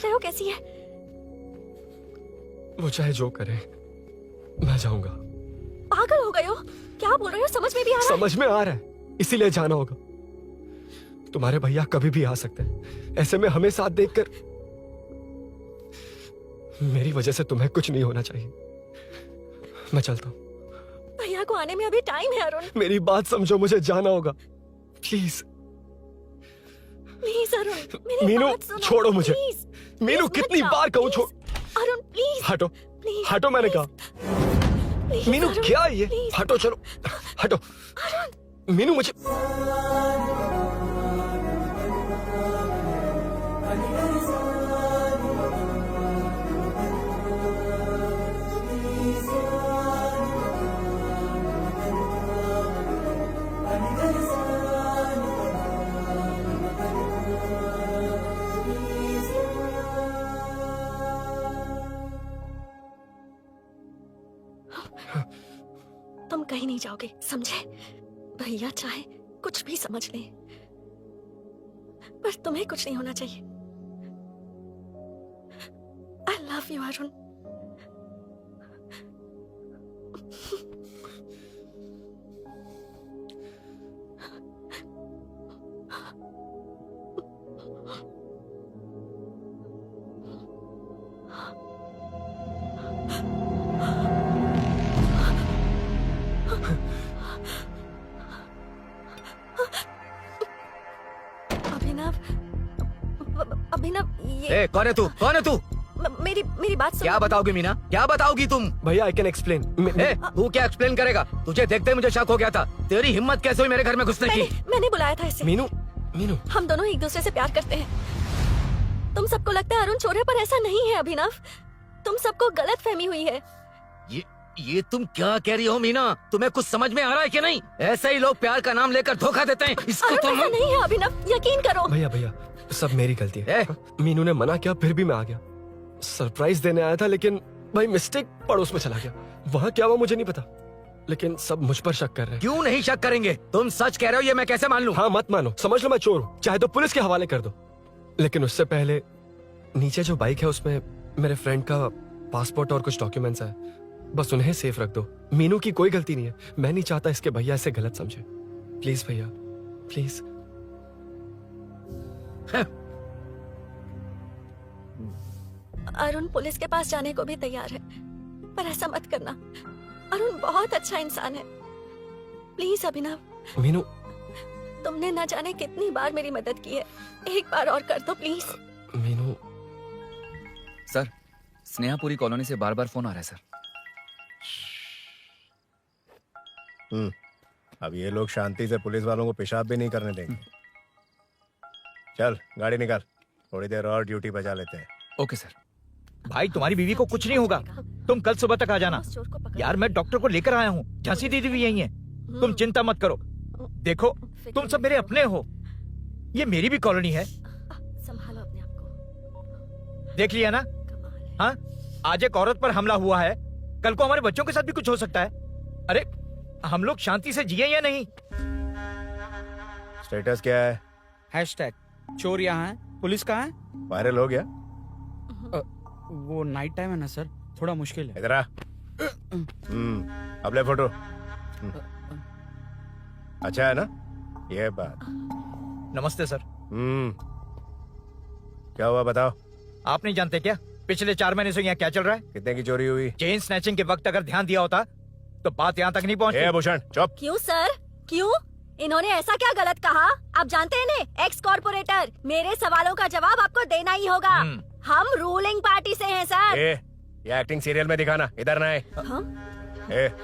रहे हो कैसी है? वो चाहे जो करे, मैं जाऊंगा। पागल हो गए हो? क्या बोल रहे हो? समझ में भी आ रहा है? समझ में आ रहा है, इसीलिए जाना होगा। तुम्हारे भैया कभी भी आ सकते हैं, ऐसे में हमें साथ देखकर मेरी वजह से तुम्हें कुछ नहीं होना चाहिए। मैं चलता हूँ। भैया को आने में अभी टाइम है अरुण। मेरी बात समझो, मुझे जाना होगा। प्लीज प्लीज अरुण, मेरी मीनू, बात सुनो। छोड़ो मुझे। प्लीज, मीनू, प्लीज कितनी मत बार जाओ, कहूँ छोड़। प्लीज। अरुण प्लीज। हटो, प्लीज, हटो, मैंने कहा। प्लीज, मीनू अरुण, क्या है ये? प्लीज। हटो, चलो हटो। मीनू मुझे तुम कहीं नहीं जाओगे, समझे? भैया चाहे कुछ भी समझ ले, पर तुम्हें कुछ नहीं होना चाहिए। I love you, Arun. अभिनव, अभिनव, ये कौन है तू? कौन है तू? मेरी बात सुनो। क्या बताओगी मीना? क्या बताओगी तुम? भैया, आई कैन एक्सप्लेन। तू क्या एक्सप्लेन करेगा? तुझे देखते ही मुझे शक हो गया था। तेरी हिम्मत कैसे हुई मेरे घर में घुसने की? मैंने बुलाया था इसे। मीनू, मीनू, हम दोनों एक दूसरे से प्यार करते हैं। तुम सबको लगता है अरुण चोर है, पर ऐसा नहीं है अभिनव। तुम सबको गलत फहमी हुई है। ये तुम क्या कह रही हो मीना? तुम्हें कुछ समझ में आ रहा है कि नहीं? ऐसे ही लोग प्यार का नाम लेकर धोखा देते हैं। इसको अरुण तुम ऐसा नहीं है अभिनव, यकीन करो। भैया, भैया, सब मेरी गलती है। मीनू ने मना किया, फिर भी मैं आ गया। सरप्राइज देने आया था, लेकिन भाई मिस्टेक पड़ोस में चला गया। वहाँ क्या हुआ मुझे नहीं पता, लेकिन सब मुझ पर शक कर रहे हैं। क्यों नहीं शक करेंगे? तुम सच कह रहे हो, ये मैं कैसे मान लूं? हाँ, मत मानो, समझ लो मैं चोर हूँ, चाहे तो पुलिस के हवाले कर दो। लेकिन उससे पहले नीचे जो बाइक है उसमें मेरे फ्रेंड का पासपोर्ट और कुछ डॉक्यूमेंट्स है, बस उन्हें सेफ रख दो। मीनू की कोई गलती नहीं है। मैं नहीं चाहता इसके भैया इसे गलत समझे। प्लीज भैया, प्लीज। अरुण पुलिस के पास जाने को भी तैयार है, पर ऐसा मत करना। अरुण बहुत अच्छा इंसान है। प्लीज अभिनव। मीनू, तुमने न जाने कितनी बार मेरी मदद की है, एक बार और कर दो प्लीज। मीनू। सर, स्नेहापुरी कॉलोनी से बार बार फोन आ रहा है सर। अब ये लोग शांति से पुलिस वालों को पेशाब भी नहीं करने देंगे। चल गाड़ी निकाल, थोड़ी देर और ड्यूटी बजा लेते हैं। Okay sir. भाई, तुम्हारी बीवी को कुछ नहीं होगा। तुम कल सुबह तक आ जाना। यार, मैं डॉक्टर को लेकर आया हूँ। झांसी दीदी भी यही है। तुम चिंता मत करो। देखो, तुम सब मेरे अपने हो। ये मेरी भी कॉलोनी है। संभालो अपने आप को। देख लिया ना? हाँ, आज एक औरत पर हमला हुआ है, कल को हमारे बच्चों के साथ भी कुछ हो सकता है। अरे, हम लोग शांति से जिए या नहीं? स्टेटस क्या है? हैशटैग चोर यहाँ है, पुलिस कहाँ है? वायरल हो गया? वो नाइट टाइम है ना सर, थोड़ा मुश्किल है। इधर आ। अब ले फोटो। अच्छा है ना ये बात? नमस्ते सर। क्या हुआ बताओ? आप नहीं जानते क्या पिछले 4 महीने से यहाँ क्या चल रहा है? कितने की चोरी हुई? चेन स्नैचिंग के वक्त अगर ध्यान दिया होता तो बात यहाँ तक नहीं पहुँची। भूषण चुप। क्यों सर, क्यों? इन्होंने ऐसा क्या गलत कहा? आप जानते हैं ना, एक्स कॉर्पोरेटर। मेरे सवालों का जवाब आपको देना ही होगा। हम रूलिंग पार्टी से हैं सर। ये एक्टिंग सीरियल में दिखाना, इधर ना आए।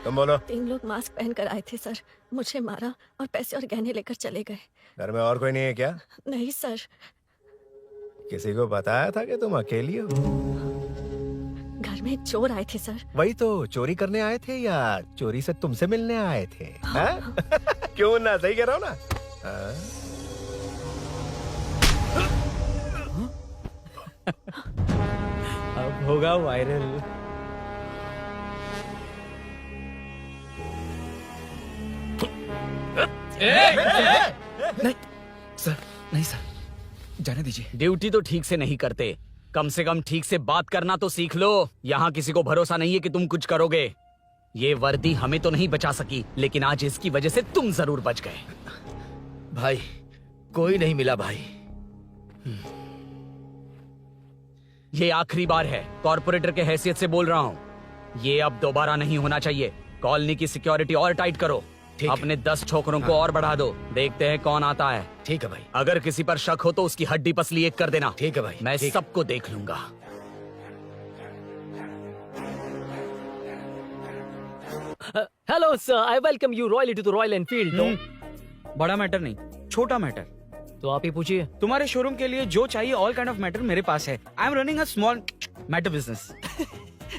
तुम बोलो। 3 लोग मास्क पहनकर आए थे सर, मुझे मारा और पैसे और गहने लेकर चले गए। घर में और कोई नहीं है क्या? नहीं सर। किसी को बताया था कि तुम अकेली हो? घर में चोर आए थे सर। वही तो, चोरी करने आए थे या चोरी से तुमसे मिलने आए थे? हाँ? क्यों ना, सही कह रहा हूँ ना? अब होगा वायरल। नहीं सर, नहीं सर, जाने दीजिए। ड्यूटी तो ठीक से नहीं करते, कम से कम ठीक से बात करना तो सीख लो। यहाँ किसी को भरोसा नहीं है कि तुम कुछ करोगे। ये वर्दी हमें तो नहीं बचा सकी, लेकिन आज इसकी वजह से तुम जरूर बच गए। भाई कोई नहीं मिला भाई। ये आखिरी बार है, कॉर्पोरेटर के हैसियत से बोल रहा हूँ। ये अब दोबारा नहीं होना चाहिए। कॉलोनी की सिक्योरिटी और टाइट करो। ठीक है। अपने 10 छोकरों को और बढ़ा दो। देखते हैं कौन आता है। ठीक है भाई। अगर किसी पर शक हो तो उसकी हड्डी पसली एक कर देना। ठीक है भाई। मैं ठीक। सबको देख लूंगा। Hello sir, I welcome you royally to the Royal Enfield. बड़ा मैटर नहीं, छोटा मैटर। तो आप ही पूछिए। तुम्हारे शोरूम के लिए जो चाहिए ऑल काइंड ऑफ मैटर मेरे पास है। I am running a small matter business.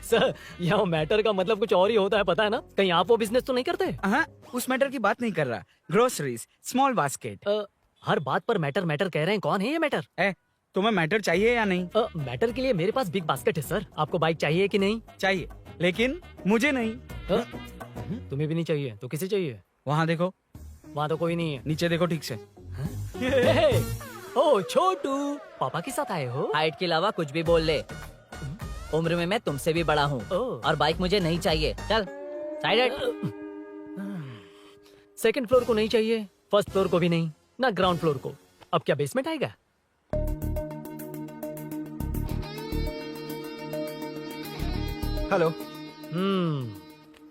Sir, यहाँ मैटर का मतलब कुछ और ही होता है, पता है ना? कहीं आप वो बिजनेस तो नहीं करते? हाँ, उस मैटर की बात नहीं कर रहा। Groceries, small basket. हर बात पर मैटर मैटर कह रहे हैं। कौन है ये मैटर? तुम्हें मैटर चाहिए या नहीं? मैटर के लिए मेरे पास बिग बास्केट है सर। आपको बाइक चाहिए कि नहीं? चाहिए, लेकिन मुझे नहीं। तुम्हें भी नहीं चाहिए तो किसे चाहिए? वहाँ देखो, वहाँ तो कोई नहीं है। नीचे देखो ठीक से। ओ छोटू, पापा के साथ आए हो? हाइट के अलावा कुछ भी बोल ले। उम्र में मैं तुमसे भी बड़ा हूँ ओह। और बाइक मुझे नहीं चाहिए। चल साइड। सेकंड फ्लोर को नहीं चाहिए, फर्स्ट फ्लोर को भी नहीं, ना ग्राउंड फ्लोर को। अब क्या बेसमेंट आएगा? हेलो।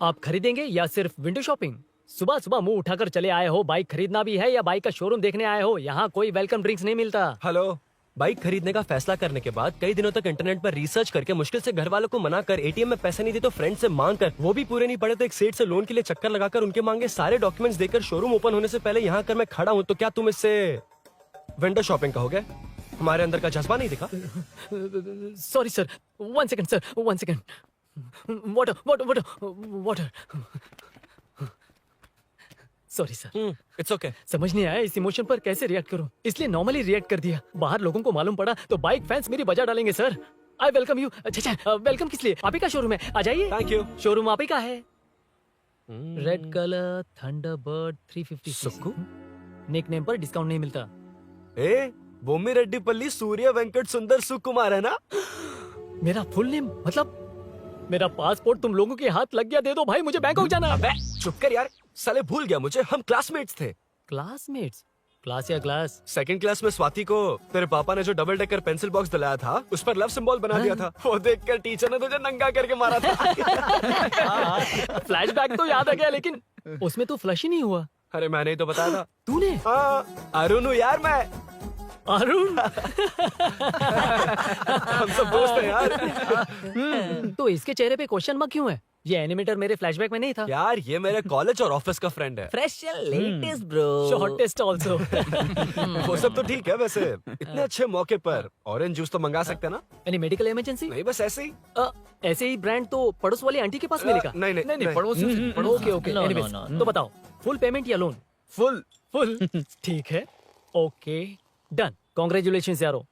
आप खरीदेंगे या सिर्फ विंडो शॉपिंग? सुबह सुबह मुंह उठाकर चले आए हो। बाइक खरीदना भी है या बाइक का शोरूम देखने आए हो? यहाँ कोई वेलकम ड्रिंक्स नहीं मिलता। हेलो। बाइक खरीदने का फैसला करने के बाद कई दिनों तक इंटरनेट पर रिसर्च करके मुश्किल से घर वालों को मना कर, एटीएम में पैसे नहीं दी तो फ्रेंड से मांग कर, वो भी पूरे नहीं पड़े तो एक सेठ से लोन के लिए चक्कर लगाकर उनके मांगे सारे डॉक्यूमेंट्स देकर शोरूम ओपन होने से पहले यहाँ कर मैं खड़ा हूँ, तो क्या तुम इससे विंडो शॉपिंग कहोगे? हमारे अंदर का जज्बा नहीं दिखा? Sorry sir, 1 second sir, 1 second. Water water water water. Sorry sir. It's okay. समझ नहीं आया इस इमोशन पर कैसे रिएक्ट करूं, इसलिए नॉर्मली रिएक्ट कर दिया। बाहर लोगों को मालूम पड़ा तो बाइक फैंस मेरी बजा डालेंगे सर। I welcome you. अच्छा, वेलकम किस लिए? आप ही का शोरूम है, आ जाइए। Thank you. शोरूम आप ही का है। Red colour Thunderbird 350 Sukku? Nickname पर डिस्काउंट नहीं मिलता। ए, बोमी रेड्डीपल्ली सूर्य वेंकट सुंदर सुकुमार है ना? मेरा फुल नेम मतलब? मेरा पासपोर्ट तुम लोगों के हाथ लग गया, दे दो भाई, मुझे बैंकॉक जाना है। अबे चुप कर यार, साले भूल गया मुझे, हम क्लासमेट्स थे। क्लासमेट्स? क्लास या क्लास? सेकंड क्लास में स्वाति को तेरे पापा ने जो डबल डेकर पेंसिल बॉक्स दिलाया था उस पर लव सिंबल बना दिया था। वो देखकर टीचर ने तुझे नंगा करके मारा था। फ्लैशबैक तो याद आ गया, लेकिन उसमें तो फ्लश ही नहीं हुआ। अरे मैंने ही तो बताया था। तूने? हाँ, अरुण हूँ यार मैं। अरुण? हम सब दोस्त हैं यार। तो इसके चेहरे पे क्वेश्चन मार्क क्यों है? ये एनिमेटर मेरे फ्लैशबैक में नहीं था। यार ये मेरे कॉलेज और ऑफिस का फ्रेंड है। Fresh and latest bro. Shortest also. वो सब तो ठीक है, वैसे इतने अच्छे मौके पर ऑरेंज जूस तो मंगा सकते हैं ना? Any medical emergency? नहीं, बस ऐसे ही। ऐसे ही ब्रांड तो पड़ोस वाली आंटी के पास मिलेगा। नहीं, नहीं, नहीं। पड़ोस। Okay okay, No, no, anyways no, no. तो बताओ, फुल पेमेंट या लोन? फुल। फुल। ठीक है, ओके डन। कांग्रेचुलेशंस यारो।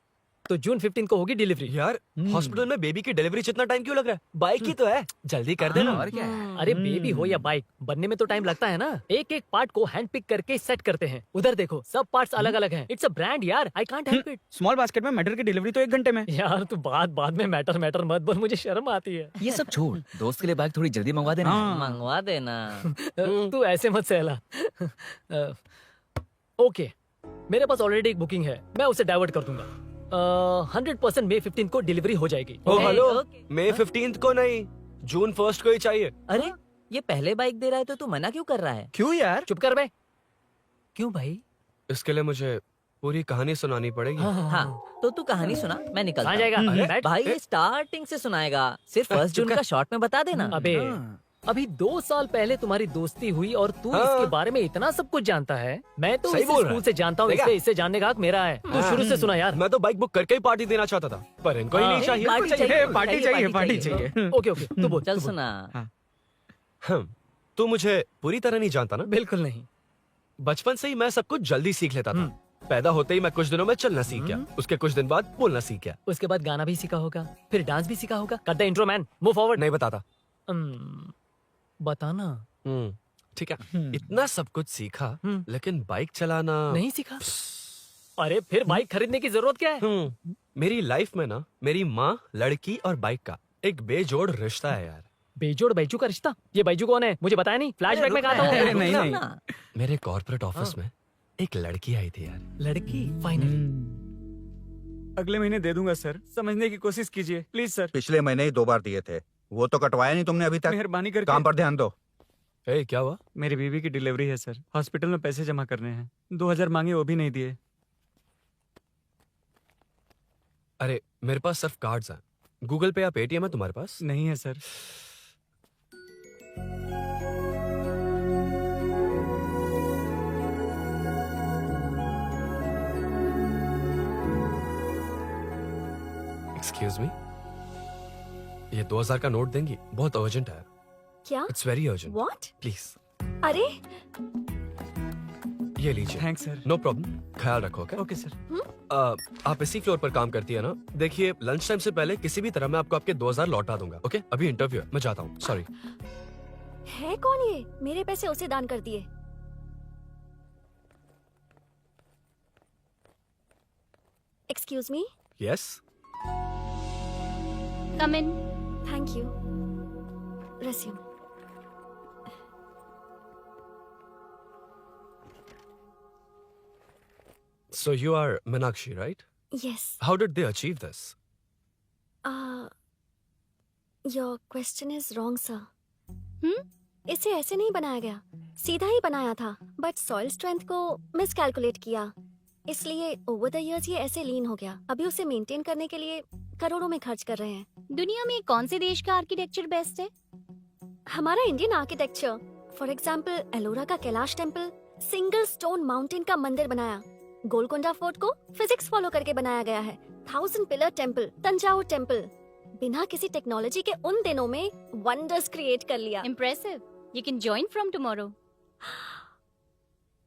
तो जून 15 को होगी डिलीवरी। यार हॉस्पिटल में बेबी की डिलीवरी इतना टाइम क्यों लग रहा है? बाइक ही तो है, जल्दी कर देना। और क्या है? अरे बेबी हो या बाइक, बनने में तो टाइम लगता है ना। एक एक पार्ट को हैंड पिक करके सेट करते हैं। उधर देखो, सब पार्ट्स अलग अलग हैं। इट्स अ ब्रांड यार, I can't help it. Small basket में मैटर की डिलीवरी तो 1 घंटे में। यार तू बाद में मैटर मैटर मत बोल, मुझे शर्म आती है। ये सब छोड़, दोस्त के लिए बाइक थोड़ी जल्दी मंगवा देना। मंगवा देना। तू ऐसे मत सहला। ओके, मेरे पास ऑलरेडी एक बुकिंग है, मैं उसे डाइवर्ट कर दूंगा। 100% मई 15 को डिलीवरी हो जाएगी। ओ हेलो, ओके। मई 15 को नहीं, जून 1 को ही चाहिए। अरे ये पहले बाइक दे रहा है तो तू मना क्यों कर रहा है? क्यों यार? चुप कर बे। क्यों भाई? इसके लिए मुझे पूरी कहानी सुनानी पड़ेगी। हाँ तो तू कहानी सुना, मैं निकलता कहाँ हूँ। जाएगा? बैठ। भाई ये स्टार्टिंग से सुनाएगा, सिर्फ 1 जून का शॉर्ट में बता देना। अबे अभी 2 साल पहले तुम्हारी दोस्ती हुई और तू हाँ। इसके बारे में इतना सब कुछ जानता है। मैं तो सही इसे बोल रहा स्कूल है। से जानता हूँ, देखा? इसलिए इससे जानने का हक मेरा है। तू शुरू से सुना यार। मैं तो बाइक बुक करके ही पार्टी देना चाहता था, पर इनको ही नहीं चाहिए। पार्टी चाहिए, चाहिए, पार्टी चाहिए, पार्टी चाहिए। ओके ओके, तू बोल। चल तू बोल। सुना। तू मुझे पूरी तरह नहीं जानता ना। बिल्कुल नहीं। बचपन से ही मैं सब कुछ जल्दी सीख लेता था। पैदा होते ही मैं कुछ दिनों में चलना सीख गया, उसके कुछ दिन बाद बोलना सीख गया। उसके बाद गाना भी सीखा होगा, फिर डांस भी सीखा होगा। Cut the intro man, move forward. नहीं बताता। बताना। ठीक है, इतना सब कुछ सीखा, लेकिन बाइक चलाना नहीं सीखा? अरे फिर बाइक खरीदने की जरूरत क्या है? मेरी लाइफ में ना मेरी माँ, लड़की और बाइक का एक बेजोड़ रिश्ता है यार। बेजोड़ बैजू का रिश्ता? ये बैजू कौन है? मुझे बताया नहीं। फ्लैशबैक में कहा था अरे वो। नहीं नहीं मेरे कॉर्पोरेट ऑफिस में एक लड़की आई थी यार। लड़की फाइनली। अगले महीने दे दूंगा सर, समझने की कोशिश कीजिए प्लीज सर। पिछले महीने ही 2 बार दिए थे, वो तो कटवाया नहीं तुमने अभी तक। मेहरबानी करके। काम पर ध्यान दो। ए, क्या हुआ? मेरी बीवी की डिलीवरी है सर, हॉस्पिटल में पैसे जमा करने हैं। 2000 मांगे, वो भी नहीं दिए। अरे मेरे पास सिर्फ कार्ड्स हैं। गूगल पे या पेटीएम है तुम्हारे पास? नहीं है सर। एक्सक्यूज मी, ये 2000 का नोट देंगी? बहुत अर्जेंट है। क्या? It's very urgent. What? Please अरे ये लीजिए। Thanks sir. नो प्रॉब्लम, ख्याल रखो। ओके? Okay sir. आप इसी फ्लोर पर काम करती है ना? देखिए लंच टाइम से पहले किसी भी तरह मैं आपको आपके 2000 लौटा दूंगा। ओके? अभी इंटरव्यू है, मैं जाता हूँ। सॉरी। है कौन ये? मेरे पैसे उसे दान कर दिए। Excuse me. Yes. Come in. Thank you. Resume. So you are Meenakshi, right? Yes. How did they achieve this? Your question is wrong, sir. इसे ऐसे नहीं बनाया गया, सीधा ही बनाया था, बट सॉइल स्ट्रेंथ को मिसकैलकुलेट किया, इसलिए ओवर द इयर्स ये ऐसे लीन हो गया। अभी उसे मेंटेन करने के लिए करोड़ों में खर्च कर रहे हैं। दुनिया में कौन से देश का आर्किटेक्चर बेस्ट है? हमारा Indian architecture. For example Ellora का Kailash temple, single stone mountain का मंदिर बनाया। गोलकोंडा फोर्ट को फिजिक्स फॉलो करके बनाया गया है। 1000 पिलर टेम्पल, तंजावुर टेम्पल, बिना किसी टेक्नोलॉजी के उन दिनों में वंडर्स क्रिएट कर लिया। Impressive. You can join from tomorrow.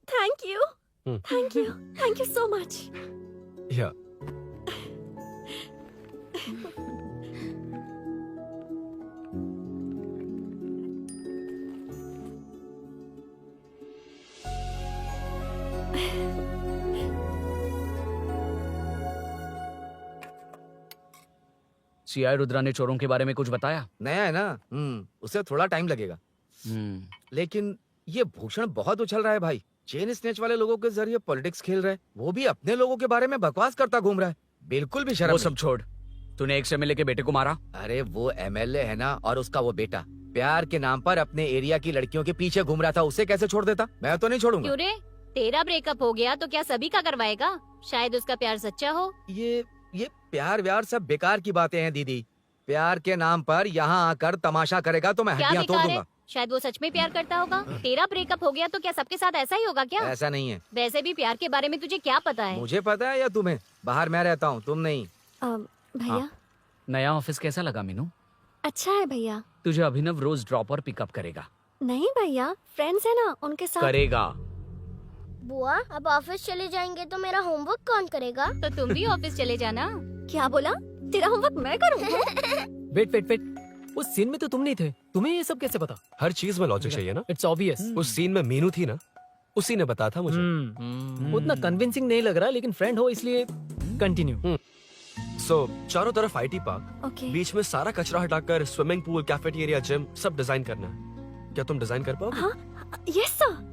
Thank you, thank you, thank you so much. Yeah. CI Rudra ने चोरों के बारे में कुछ बताया? नया है ना, उसे थोड़ा टाइम लगेगा। लेकिन ये भूषण बहुत उछल रहा है भाई। चेन स्नेच वाले लोगों के जरिए पॉलिटिक्स खेल रहा है, वो भी अपने लोगों के बारे में बकवास करता घूम रहा है। बिल्कुल भी शर्म वो नहीं। सब छोड़, तूने एक्स एमएलए के बेटे को मारा? अरे वो एमएलए है ना, और उसका वो बेटा प्यार के नाम पर अपने एरिया की लड़कियों के पीछे घूम रहा था, उसे कैसे छोड़ देता? मैं तो नहीं छोड़ूंगा। क्यों रे? तेरा ब्रेकअप हो गया तो क्या सभी का करवाएगा? शायद उसका प्यार सच्चा हो। ये प्यार व्यार सब बेकार की बातें हैं दीदी। प्यार के नाम पर यहाँ आकर तमाशा करेगा तो मैं क्या हड्डियां तोड़ बेकार है? दूंगा। शायद वो सच में प्यार करता होगा। तेरा ब्रेकअप हो गया तो क्या सबके साथ ऐसा ही होगा क्या? ऐसा नहीं है। वैसे भी प्यार के बारे में तुझे क्या पता है? मुझे पता है या तुम्हें? बाहर मैं रहता हूँ, तुम नहीं। भैया नया ऑफिस कैसा लगा मीनू? अच्छा है भैया। तुझे अभिनव रोज ड्रॉप और पिकअप करेगा। नहीं भैया, फ्रेंड्स है ना, उनके साथ करेगा। बुआ अब ऑफिस चले जाएंगे तो मेरा होमवर्क कौन करेगा? तो तुम भी ऑफिस चले जाना। क्या बोला? तेरा होमवर्क मैं करूँ? वेट वेट वेट, उस सीन में तो तुम नहीं थे, तुम्हें ये सब कैसे पता? हर चीज में लॉजिक चाहिए ना। It's obvious. उस सीन में मीनू थी ना, उसी ने बताया था मुझे। उतना कन्विंसिंग नहीं लग रहा, लेकिन फ्रेंड हो इसलिए कंटिन्यू। सो चारों तरफ आईटी पार्क, ओके। बीच में सारा कचरा हटाकर स्विमिंग पूल, कैफेटेरिया, जिम सब डिजाइन करना है। क्या तुम डिजाइन कर पाओगे? हाँ, यस सर।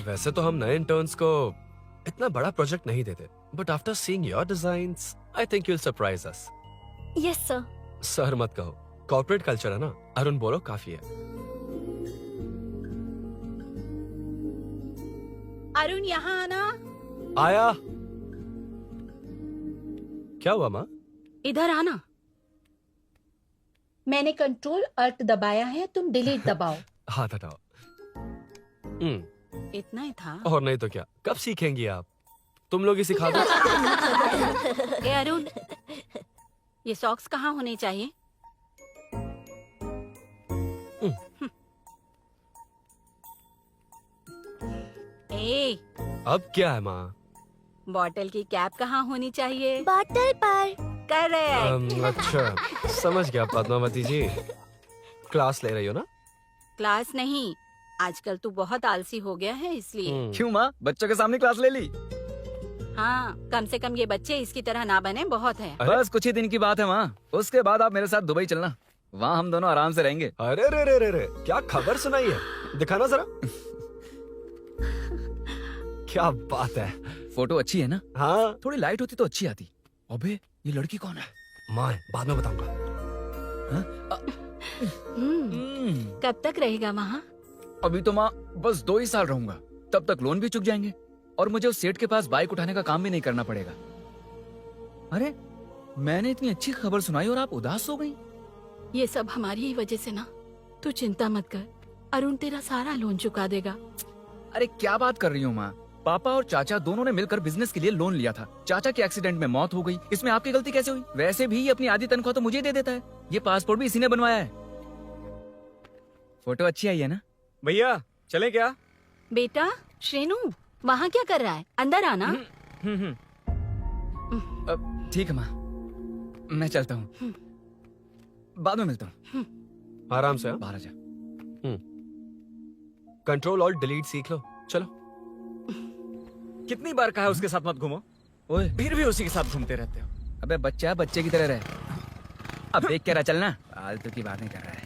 वैसे तो हम नए इंटर्न्स को इतना बड़ा प्रोजेक्ट नहीं देते, but after seeing your designs I think you will surprise us. Yes sir. Sir मत कहो, कॉर्पोरेट कल्चर है ना। अरुण बोलो, काफी है। अरुण यहाँ आना। आया। क्या हुआ माँ? इधर आना। मैंने कंट्रोल अल्ट दबाया है, तुम डिलीट दबाओ। हाथ हटाओ। इतना ही था। और नहीं तो क्या, कब सीखेंगी आप? तुम लोग ही सिखा दो। ए अरुण, ये सॉक्स कहाँ होने चाहिए? ए, अब क्या है माँ? बॉटल की कैप कहाँ होनी चाहिए? बॉटल पर। करेक्ट। अच्छा, समझ गया पद्मावती जी। क्लास ले रही हो ना? क्लास नहीं, आजकल तू बहुत आलसी हो गया है इसलिए। क्यों माँ, बच्चों के सामने क्लास ले ली? हाँ, कम से कम ये बच्चे इसकी तरह ना बने, बहुत है। बस कुछ ही दिन की बात है वहाँ, उसके बाद आप मेरे साथ दुबई चलना, वहाँ हम दोनों आराम से रहेंगे। अरे रे रे रे रे, क्या खबर सुनाई है, दिखाना जरा। क्या बात है। फोटो अच्छी है ना? हाँ, थोड़ी लाइट होती तो अच्छी आती। अबे ये लड़की कौन है? माँ है, बाद में बताऊंगा। कब तक रहेगा वहाँ? अभी तो माँ बस 2 ही साल रहूंगा, तब तक लोन भी चुक जाएंगे और मुझे उस सेठ के पास बाइक उठाने का काम भी नहीं करना पड़ेगा। अरे मैंने इतनी अच्छी खबर सुनाई और आप उदास हो गई। ये सब हमारी ही वजह से ना। तू चिंता मत कर, अरुण तेरा सारा लोन चुका देगा। अरे क्या बात कर रही हो माँ, पापा और चाचा दोनों ने मिलकर बिजनेस के लिए लोन लिया था। चाचा के एक्सीडेंट में मौत हो गई, इसमें आपकी गलती कैसे हुई? वैसे भी ये अपनी आधी तनख्वाह तो मुझे दे देता है। ये पासपोर्ट भी इसी ने बनवाया है। फोटो अच्छी आई है ना? भैया चले क्या? बेटा श्रेनु, वहाँ क्या कर रहा है? अंदर आना। ठीक है माँ, मैं चलता हूँ, बाद में मिलता हूँ। आराम से। बाहर आ जा। कंट्रोल और डिलीट सीख लो, चलो। कितनी बार कहा है उसके साथ मत घूमो, ओए फिर भी उसी के साथ घूमते रहते हो। अबे बच्चा बच्चे की तरह रहे, अब देख के रहा चलना, फालतू की बातें कर रहा है।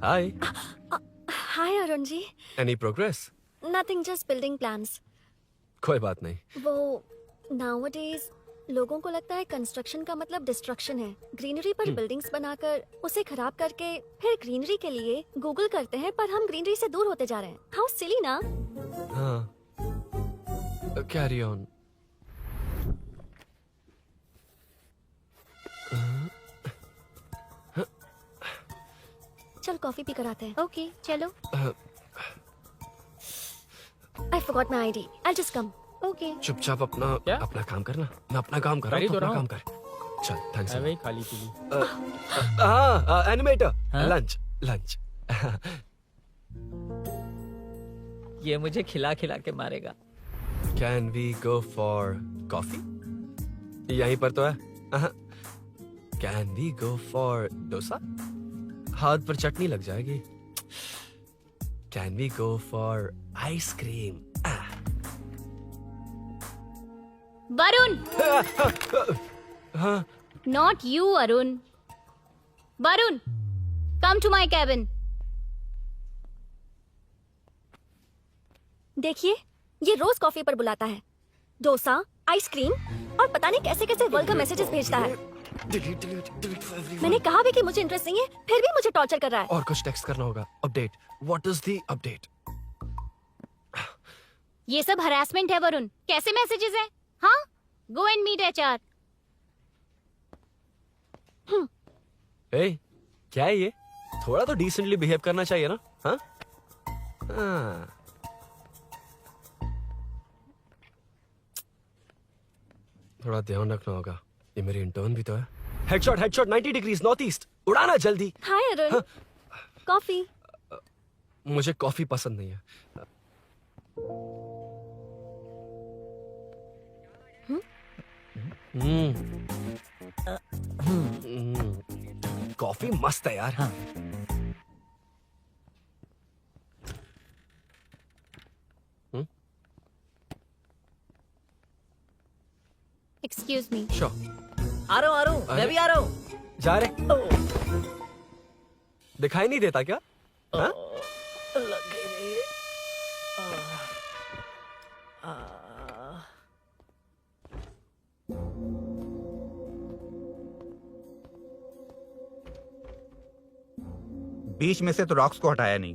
Hi. Hi Arun ji. Any progress? Nothing, just building plans. कोई बात नहीं। वो नाउअडेज लोगों को लगता है कंस्ट्रक्शन का मतलब डिस्ट्रक्शन है। ग्रीनरी पर बिल्डिंग्स बनाकर उसे खराब करके फिर ग्रीनरी के लिए गूगल करते हैं, पर हम ग्रीनरी से दूर होते जा रहे हैं। हाउ सिली ना। हाँ, कैरी ऑन। चल कॉफी पी कर आते हैं। ओके चलो। I forgot my ID, I just come. Okay. चुपचाप अपना क्या? अपना काम करना। मैं अपना काम कर रहा हूँ, कर ही तो अपना रहा काम हूँ। कर। चल, थैंक्स। वही खाली पीली। हाँ, एनिमेटर, हाँ? Lunch lunch. ये मुझे खिला खिला के मारेगा। Can we go for coffee? यहीं पर तो है। Can we go for dosa? हाथ पर चटनी लग जाएगी। Can we go for ice cream? Varun, हाँ, not you Arun. Varun, come to my cabin. देखिए, ये रोज कॉफी पर बुलाता है, डोसा, आइसक्रीम और पता नहीं कैसे कैसे वल्गर मैसेजेस भेजता है। मैंने कहा भी कि मुझे इंटरेस्ट नहीं है, फिर भी मुझे टॉर्चर कर रहा है। और कुछ टेक्स्ट करना होगा। Update, what is the update? ये सब हरासमेंट है वरुण। कैसे मैसेजेस हैं? हाँ, गो एंड मीट एचआर। ए, क्या है ये? थोड़ा तो डिसेंटली बिहेव करना चाहिए ना? हाँ, हाँ। थोड़ा ध्यान रखना होगा, ये मेरी इंटर्न भी तो है। Headshot, headshot, 90 degrees north east, उड़ाना जल्दी। हाय अरुण, कॉफी। मुझे कॉफी पसंद नहीं है। कॉफी मस्त है यार। हाँ। Excuse me. श्योर। आ रहा हूँ, मैं भी आ रहा हूँ। जा रहे? दिखाई नहीं देता क्या? हाँ? लगे रे। बीच में से तो रॉक्स को हटाया नहीं,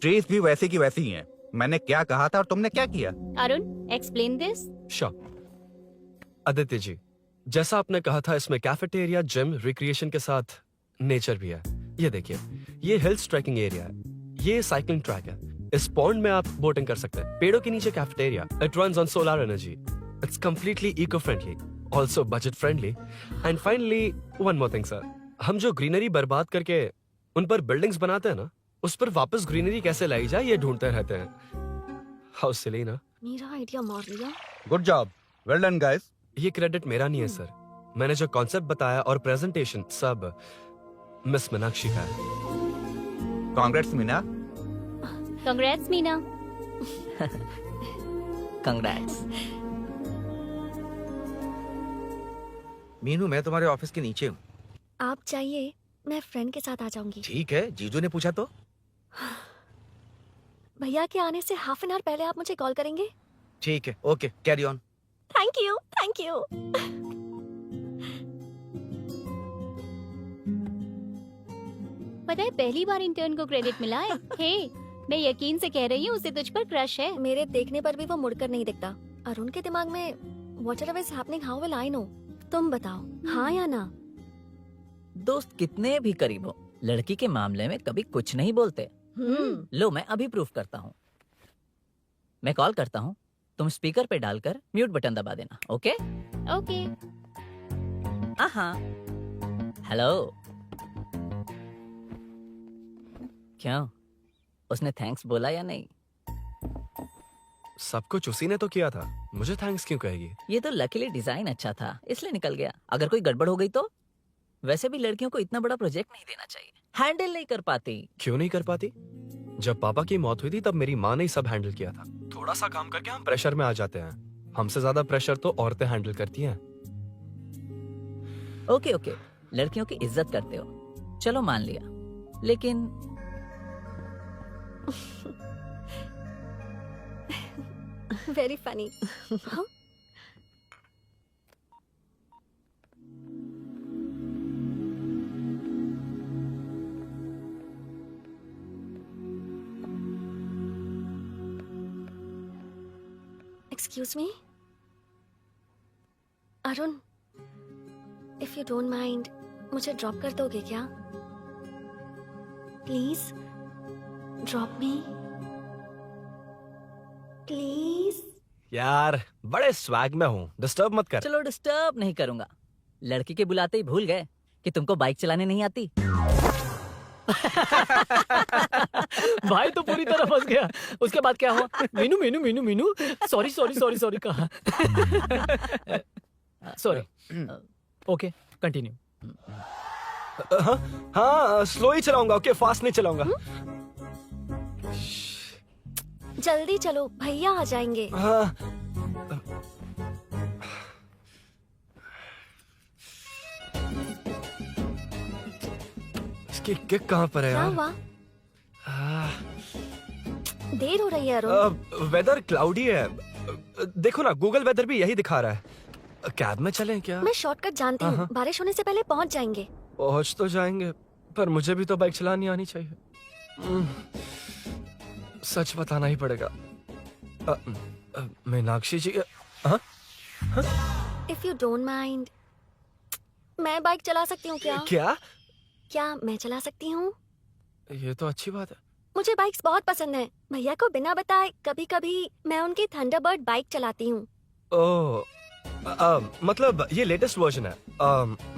ट्रीज भी वैसी की वैसी ही हैं। मैंने क्या कहा था और तुमने क्या किया? Arun, explain this. Sure. Aditya ji, जैसा आपने कहा था, इसमें कैफेटेरिया, जिम, रिक्रिएशन के साथ नेचर भी है। ये देखिए, ये हिल्स ट्रैकिंग एरिया है, ये साइकिलिंग ट्रैक है। इस पॉन्ड में आप बोटिंग कर सकते हैं। पेड़ों के नीचे cafeteria, it runs on solar energy, it's completely eco friendly, also budget friendly, and finally one more thing sir, हम जो ग्रीनरी बर्बाद करके उन पर बिल्डिंग्स बनाते हैं ना, उस पर वापस ग्रीनरी कैसे लाई जाए ये ढूंढते रहते हैं। हाउ सिली ना। मेरा आइडिया मार लिया। Good job, well done guys. ये क्रेडिट मेरा नहीं है सर, मैंने जो कॉन्सेप्ट बताया और प्रेजेंटेशन सब मिस मीनाक्षी का है। Congrats Meena. Congrats Meena. Congrats. Meenu मैं तुम्हारे ऑफिस के नीचे हूँ। आप चाहिए मैं फ्रेंड के साथ आ जाऊंगी। ठीक है, जीजू ने पूछा तो। भैया के आने से हाफ एन आवर पहले आप मुझे कॉल करेंगे? ठीक है, okay, carry on. Thank you, thank you. पता है पहली बार इंटर्न को क्रेडिट मिला है। हे, मैं यकीन से कह रही हूँ उसे तुझ पर क्रश है। मेरे देखने पर भी वो मुड़कर नहीं दिखता। अरुण के दिमाग में whatever is happening how will I know? तुम बताओ, हाँ या ना? दोस्त कितने भी करीब हो, लड़की के मामले में कभी कुछ नहीं बोलते। लो मैं अभी प्रूफ करता हूँ। मैं कॉल करता हूँ, तुम स्पीकर पे डालकर म्यूट बटन दबा देना। Okay okay. हाँ। हेलो। क्यों, उसने थैंक्स बोला या नहीं? सब कुछ उसी ने तो किया था, मुझे थैंक्स क्यों कहेगी? ये तो लकीली डिजाइन अच्छा था इसलिए निकल गया। अगर कोई गड़बड़ हो गई तो? वैसे भी लड़कियों को इतना बड़ा प्रोजेक्ट नहीं देना चाहिए, हैंडल नहीं कर पाती। क्यों नहीं कर पाती? जब पापा की मौत हुई थी तब मेरी माँ ने ही सब हैंडल किया था। थोड़ा सा काम करके हम प्रेशर में आ जाते हैं। हमसे ज्यादा प्रेशर तो औरतें हैंडल करती हैं। ओके ओके, लड़कियों की इज्जत करते हो, चलो मान लिया, लेकिन very funny. Excuse me Arun, if you don't mind मुझे ड्रॉप कर दोगे क्या? Please drop me please. यार बड़े स्वैग में हूँ, डिस्टर्ब मत कर। चलो डिस्टर्ब नहीं करूंगा। लड़की के बुलाते ही भूल गए कि तुमको बाइक चलाने नहीं आती। भाई तो पूरी तरह फंस गया। उसके बाद क्या हुआ? Meenu Meenu Meenu Meenu sorry sorry sorry sorry कहा। सॉरी। Okay continue. हाँ हाँ, स्लो ही चलाऊंगा, ओके, फास्ट नहीं चलाऊंगा। जल्दी चलो, भैया आ जाएंगे। हाँ। इसकी किक कहाँ पर है क्या यार? हुआ? देर हो रही है अरुण। वेदर क्लाउडी है, देखो ना, गूगल वेदर भी यही दिखा रहा है। कैब में चलें क्या? मैं शॉर्टकट जानती हूँ, बारिश होने से पहले पहुँच जाएंगे। पहुंच तो जाएंगे, पर मुझे भी तो बाइक चलानी आनी चाहिए। सच बताना ही पड़ेगा। मीनाक्षी जी, हाँ? इफ यू डोंट माइंड मैं बाइक चला सकती हूँ क्या? क्या मैं चला सकती हूँ? ये तो अच्छी बात है। मुझे बाइक्स बहुत पसंद है। भैया को बिना बताए कभी कभी मैं उनकी थंडरबर्ड बाइक चलाती हूँ। ओह, मतलब ये लेटेस्ट वर्जन है।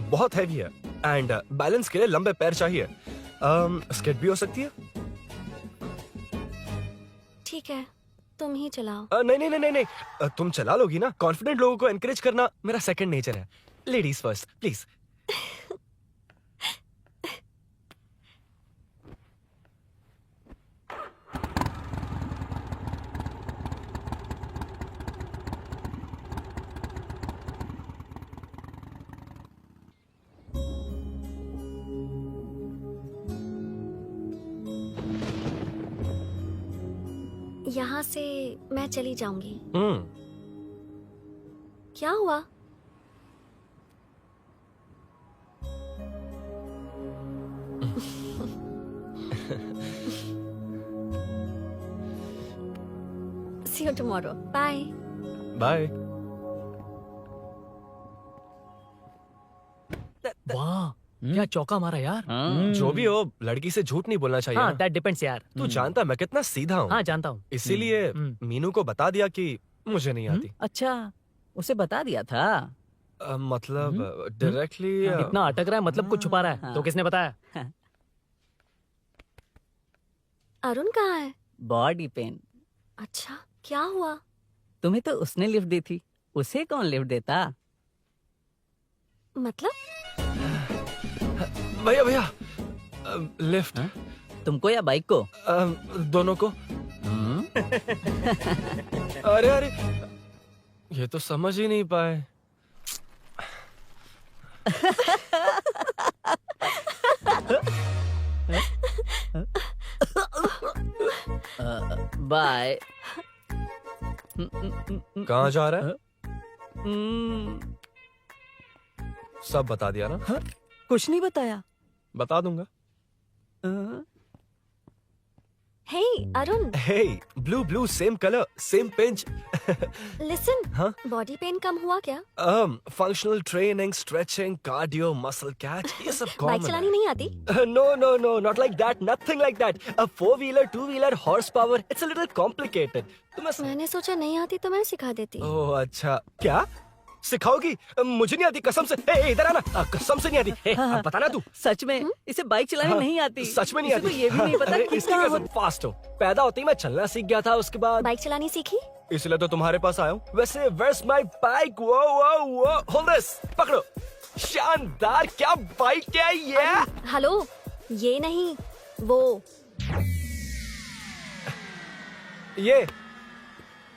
बहुत हैवी है एंड बैलेंस के लिए लंबे पैर चाहिए। स्किड भी हो सकती है। ठीक है, तुम ही चलाओ। नहीं नहीं नहीं नहीं, तुम चला लोगी ना। कॉन्फिडेंट लोगों को एनकरेज करना मेरा सेकंड नेचर है। Ladies first please. यहाँ से मैं चली जाऊंगी। क्या हुआ? See you tomorrow. Bye. Bye. वाह, क्या चौका मारा यार। जो भी हो, लड़की से झूठ नहीं बोलना चाहिए हाँ, ना। दैट डिपेंड्स यार। तू जानता है मैं कितना सीधा हूँ। हाँ जानता हूँ। इसीलिए मीनू को बता दिया कि मुझे नहीं आती। अच्छा, उसे बता दिया था। मतलब डायरेक्टली इतना अटक रहा है मतलब कुछ छुपा रहा है तो किसने बताया? अरुण कहाँ है? Body pain. अच्छा, क्या हुआ? तुम्हें तो उसने लिफ्ट दी थी, उसे कौन लिफ्ट देता? मतलब? भैया भैया लिफ्ट। तुमको या बाइक को? दोनों को। अरे अरे ये तो समझ ही नहीं पाए। बाय। कहाँ जा रहा है? सब बता दिया ना? कुछ नहीं बताया। बता दूंगा। Hey Arun, hey blue blue same colour same pinch. Listen, हाँ? बॉडी पेन कम हुआ क्या? Functional training, stretching, cardio, muscle catch, ये सब बाइक कॉमन चलानी नहीं आती? No, no, no, not like that. Nothing like that. A four-wheeler, two-wheeler, horsepower. It's a little complicated. मैंने सोचा नहीं आती तो मैं सिखा देती। ओह अच्छा, क्या सिखाओगी? मुझे नहीं आती कसम से। ए, इधर आना। कसम से नहीं आती। ए, बताना तू। सच में इसे बाइक चलानी नहीं आती। सच में नहीं इसे आती। तो ये भी नहीं पता अरे, कि इसकी कहाँ कसम फास्ट हो। पैदा होते ही मैं चलना सीख गया था, उसके बाद बाइक चलानी सीखी? इसलिए तो तुम्हारे पास आया हूँ। वैसे where's my bike? वो hold this, पकड़ो। शानदार, क्या बाइक है ये? हेलो, ये नहीं, वो। ये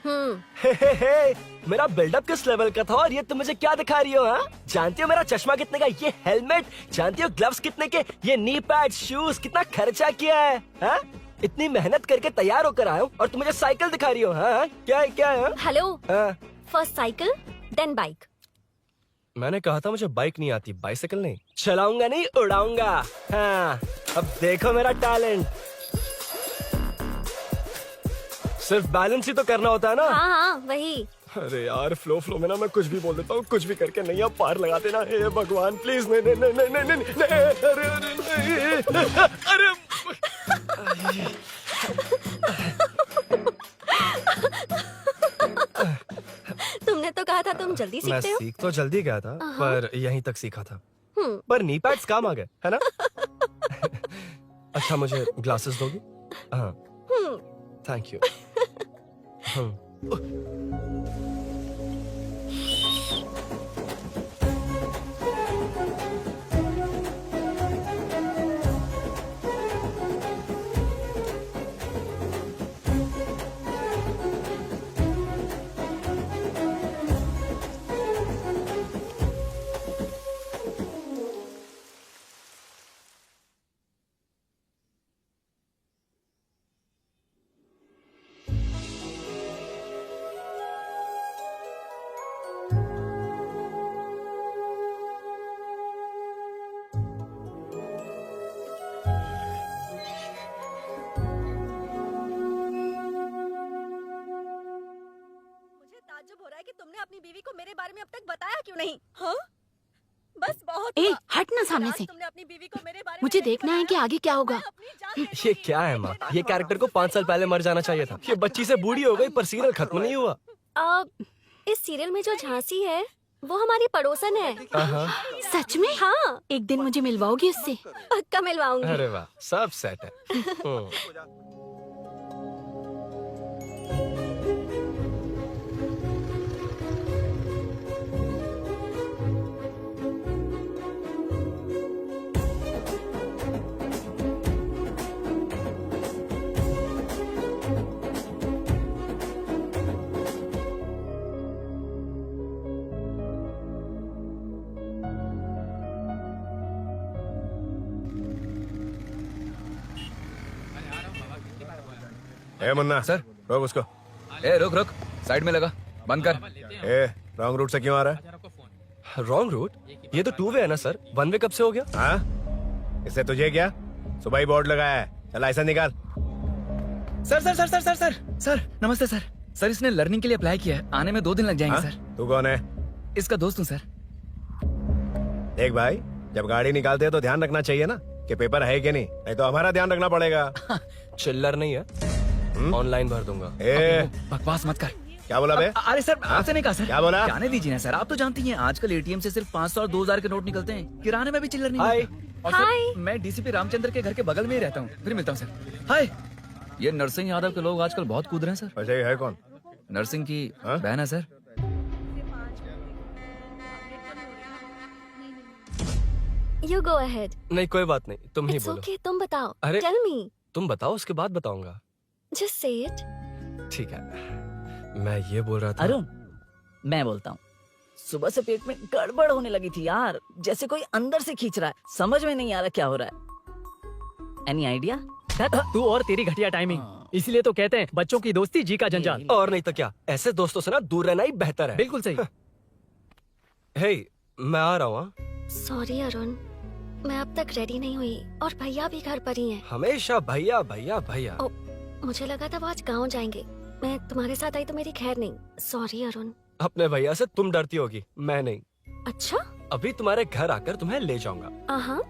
हे, मेरा बिल्डअप किस लेवल का था और ये तुम मुझे क्या दिखा रही हो? हाँ, जानती हो मेरा चश्मा कितने का, ये हेलमेट, जानती हो ग्लव्स कितने के, ये नी पैड, शूज, कितना खर्चा किया है? हाँ? इतनी मेहनत करके तैयार होकर आया हूँ और तुम मुझे साइकिल दिखा रही हो? हाँ? क्या है? हेलो, हाँ? First cycle then bike. मैंने कहा था मुझे बाइक नहीं आती, बाइसाइकिल नहीं। चलाऊंगा नहीं, उड़ाऊंगा। हाँ, अब देखो मेरा टैलेंट। सिर्फ बैलेंस ही तो करना होता है ना? हाँ, वही। अरे यार, फ्लो में ना मैं कुछ भी बोल देता हूँ, कुछ भी करके नहीं आप पार लगा देना। हे भगवान प्लीज, नहीं, अरे तुमने तो कहा था तुम जल्दी मैं सीखते हो। सीख तो जल्दी गया था, पर यहीं तक सीखा था। हम्म। पर नी पैड्स काम आ गए, है ना? अच्छा, मुझे ग्लासेस दोगी? हाँ, थैंक यू। ताज्जुब हो रहा है कि तुमने अपनी बीवी को मेरे बारे में अब तक बताया क्यों नहीं? हाँ? बस बहुत ए, हुआ। हट ना सामने आज से। तुमने अपनी बीवी को मेरे बारे में मुझे नहीं देखना है कि बताया। आगे क्या होगा। मैं अपनी जान ये क्या है माँ? ये कैरेक्टर को 5 साल पहले मर जाना चाहिए था। ये बच्ची से बूढ़ी हो गई पर सीरियल खत्म नहीं हुआ। इस सीरियल में जो झांसी है वो हमारी पड़ोसन है। सच में? हाँ, एक दिन मुझे मिलवाओगी उससे? पक्का मिलवाऊंगी। अरे वाह, सब सेट है। ए मुन्ना सर। रोक उसको। ए रुक, साइड में लगा, बंद कर। ए रॉन्ग रूट से क्यों आ रहा है? Wrong route? ये तो 2 वे है ना सर, 1 वे कब से हो गया? हाँ, इससे तुझे क्या? सुबह ही बोर्ड लगाया है, चल लाइसेंस निकाल। सर नमस्ते सर। सर इसने लर्निंग के लिए अप्लाई किया है, आने में 2 दिन लग जाएंगे हाँ? सर। तू कौन है? इसका दोस्त हूँ सर। देख भाई, जब गाड़ी निकालते हैं तो ध्यान रखना चाहिए ना कि पेपर है कि नहीं तो हमारा ध्यान रखना पड़ेगा। चिल्लर नहीं है, ऑनलाइन भर दूंगा। ए बकवास मत कर। क्या बोला बे? अरे सर आपसे नहीं कहा सर। क्या बोला? जाने दीजिए ना सर, आप तो जानती हैं आजकल एटीएम से सिर्फ 500 और 2000 के नोट निकलते हैं, किराने में भी चिल्लर नहीं हाय। मिलता। और सर, मैं डीसीपी रामचंद्र के घर के बगल में ही रहता हूँ, फिर मिलता हूँ सर। हाय, ये नरसिंह यादव के लोग आजकल बहुत कूद रहे हैं सर। अच्छा ये है कौन? नरसिंह की हाँ? बहन है सर। You go ahead. नहीं कोई बात नहीं, तुम ही इट्स बोलो। ओके, तुम बताओ। अरे- टेल मी, तुम बताओ, उसके बाद बताऊंगा। Just say it. ठीक है, मैं ये बोल रहा था। अरुण, मैं बोलता हूँ, सुबह से पेट में गड़बड़ होने लगी थी यार, जैसे कोई अंदर से खींच रहा है, समझ में नहीं आ रहा क्या हो रहा है। Any idea? तू और तेरी घटिया टाइमिंग, इसलिए तो कहते हैं बच्चों की दोस्ती जी का जंजाल। और नहीं तो क्या, ऐसे दोस्तों से ना दूर रहना ही बेहतर है। बिल्कुल सही। हे, मैं आ रहा हूँ। सॉरी अरुण, मैं अब तक रेडी नहीं हुई और भैया भी घर पर ही हैं। हमेशा भैया भैया भैया। ओ, मुझे लगा था वो आज गाँव जाएंगे, मैं तुम्हारे साथ आई तो मेरी खैर नहीं। सॉरी अरुण। अपने भैया से तुम डरती होगी, मैं नहीं। अच्छा? अभी तुम्हारे घर आकर तुम्हें ले जाऊंगा। हाँ,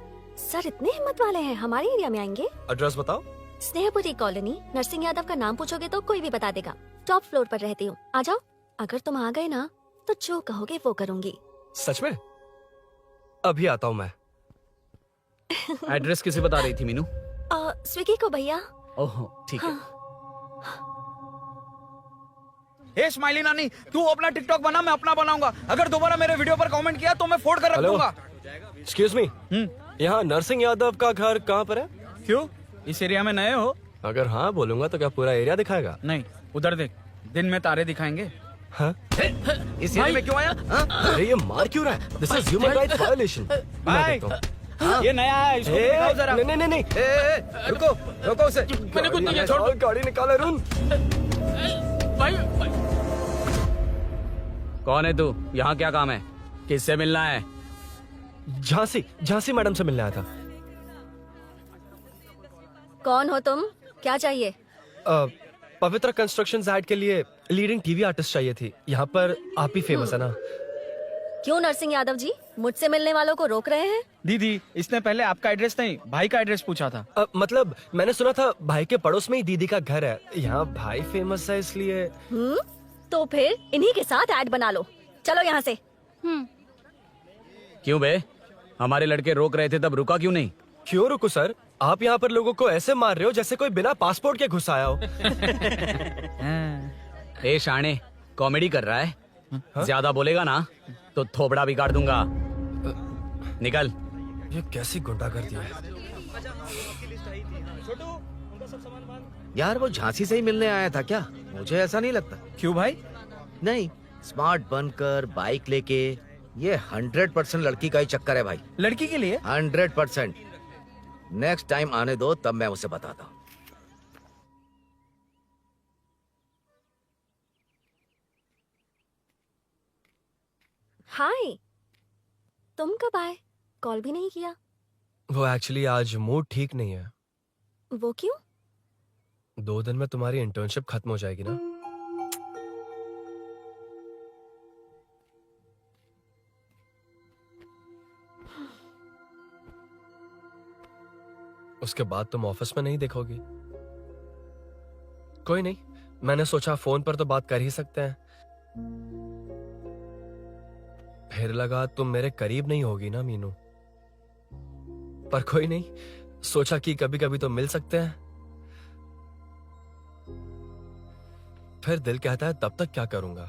सर इतने हिम्मत वाले हैं, हमारे एरिया में आएंगे। एड्रेस बताओ। स्नेहपुरी कॉलोनी, नरसिंह यादव का नाम पूछोगे तो कोई भी बता देगा। टॉप फ्लोर पर रहती हूँ, आ जाओ। अगर तुम आ गए ना तो जो कहोगे वो करूँगी। सच में? अभी आता हूँ मैं। एड्रेस किसे बता रही थी मीनू? स्विगी को भैया। ओह ठीक है। हे स्माइली नानी, तू अपना टिकटॉक बना, मैं अपना बनाऊंगा। अगर दोबारा मेरे वीडियो पर कमेंट किया तो मैं फोड़ कर रख हेलो। दूंगा। एक्सक्यूज मी, यहाँ नरसिंह यादव का घर कहाँ पर है? क्यों, इस एरिया में नए हो? अगर हाँ बोलूंगा तो क्या पूरा एरिया दिखाएगा? नहीं, उधर देख, दिन में तारे दिखाएंगे। हाँ? इस एरिया में क्यों आया? हाँ? अरे ये मार क्यों रहा है? This is human rights violation. भाई, ये नया है, इसको भी दिखाओ जरा। नहीं नहीं नहीं, रुको रुको उसे। मैंने कुछ नहीं किया, छोड़। गाड़ी निकाल अरुण। भाई, कौन है तू? यहाँ क्या काम है? किससे मिलना है? झांसी मैडम से मिलने आया था। कौन हो तुम? क्या चाहिए? पवित्र कंस्ट्रक्शंस ऐड के लिए लीडिंग टीवी आर्टिस्ट चाहिए थी। यहाँ पर आप ही फेमस है ना? क्यों नरसिंह यादव जी मुझसे मिलने वालों को रोक रहे हैं? दीदी, इसने पहले आपका एड्रेस नहीं, भाई का एड्रेस पूछा था। मतलब मैंने सुना था भाई के पड़ोस में ही दीदी का घर है। यहाँ भाई फेमस है इसलिए। तो फिर इन्हीं के साथ ऐड बना लो। चलो यहाँ से। क्यों बे? हमारे लड़के रोक रहे थे तब रुका क्यों नहीं? क्यों रुको सर? आप यहाँ पर लोगों को ऐसे मार रहे हो जैसे कोई बिना पासपोर्ट के घुस आया हो। ए शाणे, कॉमेडी कर रहा है? ज्यादा बोलेगा ना तो थोबड़ा भी काट दूंगा। निकल। ये कैसी गुंडागर्दी है? यार वो झांसी से ही मिलने आया था क्या? मुझे ऐसा नहीं लगता। क्यों भाई? नहीं, स्मार्ट बनकर बाइक लेके, ये 100% लड़की का ही चक्कर है भाई। लड़की के लिए? 100%। नेक्स्ट टाइम आने दो, तब मैं उसे बताता हूँ। हाय, तुम कब आए? कॉल भी नहीं किया। वो एक्चुअली आज मूड ठीक नहीं है। वो क्यों? 2 दिन में तुम्हारी इंटर्नशिप खत्म हो जाएगी ना? उसके बाद तुम ऑफिस में नहीं देखोगी। कोई नहीं, मैंने सोचा फोन पर तो बात कर ही सकते हैं। फिर लगा तुम मेरे करीब नहीं होगी ना मीनू। पर कोई नहीं, सोचा कि कभी कभी तो मिल सकते हैं। फिर दिल कहता है तब तक क्या करूंगा।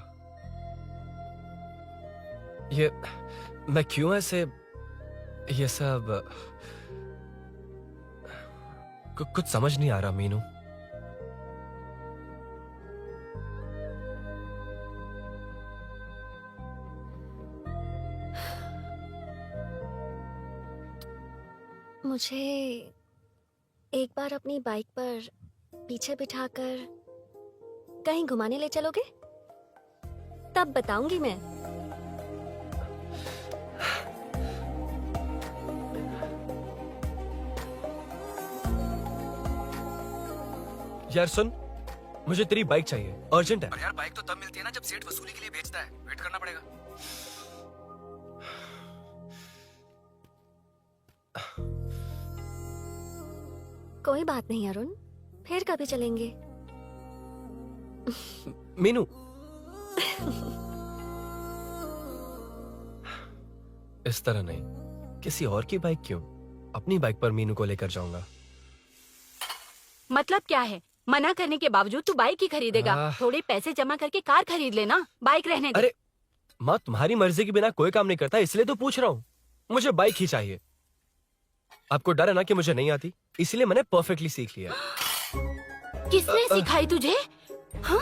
ये मैं क्यों ऐसे ये सब कुछ समझ नहीं आ रहा मीनू। मुझे एक बार अपनी बाइक पर पीछे बिठाकर कहीं घुमाने ले चलोगे? तब बताऊंगी मैं। यार सुन, मुझे तेरी बाइक चाहिए, अर्जेंट है। और यार बाइक तो तब मिलती है ना जब सेठ वसूली के लिए भेजता है, वेट करना पड़ेगा। कोई बात नहीं अरुण, फिर कभी चलेंगे। मीनू, इस तरह नहीं, किसी और की बाइक क्यों, अपनी बाइक पर मीनू को लेकर जाऊंगा। मतलब क्या है? मना करने के बावजूद तू बाइक ही खरीदेगा? थोड़े पैसे जमा करके कार खरीद लेना, बाइक रहने दे। अरे माँ, तुम्हारी मर्जी के बिना कोई काम नहीं करता, इसलिए तो पूछ रहा हूँ। मुझे बाइक ही चाहिए। आपको डर है ना कि मुझे नहीं आती, इसलिए मैंने परफेक्टली सीख लिया। किसने सिखाई तुझे? हाँ?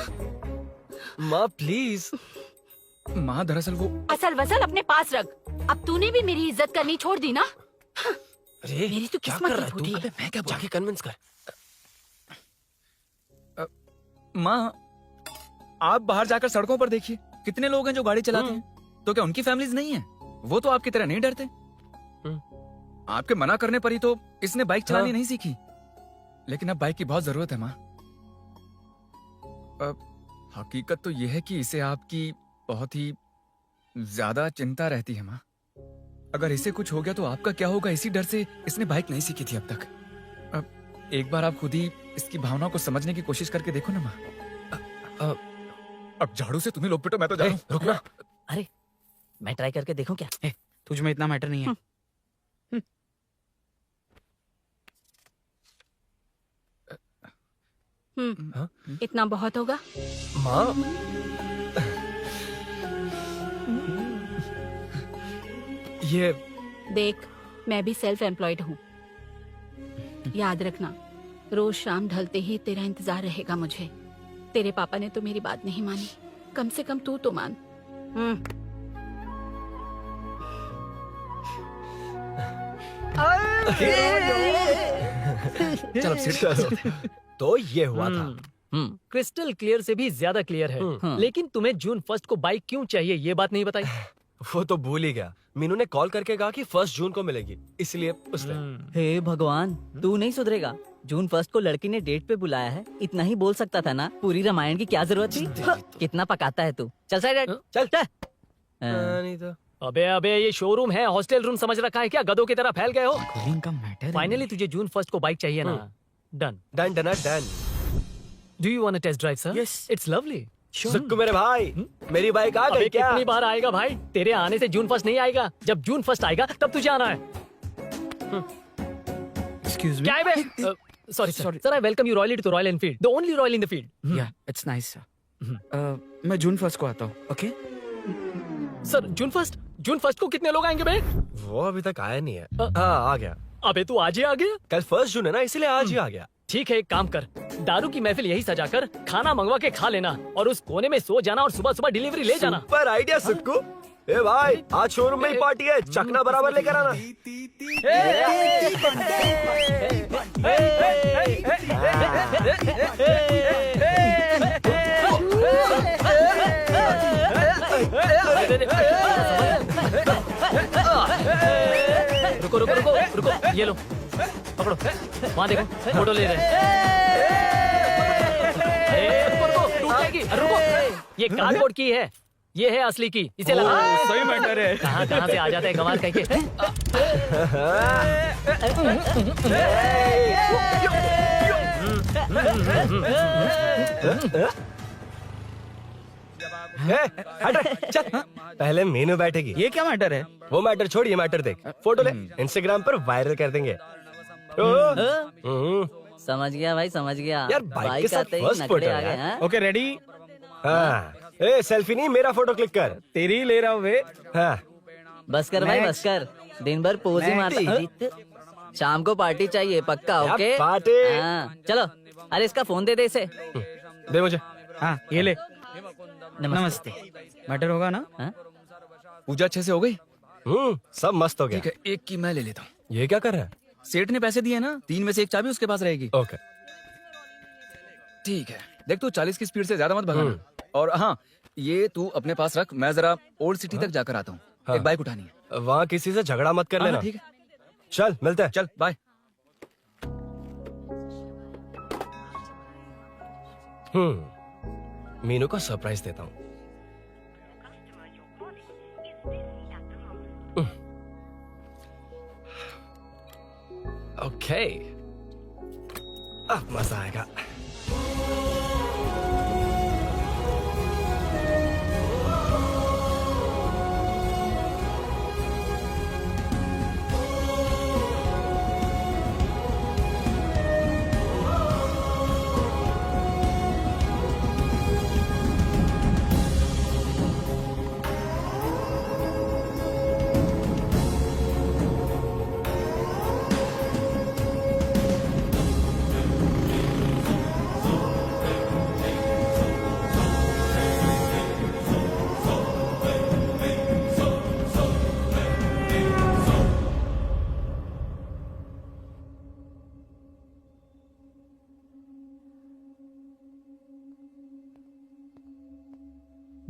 माँ प्लीज। माँ दरअसल वो असल वसल अपने पास रख। अब तूने भी मेरी इज्जत करनी छोड़ दी ना। अरे मेरी तो क्या किस्मत कर ही रहा है फूटी तू? है। मैं क्या जाके कन्विंस कर। माँ, आप बाहर जाकर सड़कों पर देखिए, कितने लोग हैं जो गाड़ी चलाते हैं। तो क्या उनकी फैमिलीज नहीं है? वो तो आपकी तरह नहीं डरते। आपके मना करने पर ही तो इसने बाइक चलानी नहीं सीखी। लेकिन अब बाइक की बहुत जरूरत है माँ। हकीकत तो यह है कि इसे आपकी बहुत ही ज्यादा चिंता रहती है माँ। अगर इसे कुछ हो गया तो आपका क्या होगा, इसी डर से इसने बाइक नहीं सीखी थी अब तक। अब एक बार आप खुद ही इसकी भावना को समझने की कोशिश करके देखो ना माँ। अब झाड़ू से तुम्हें लोग पिटो, मैं तो जा रहा हूं। रुकना। अरे मैं ट्राई करके देखूं क्या? तुझ में इतना मैटर नहीं है। इतना बहुत होगा। माँ ये देख, मैं भी सेल्फ एम्प्लॉयड हूँ। याद रखना, रोज शाम ढलते ही तेरा इंतजार रहेगा मुझे। तेरे पापा ने तो मेरी बात नहीं मानी, कम से कम तू तो मान। चल अब सीट। तो ये हुआ था। क्रिस्टल क्लियर से भी ज्यादा क्लियर है। लेकिन तुम्हें जून 1 को बाइक क्यों चाहिए, ये बात नहीं बताई। वो तो भूल ही गया। मीनू ने कॉल करके कहा कि 1 जून को मिलेगी, इसलिए उसने। हे भगवान, तू नहीं सुधरेगा। जून 1 को लड़की ने डेट पे बुलाया है, इतना ही बोल सकता था ना। पूरी रामायण की क्या जरूरत थी? कितना पकाता है तू। चल साइड चल चल। नहीं तो अबे ये शोरूम है, हॉस्टल रूम समझ रखा है क्या? गधों की तरह फैल गए हो। का मैटर फाइनली तुझे जून 1 को बाइक चाहिए ना? Done done done done. Do you want to test drive sir? Yes. It's lovely. Sukku मेरे भाई, मेरी बाइक आ गई क्या? कितनी बार आएगा भाई? तेरे आने से जून 1 नहीं आएगा। जब जून 1 आएगा तब तुझे आना है। एक्सक्यूज क्या है बे? Sorry sir, I welcome you royally to Royal Enfield, the only royal in the field. Yeah it's nice sir. मैं जून 1 को आता हूँ। ओके सर जून 1 को कितने लोग आएंगे बे? वो अभी तक आया नहीं है। हाँ आ गया। अबे तू आज ही आ गया? कल 1 जून है ना, इसलिए आज ही आ गया। ठीक है, एक काम कर, दारू की महफिल यही सजाकर खाना मंगवा के खा लेना और उस कोने में सो जाना और सुबह सुबह डिलीवरी ले जाना। Super idea Sukhu. ए भाई, आज शोरूम में ही पार्टी है, चकना बराबर लेकर आना। रुको रुको रुको रुको, ये लो पकड़ो, वहाँ देखो फोटो ले रहे हैं। रुको रुको, टूट जाएगी। रुको, ये कार्डबोर्ड की है, ये है असली की, इसे लगा। सही मैटर है। कहाँ कहाँ से आ जाते हैं कमाल कह के। चल, पहले मीनू बैठेगी। ये क्या मैटर है? वो मैटर छोड़, ये मैटर देख। फोटो ले, इंस्टाग्राम पर वायरल कर देंगे। समझ गया भाई, समझ गया। यार, बाइक के साथ आते ही first नखरे photo आ गए यार। हैं। Okay ready? हाँ, ए सेल्फी नहीं, मेरा फोटो क्लिक कर। तेरी ही ले रहा हूँ वे। हाँ, बस कर भाई, बस कर। दिन भर पोज ही मारता। शाम को पार्टी चाहिए पक्का? यार, ओके पार्टी। हाँ, चलो। अरे इसका फोन दे दे इसे। दे मुझे। हाँ ये ले। नमस्ते। मैटर होगा ना? हाँ? पूजा अच्छे से हो गई? सब मस्त हो गया। ठीक है, एक की मैं ले लेता हूँ। ये क्या कर रहा है? सेठ ने पैसे दिए ना, 3 में से 1 चाबी उसके पास रहेगी। ओके ठीक है, देख तू 40 की स्पीड से ज्यादा मत भगाना। और हाँ, ये तू अपने पास रख, मैं जरा ओल्ड सिटी तक जाकर आता हूँ। हाँ। एक बाइक उठानी है। वहाँ किसी से झगड़ा मत कर हाँ, लेना। ठीक है, चल मिलते हैं। चल बाय। मीनू को सरप्राइज देता हूँ। ओके, अब मजा आएगा।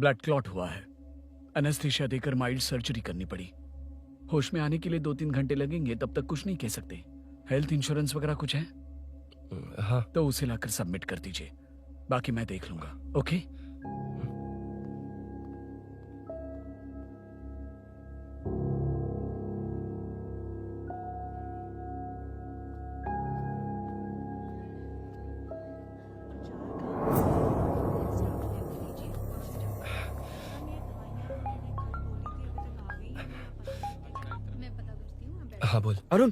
ब्लड क्लॉट हुआ है। एनेस्थीसिया देकर माइल्ड सर्जरी करनी पड़ी। होश में आने के लिए 2-3 घंटे लगेंगे, तब तक कुछ नहीं कह सकते। हेल्थ इंश्योरेंस वगैरह कुछ है? हाँ। तो उसे लाकर सबमिट कर दीजिए, बाकी मैं देख लूंगा। ओके? हाँ बोल। अरुण,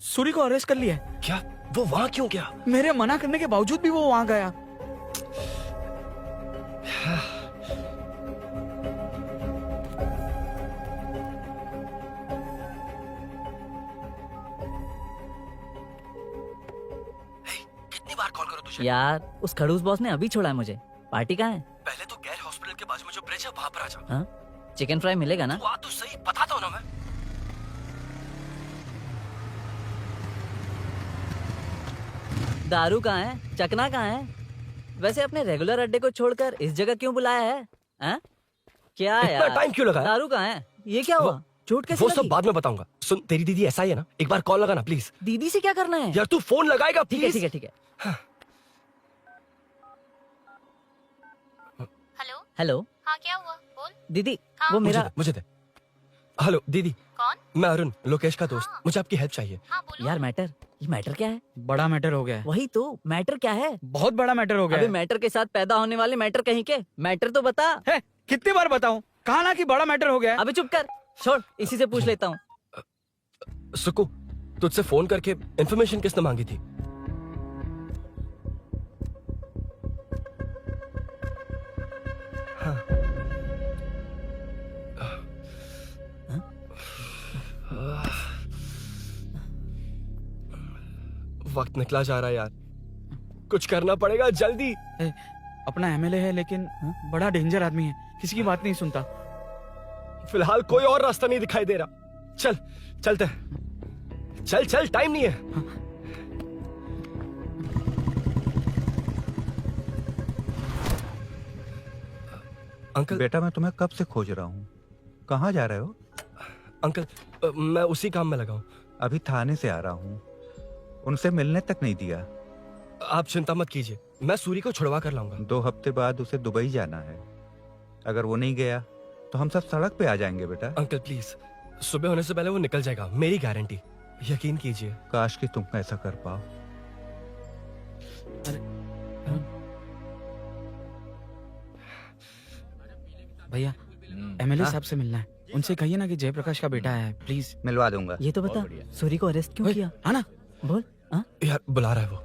सूरी को अरेस्ट कर लिया है। क्या? वो वहां क्यों गया? मेरे मना करने के बावजूद भी वो वहां गया। कितनी बार कॉल करो तुझे? यार उस खड़ूस बॉस ने अभी छोड़ा है मुझे। पार्टी कहाँ है? पहले तो गैर हॉस्पिटल के बाजू में जो ब्रिज है वहां पर आ जा। हाँ? चिकन फ्राई मिलेगा ना? तू आ तो सही, बताता हूँ ना मैं। दारू कहाँ है? चकना कहाँ है? वैसे अपने रेगुलर अड्डे को छोड़कर इस जगह क्यों बुलाया है? हाँ? क्या इतना यार? टाइम क्यों लगा? दारू कहाँ है? ये क्या हुआ? चोट कैसे वो सब लगी? बाद में बताऊंगा। सुन, तेरी दीदी ऐसा ही है ना, एक बार कॉल लगाना प्लीज। दीदी से क्या करना है? यार तू फोन लगाएगा ठीक है प्लीज? ठीक है ठीक है। हेलो। हेलो हाँ क्या हुआ? बोल। दीदी, हाँ। वो मेरा मुझे दे। हेलो दीदी, कौन? मैं अरुण, लोकेश का दोस्त। हाँ। मुझे आपकी हेल्प चाहिए। हाँ बोलो। यार मैटर, ये मैटर क्या है? बड़ा मैटर हो गया है। वही तो, मैटर क्या है? बहुत बड़ा मैटर हो गया अबे है। मैटर के साथ पैदा होने वाले मैटर कहीं के, मैटर तो बता। है, कितनी बार बताऊं? कहा ना कि बड़ा मैटर हो गया है। अबे चुप कर, छोड़, इसी से पूछ लेता हूँ। सुकू, तुझसे फोन करके इन्फॉर्मेशन किसने मांगी थी? हाँ। वक्त निकला जा रहा है यार, कुछ करना पड़ेगा जल्दी। अपना एमएलए है लेकिन बड़ा डेंजर आदमी है, किसी की बात नहीं सुनता। फिलहाल कोई और रास्ता नहीं दिखाई दे रहा। चल चलते हैं, चल चल, टाइम नहीं है। अंकल। बेटा मैं तुम्हें कब से खोज रहा हूँ, कहाँ जा रहे हो? अंकल, मैं उसी काम में लगा हूँ। अभी थाने से आ रहा हूँ, उनसे मिलने तक नहीं दिया। आप चिंता मत कीजिए, मैं सूरी को छुड़वा कर लाऊंगा। 2 हफ्ते बाद उसे दुबई जाना है। अगर वो नहीं गया तो हम सब सड़क पे आ जाएंगे बेटा। अंकल प्लीज, सुबह होने से पहले वो निकल जाएगा, मेरी गारंटी, यकीन कीजिए। काश कि तुम ऐसा कर पाओ। भैया, एमएलए साहब से मिलना है, उनसे कहिए ना कि जयप्रकाश का बेटा है, प्लीज। मिलवा दूंगा। ये तो बता, सूरी को अरेस्ट क्यों किया? आना। बोल। हाँ? यार बुला रहा है वो।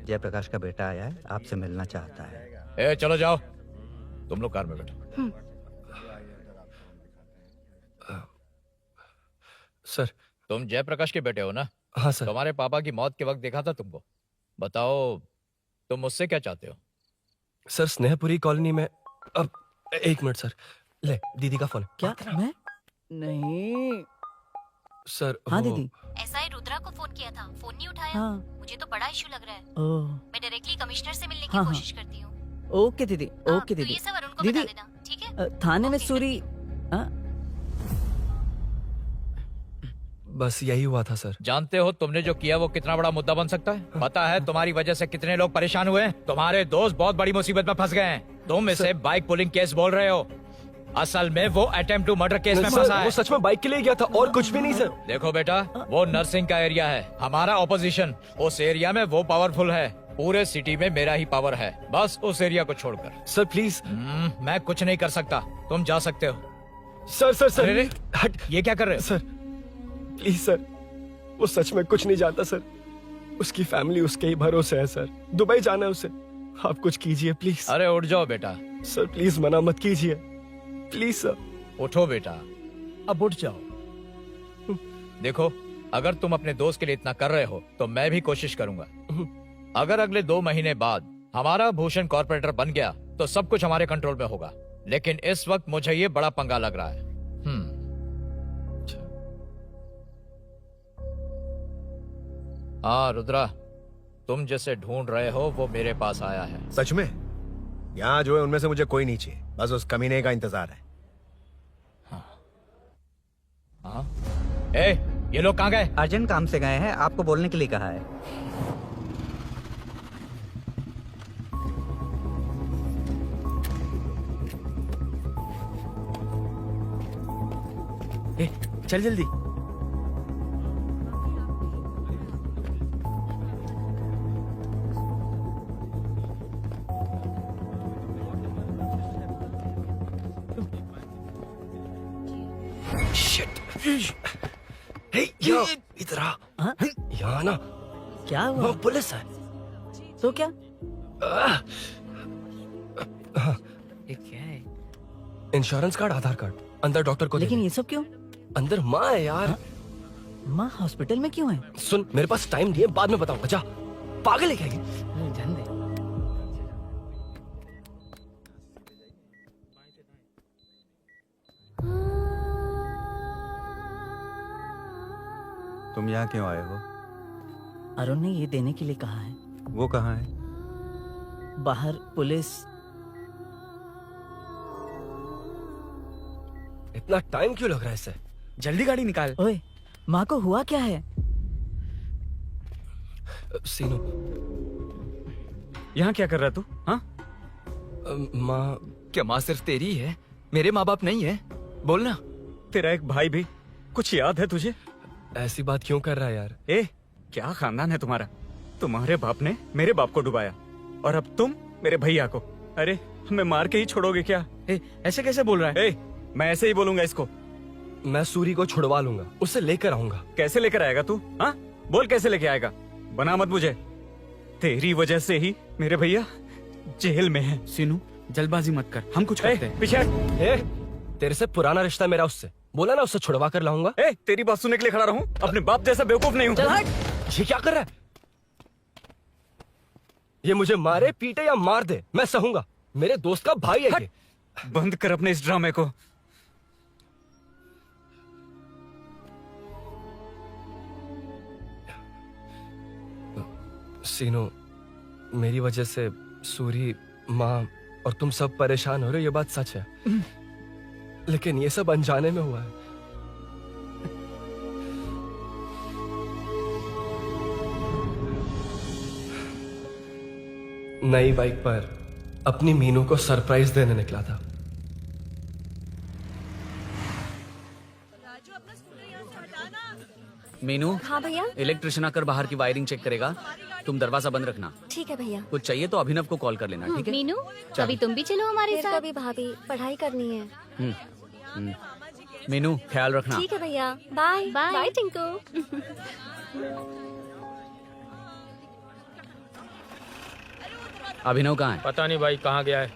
जयप्रकाश का बेटा आया है, आपसे मिलना चाहता है। ए, चलो जाओ, तुम लोग कार में बैठो। सर। तुम जयप्रकाश के बेटे हो ना? हाँ सर। तुम्हारे पापा की मौत के वक्त देखा था तुमको। बताओ, तुम मुझसे क्या चाहते हो? सर, स्नेहपुरी कॉलोनी में। अब 1 मिनट सर, ले दीदी का फोन। क्या? मैं नहीं सर। हाँ वो- दीदी। एसआई रुद्रा को फोन किया था, फोन नहीं उठाया। हाँ। मुझे तो बड़ा इशू लग रहा है। ओह, मैं डायरेक्टली कमिश्नर से मिलने की हाँ, हाँ। कोशिश करती हूँ। ओके दीदी, ओके तो दीदी। ये सब अरुण को दीदी, बता देना, ठीक है? थाने में ओके, सूरी। हाँ? बस यही हुआ था सर। जानते हो तुमने जो किया वो कितना बड़ा मुद्दा बन सकता है? पता है तुम्हारी वजह से कितने लोग परेशान हुए हैं? तुम्हारे दोस्त बहुत बड़ी मुसीबत में फंस गए हैं। तुम इसे बाइक पुलिंग केस बोल रहे हो, असल में वो अटेम्प्ट टू मर्डर केस में सर, फंसा वो है। सच में बाइक के लिए गया था और कुछ भी नहीं सर। देखो बेटा, वो नर्सिंग का एरिया है, हमारा ऑपोजिशन उस एरिया में वो पावरफुल है। पूरे सिटी में मेरा ही पावर है, बस उस एरिया को छोड़कर। Sir please. मैं कुछ नहीं कर सकता, तुम जा सकते हो। सर सर सर, अरे, हट। ये क्या कर रहे हो? सर प्लीज सर, वो सच में कुछ नहीं जानता सर। उसकी फैमिली उसके ही भरोसे है सर। दुबई जाना है उसे, आप कुछ कीजिए प्लीज। अरे उठ जाओ बेटा। सर प्लीज मना मत कीजिए, प्लीज सर। उठो बेटा, अब उठ जाओ। देखो, अगर तुम अपने दोस्त के लिए इतना कर रहे हो तो मैं भी कोशिश करूंगा। अगर अगले 2 महीने बाद हमारा भूषण कॉर्पोरेटर बन गया तो सब कुछ हमारे कंट्रोल में होगा, लेकिन इस वक्त मुझे ये बड़ा पंगा लग रहा है। हाँ रुद्रा, तुम जिसे ढूंढ रहे हो वो मेरे पास आया है। सच में? यहाँ जो है उनमें से मुझे कोई नहीं चाहिए, बस उस कमीने का इंतजार है। ए, ये लोग कहाँ गए? अर्जेंट काम से गए हैं, आपको बोलने के लिए कहा है। ए, चल जल्दी। हे यो, इधर आ। यहाँ ना क्या हुआ? वो पुलिस है। तो क्या? ये क्या है? इंश्योरेंस कार्ड, आधार कार्ड, अंदर डॉक्टर को लेकिन ये सब क्यों? अंदर माँ है यार। माँ हॉस्पिटल में क्यों है? सुन, मेरे पास टाइम नहीं है, बाद में बताऊंगा। जा, पागल है क्या ये? जान दे। तुम यहाँ क्यों आए हो? अरुण ने ये देने के लिए कहा है। वो कहाँ है? बाहर पुलिस। इतना टाइम क्यों लग रहा है इससे? जल्दी गाड़ी निकाल। ओए, माँ को हुआ क्या है? सीनू, यहाँ क्या कर रहा तू? हाँ? माँ। क्या माँ सिर्फ तेरी है? मेरे माँ बाप नहीं है? बोलना। तेरा एक भाई भी। कुछ याद है तुझे? ऐसी बात क्यों कर रहा है यार? ए, क्या खानदान है तुम्हारा? तुम्हारे बाप ने मेरे बाप को डुबाया और अब तुम मेरे भैया को। अरे, हमें मार के ही छोड़ोगे क्या? ए, ऐसे कैसे बोल रहा है? ए, मैं ऐसे ही बोलूंगा इसको। मैं सूरी को छुड़वा लूंगा, उसे लेकर आऊंगा। कैसे लेकर आएगा तू? हाँ, बोल कैसे लेके आएगा? बना मत मुझे। तेरी वजह से ही मेरे भैया जेल में है। सीनू, जल्दबाजी मत कर, हम कुछ करते हैं। पीछे हट। तेरे से पुराना रिश्ता मेरा उससे। बोला ना उससे छुड़वा कर लाऊंगा। ए, तेरी बात सुनने के लिए खड़ा रहूं? अपने बाप जैसा बेवकूफ नहीं हूं। चल हट। ये क्या कर रहा है? ये मुझे मारे, पीटे या मार दे, मैं सहूंगा। मेरे दोस्त का भाई है ये। बंद कर अपने इस ड्रामे को। सीनो, मेरी वजह से सूरी, माँ और तुम सब परेशान हो रहे हो, ये बात सच है। लेकिन ये सब अनजाने में हुआ है। नई बाइक पर अपनी मीनू को सरप्राइज देने निकला था। मीनू, हाँ भैया। इलेक्ट्रिशियन आकर बाहर की वायरिंग चेक करेगा। तुम दरवाजा बंद रखना। ठीक है भैया। कुछ चाहिए तो अभिनव को कॉल कर लेना, ठीक है? मीनू, अभी तुम भी चलो हमारे फिर साथ। कभी भाभी, पढ़ाई करनी है। मीनू, ख्याल रखना। ठीक है भैया, बाय बाय। बाय टिंकू। अभिनव कहाँ है? पता नहीं भाई, कहाँ गया है।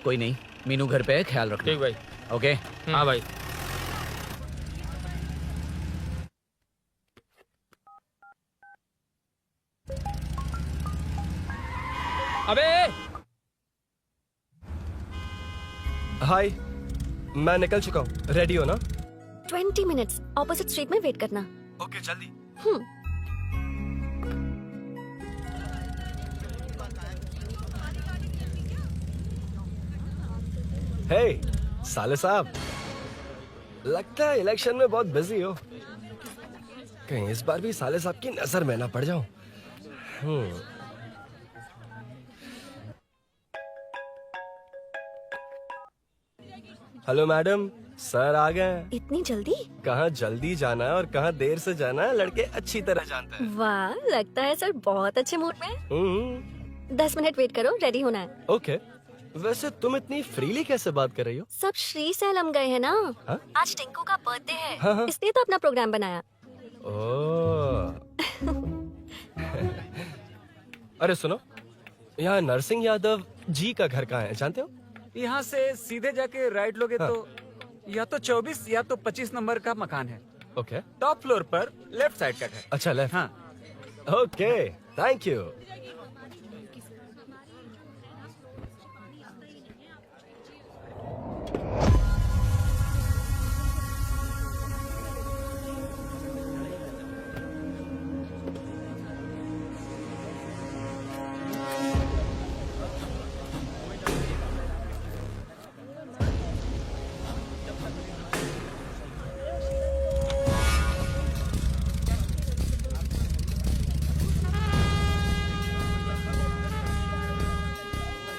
कोई नहीं, मीनू घर पे है, ख्याल रखना। ठीक भाई। ओके। हाँ भाई। अबे हाय, मैं निकल चुका हूँ। रेडी हो ना? 20 मिनट्स ऑपोजिट स्ट्रीट में वेट करना। ओके, जल्दी। हे साले साहब, लगता है इलेक्शन में बहुत बिजी हो। कहीं इस बार भी साले साहब की नजर में ना पड़ जाऊं। हेलो मैडम, सर आ गए। इतनी जल्दी? कहाँ जल्दी जाना है और कहाँ देर से जाना है, लड़के अच्छी तरह जानते हैं। वाह, लगता है सर बहुत अच्छे मूड में हैं। 10 मिनट वेट करो, रेडी होना है। ओके। वैसे तुम इतनी फ्रीली कैसे बात कर रही हो? सब श्री सैलम गए हैं ना। हाँ? आज टिंकू का बर्थडे है, हाँ, हाँ। इसलिए तो अपना प्रोग्राम बनाया। ओह। अरे सुनो, यहाँ नरसिंह यादव जी का घर कहाँ है, जानते हो? यहाँ से सीधे जाके राइट लोगे तो या तो 24 या तो 25 नंबर का मकान है। ओके। टॉप फ्लोर पर लेफ्ट साइड का है। अच्छा, लेफ्ट। हाँ। Okay, thank you.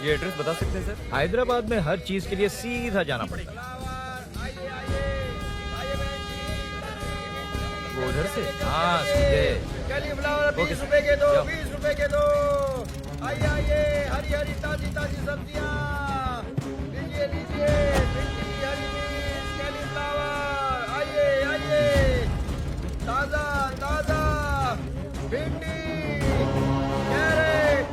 ये एड्रेस बता सकते हैं सर? हैदराबाद में हर चीज के लिए सीधा जाना पड़ता है। वो उधर से? हाँ सीधे। कैलीफ्लावर 20 रुपए के दो, 20 रुपए के दो। आइए आइए, हरी हरी ताजी ताजी सब्जियां लीजिए लीजिए। भिंडी, हरी मिर्च, कैलीफ्लावर, आइए आइए, ताजा ताजा भिंडी, कैरेट।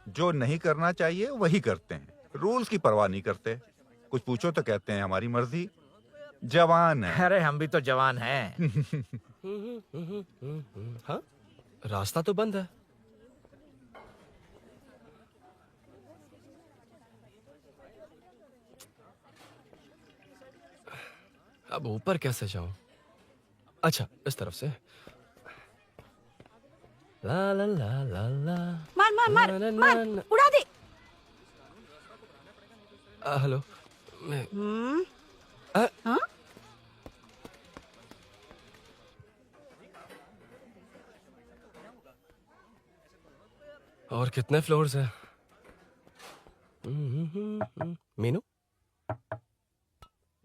जो नहीं करना चाहिए वही करते हैं, रूल्स की परवाह नहीं करते। कुछ पूछो तो कहते हैं हमारी मर्जी। जवान है। अरे हम भी तो जवान हैं। हाँ, रास्ता तो बंद है। अब ऊपर कैसे जाऊं? अच्छा, इस तरफ से। ला ला ला ला ला। मार मार मार ना, ना, मार, ना, ना। उड़ा दे। हेलो, मैं हाँ? और कितने फ्लोर्स हैं? मीनू,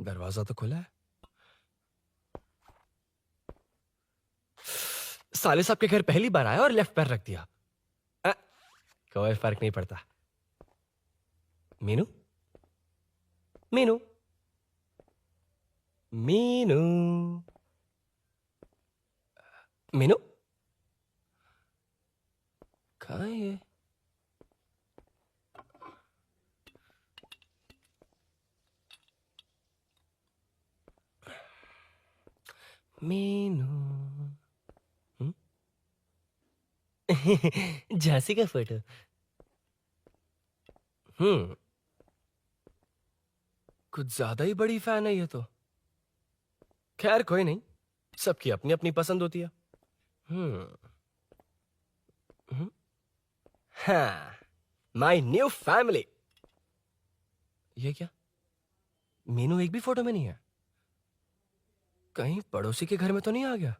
दरवाजा तो खुला है। साले साहब के घर पहली बार आया और लेफ्ट पैर रख दिया। कोई फर्क नहीं पड़ता। मीनू, मीनू, मीनू, मीनू, कहाँ है ये? मीनू। झांसी का फोटो। कुछ ज्यादा ही बड़ी फैन है ये तो। खैर कोई नहीं, सबकी अपनी अपनी पसंद होती है। हाँ, माई न्यू फैमिली। ये क्या? मीनू एक भी फोटो में नहीं है। कहीं पड़ोसी के घर में तो नहीं आ गया?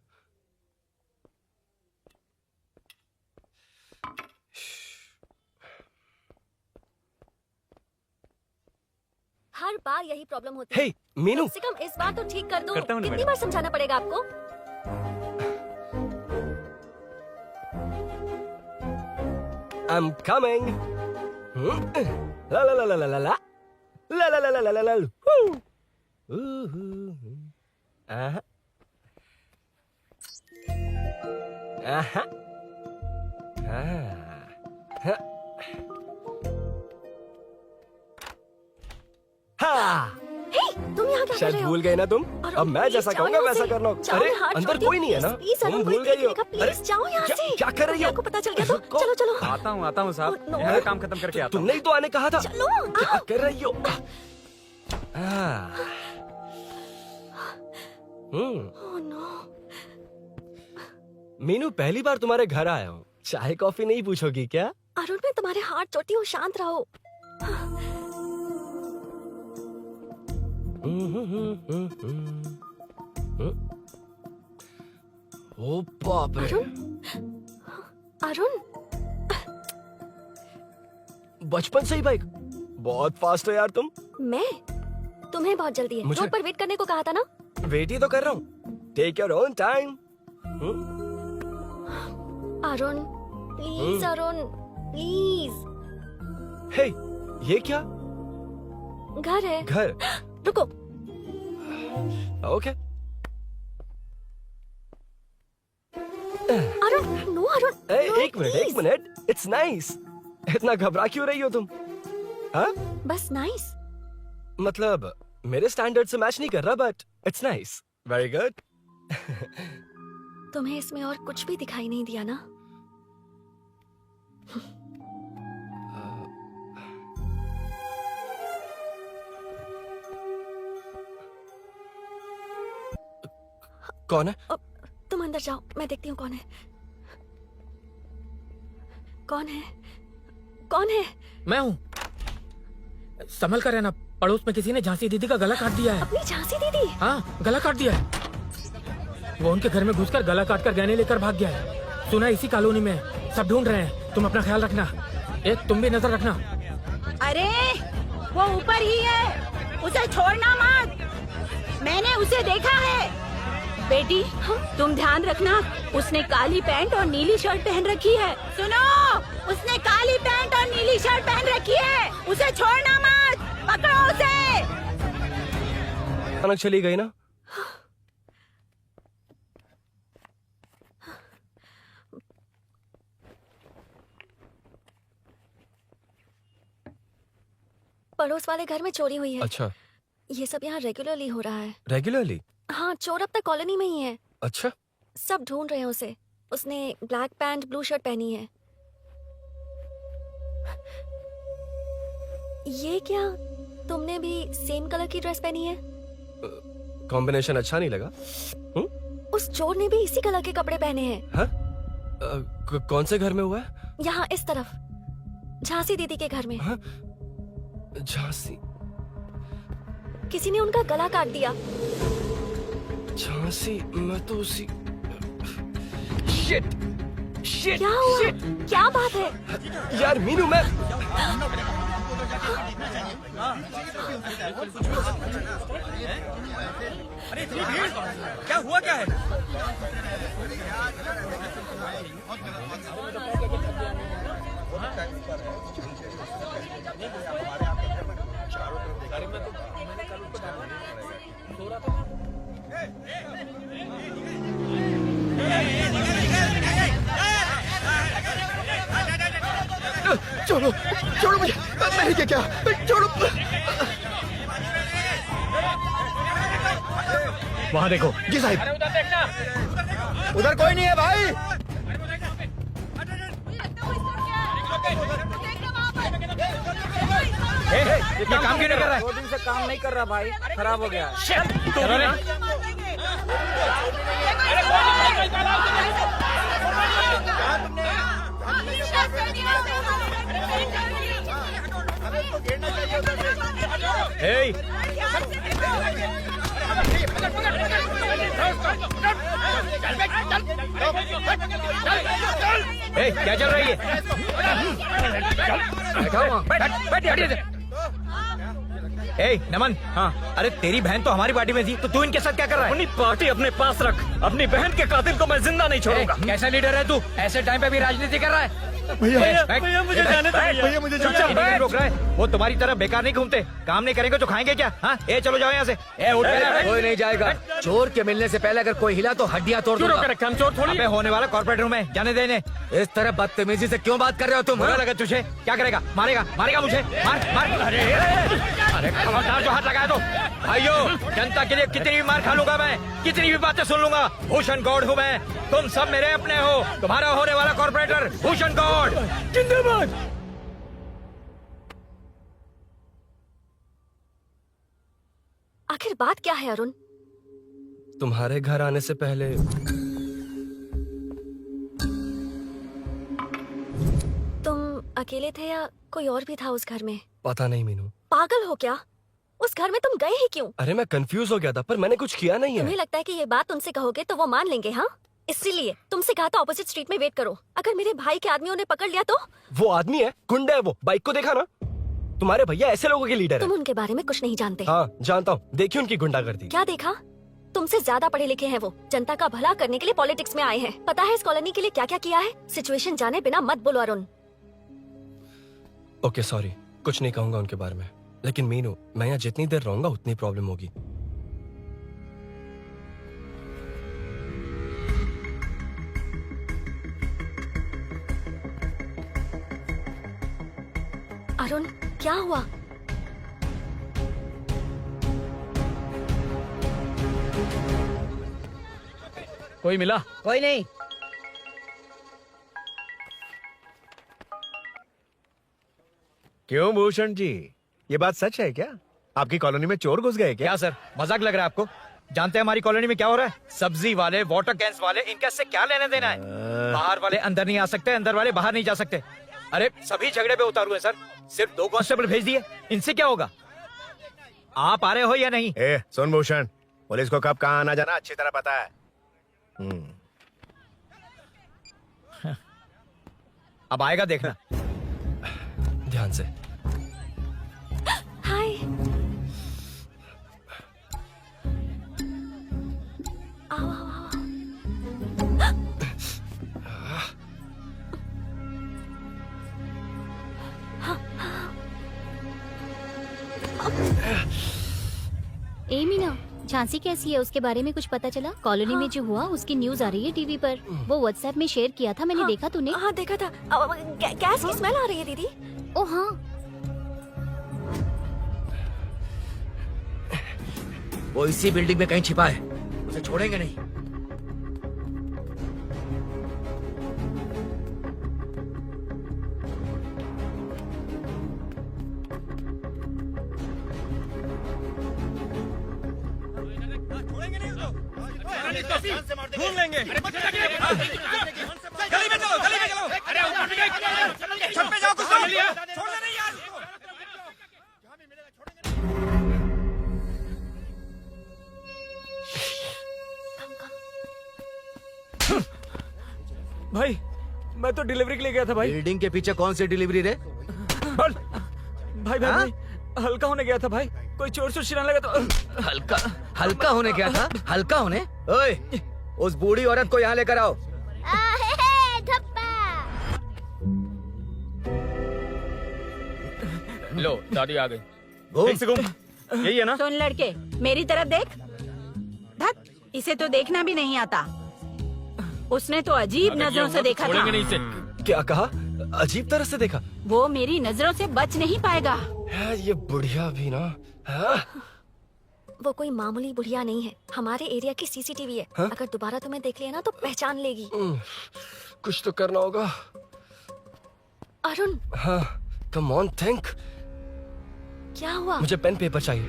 हर बार यही प्रॉब्लम होती है। हे मीनू, कम से कम इस बार तो ठीक कर दो। करता हूँ ना कितनी मैडम। बार समझाना पड़ेगा आपको? I'm coming. La la la la la la la la la la la la la la. Aha. Aha. हाँ, तुम यहाँ क्या कर शायद रहे हो? भूल गए ना तुम। अरे अब मैं प्लीज जैसा जाओ कहूंगा यहाँ वैसा से। करना। जाओ, अरे हाथ अंदर छोड़ कोई नहीं है ना? प्लीज, तुम अरुण, भूल कोई गई हो। देखेगा, प्लीज जाओ यहाँ से। क्या कर रही हो? आपको पता चल गया तो रुको। चलो चलो। आता हूँ साहब। Oh, no. मेरा काम खत्म करके आता हूँ। तुमने ही तो आने कहा था। चलो, क्या आओ। कर रही हो? Oh, no. मीनू, पहली बार तुम्हारे घर आया हूँ। चाय कॉफी नहीं पूछोगी क्या? अरुण, मैं तुम्हारे हाथ जोड़ती हूँ, शांत रहो। ओ बाप रे। अरुण, बचपन से ही बाइक। बहुत फास्ट हो यार तुम। मैं? तुम्हें बहुत जल्दी है। मुझे- रोड पर वेट करने को कहा था ना? वेट ही तो कर रहा हूँ। Take your own time. Arun, please Arun, please. Hey, ये क्या? घर है। घर? रुको। Okay. Arun, no Arun, no, एक please. Minute, it's nice. इतना घबरा क्यों रही हो तुम? हाँ? बस नाइस। मतलब मेरे स्टैंडर्ड से मैच नहीं कर रहा, but it's nice. Very good. तुम्हें इसमें और कुछ भी दिखाई नहीं दिया ना? कौन है? तुम अंदर जाओ, मैं देखती हूँ कौन है। कौन है? कौन है? मैं हूँ। संभल कर रहना, पड़ोस में किसी ने झांसी दीदी का गला काट दिया है। अपनी झांसी दीदी? हाँ, गला काट दिया है। वो उनके घर में घुसकर गला काट कर गहने लेकर भाग गया है। सुना इसी कॉलोनी में है। सब ढूंढ रहे हैं, तुम अपना ख्याल रखना। एक तुम भी नजर रखना। अरे वो ऊपर ही है, उसे छोड़ना मत। मैंने उसे देखा है। बेटी, तुम ध्यान रखना, उसने काली पैंट और नीली शर्ट पहन रखी है। सुनो, उसने काली पैंट और नीली शर्ट पहन रखी है। उसे छोड़ना मत, पकड़ो उसे। अचानक चली गई ना? पड़ोस वाले घर में चोरी हुई है। अच्छा, ये सब यहाँ रेगुलरली हो रहा है। रेगुलरली? हाँ, चोर अब तक कॉलोनी में ही है। अच्छा, सब ढूंढ रहे हैं उसे। उसने ब्लैक पैंट ब्लू शर्ट पहनी है। ये क्या, तुमने भी सेम कलर की ड्रेस पहनी है? कॉम्बिनेशन अच्छा नहीं लगा? उस चोर ने भी इसी कलर के कपड़े पहने हैं। हाँ? कौन से घर में हुआ है? यहाँ इस तरफ, झांसी दीदी के घर में। हाँ? झांसी? किसी ने उनका गला काट दिया। झांसी? मैं तो उसी... शिट! शिट! क्या हुआ? शिट! क्या बात है? यार मीनू, मैं... अरे क्या हुआ, क्या है? छोड़ो, छोड़ो मुझे। नहीं क्या, छोड़ो। वहाँ देखो। जी साहब। उधर कोई नहीं है भाई। ये काम क्यों नहीं कर रहा है? 2 दिन से काम नहीं कर रहा भाई, खराब हो गया। चलो रे। क्या चल रही है? नमन। हाँ, अरे तेरी बहन तो हमारी पार्टी में थी, तो तू इनके साथ क्या कर रहा है? अपनी पार्टी अपने पास रख, अपनी बहन के कातिल को मैं जिंदा नहीं छोड़ूंगा। कैसा लीडर है तू? ऐसे टाइम पे भी राजनीति कर रहा है? भैया मुझे जाने दो भैया, मुझे चुपचाप रोक रहा है। वो तुम्हारी तरह बेकार नहीं घूमते, काम नहीं करेंगे तो खाएंगे क्या? हाँ, ए चलो जाओ यहाँ से। ए उठ के। कोई नहीं जाएगा। चोर के मिलने से पहले अगर कोई हिला तो हड्डियां तोड़ दूंगा। हम चोर थोड़ी। अबे होने वाला कॉर्पोरेट रूम है, जाने देने। इस तरह बदतमीजी से क्यों बात कर रहे हो तुम? बुरा लगा तुझे? क्या करेगा? मारेगा? मारेगा मुझे? मार मार। अरे खबरदार जो हाथ लगाया तो। भाइयों, जनता के लिए कितनी भी मार खा लूंगा मैं, कितनी भी बातें सुन लूंगा। भूषण गौड़ हूँ मैं, तुम सब मेरे अपने हो। तुम्हारा होने वाला कॉर्पोरेटर भूषण गौड़ जिंदाबाद। आखिर बात क्या है अरुण? तुम्हारे घर आने से पहले तुम अकेले थे या कोई और भी था उस घर में? पता नहीं मीनू। पागल हो क्या? उस घर में तुम गए ही क्यों? अरे मैं कंफ्यूज हो गया था, पर मैंने कुछ किया नहीं तुम्हें है। लगता है कि ये बात उनसे कहोगे तो वो मान लेंगे? हाँ, इसीलिए तुमसे कहा था ऑपोजिट स्ट्रीट में वेट करो। अगर मेरे भाई के आदमियों ने पकड़ लिया तो? वो आदमी है, गुंडा है वो। बाइक को देखा ना? तुम्हारे भैया ऐसे लोगों के लीडर तुम है। उनके बारे में कुछ नहीं जानते। हाँ जानता हूँ, देखिए उनकी गुंडागर्दी। क्या देखा? तुमसे ज्यादा पढ़े लिखे हैं वो। जनता का भला करने के लिए पॉलिटिक्स में आए हैं। पता है इस कॉलोनी के लिए क्या क्या किया है? सिचुएशन जाने बिना मत बोलो अरुण। ओके सॉरी, कुछ नहीं कहूंगा उनके बारे में। लेकिन मीनू, मैं यहाँ जितनी देर रहूंगा उतनी प्रॉब्लम होगी। अरुण क्या हुआ? कोई मिला? कोई नहीं। क्यों भूषण जी, ये बात सच है क्या? आपकी कॉलोनी में चोर घुस गए क्या? क्या सर, मजाक लग रहा है आपको? जानते हैं हमारी कॉलोनी में क्या हो रहा है? सब्जी वाले, वाटर कैंस वाले, इनका इससे क्या लेना देना है? बाहर वाले अंदर नहीं आ सकते, अंदर वाले बाहर नहीं जा सकते। अरे सभी झगड़े पे उतारू है सर। सिर्फ 2 कांस्टेबल भेज दिए, इनसे क्या होगा? आप आ रहे हो या नहीं? ए, सुन भूषण, पुलिस को कब कहाँ आना जाना अच्छी तरह पता है। अब आएगा देखना। ध्यान से। हाय। आओ आओ आओ। ए मीना, झांसी कैसी है, उसके बारे में कुछ पता चला? कॉलोनी में जो हुआ उसकी न्यूज आ रही है टीवी पर। वो व्हाट्सएप में शेयर किया था, मैंने देखा तूने? हाँ देखा था। गैस की स्मेल आ रही है दीदी। ओ हाँ, वो इसी बिल्डिंग में कहीं छिपा है, उसे छोड़ेंगे नहीं। ढूंढ लेंगे। गली में चलो, गली में चलो। अरे छत पे जाओ, कुछ छोड़ ले नहीं यार। भाई मैं तो डिलीवरी के लिए गया था भाई। बिल्डिंग के पीछे कौन सी डिलीवरी रे? भाई भाई, भाई हल्का होने गया था भाई, कोई चोर से चिल्लाने लगा तो। हल्का हल्का होने क्या था? हल्का होने? ओए, उस बूढ़ी औरत को यहाँ लेकर आओ। लो दादी आ गई। घूम। एक से घूम। यही है ना? सुन लड़के, मेरी तरफ देख। धत, इसे तो देखना भी नहीं आता। उसने तो अजीब नजरों से देखा था। छोड़ेंगे नहीं इसे। क्या कहा? अजीब तरह से देखा? वो मेरी नजरों से बच नहीं पाएगा। है, ये बुढ़िया भी ना। हाँ? वो कोई मामूली बुढ़िया नहीं है, हमारे एरिया की सीसीटीवी है। हाँ? अगर दोबारा तुम्हें देख लिया ना तो पहचान लेगी। कुछ तो करना होगा। अरुण हाँ, कम ऑन थिंक। क्या हुआ? मुझे पेन पेपर चाहिए।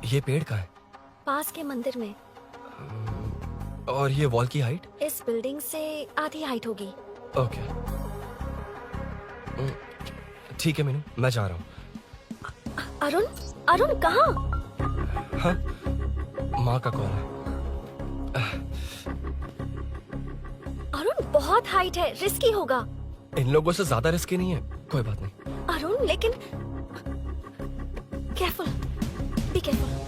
ये पेड़ का है पास के मंदिर में। और ये वॉल की हाइट? इस बिल्डिंग से आधी हाइट होगी। ओके, ठीक है मीनू, मैं जा रहा हूँ। अरुण, अरुण कहाँ? हाँ, माँ का कॉल है। अरुण बहुत हाइट है, रिस्की होगा। इन लोगों से ज्यादा रिस्की नहीं है, कोई बात नहीं। अरुण लेकिन केयरफुल, बी केयरफुल।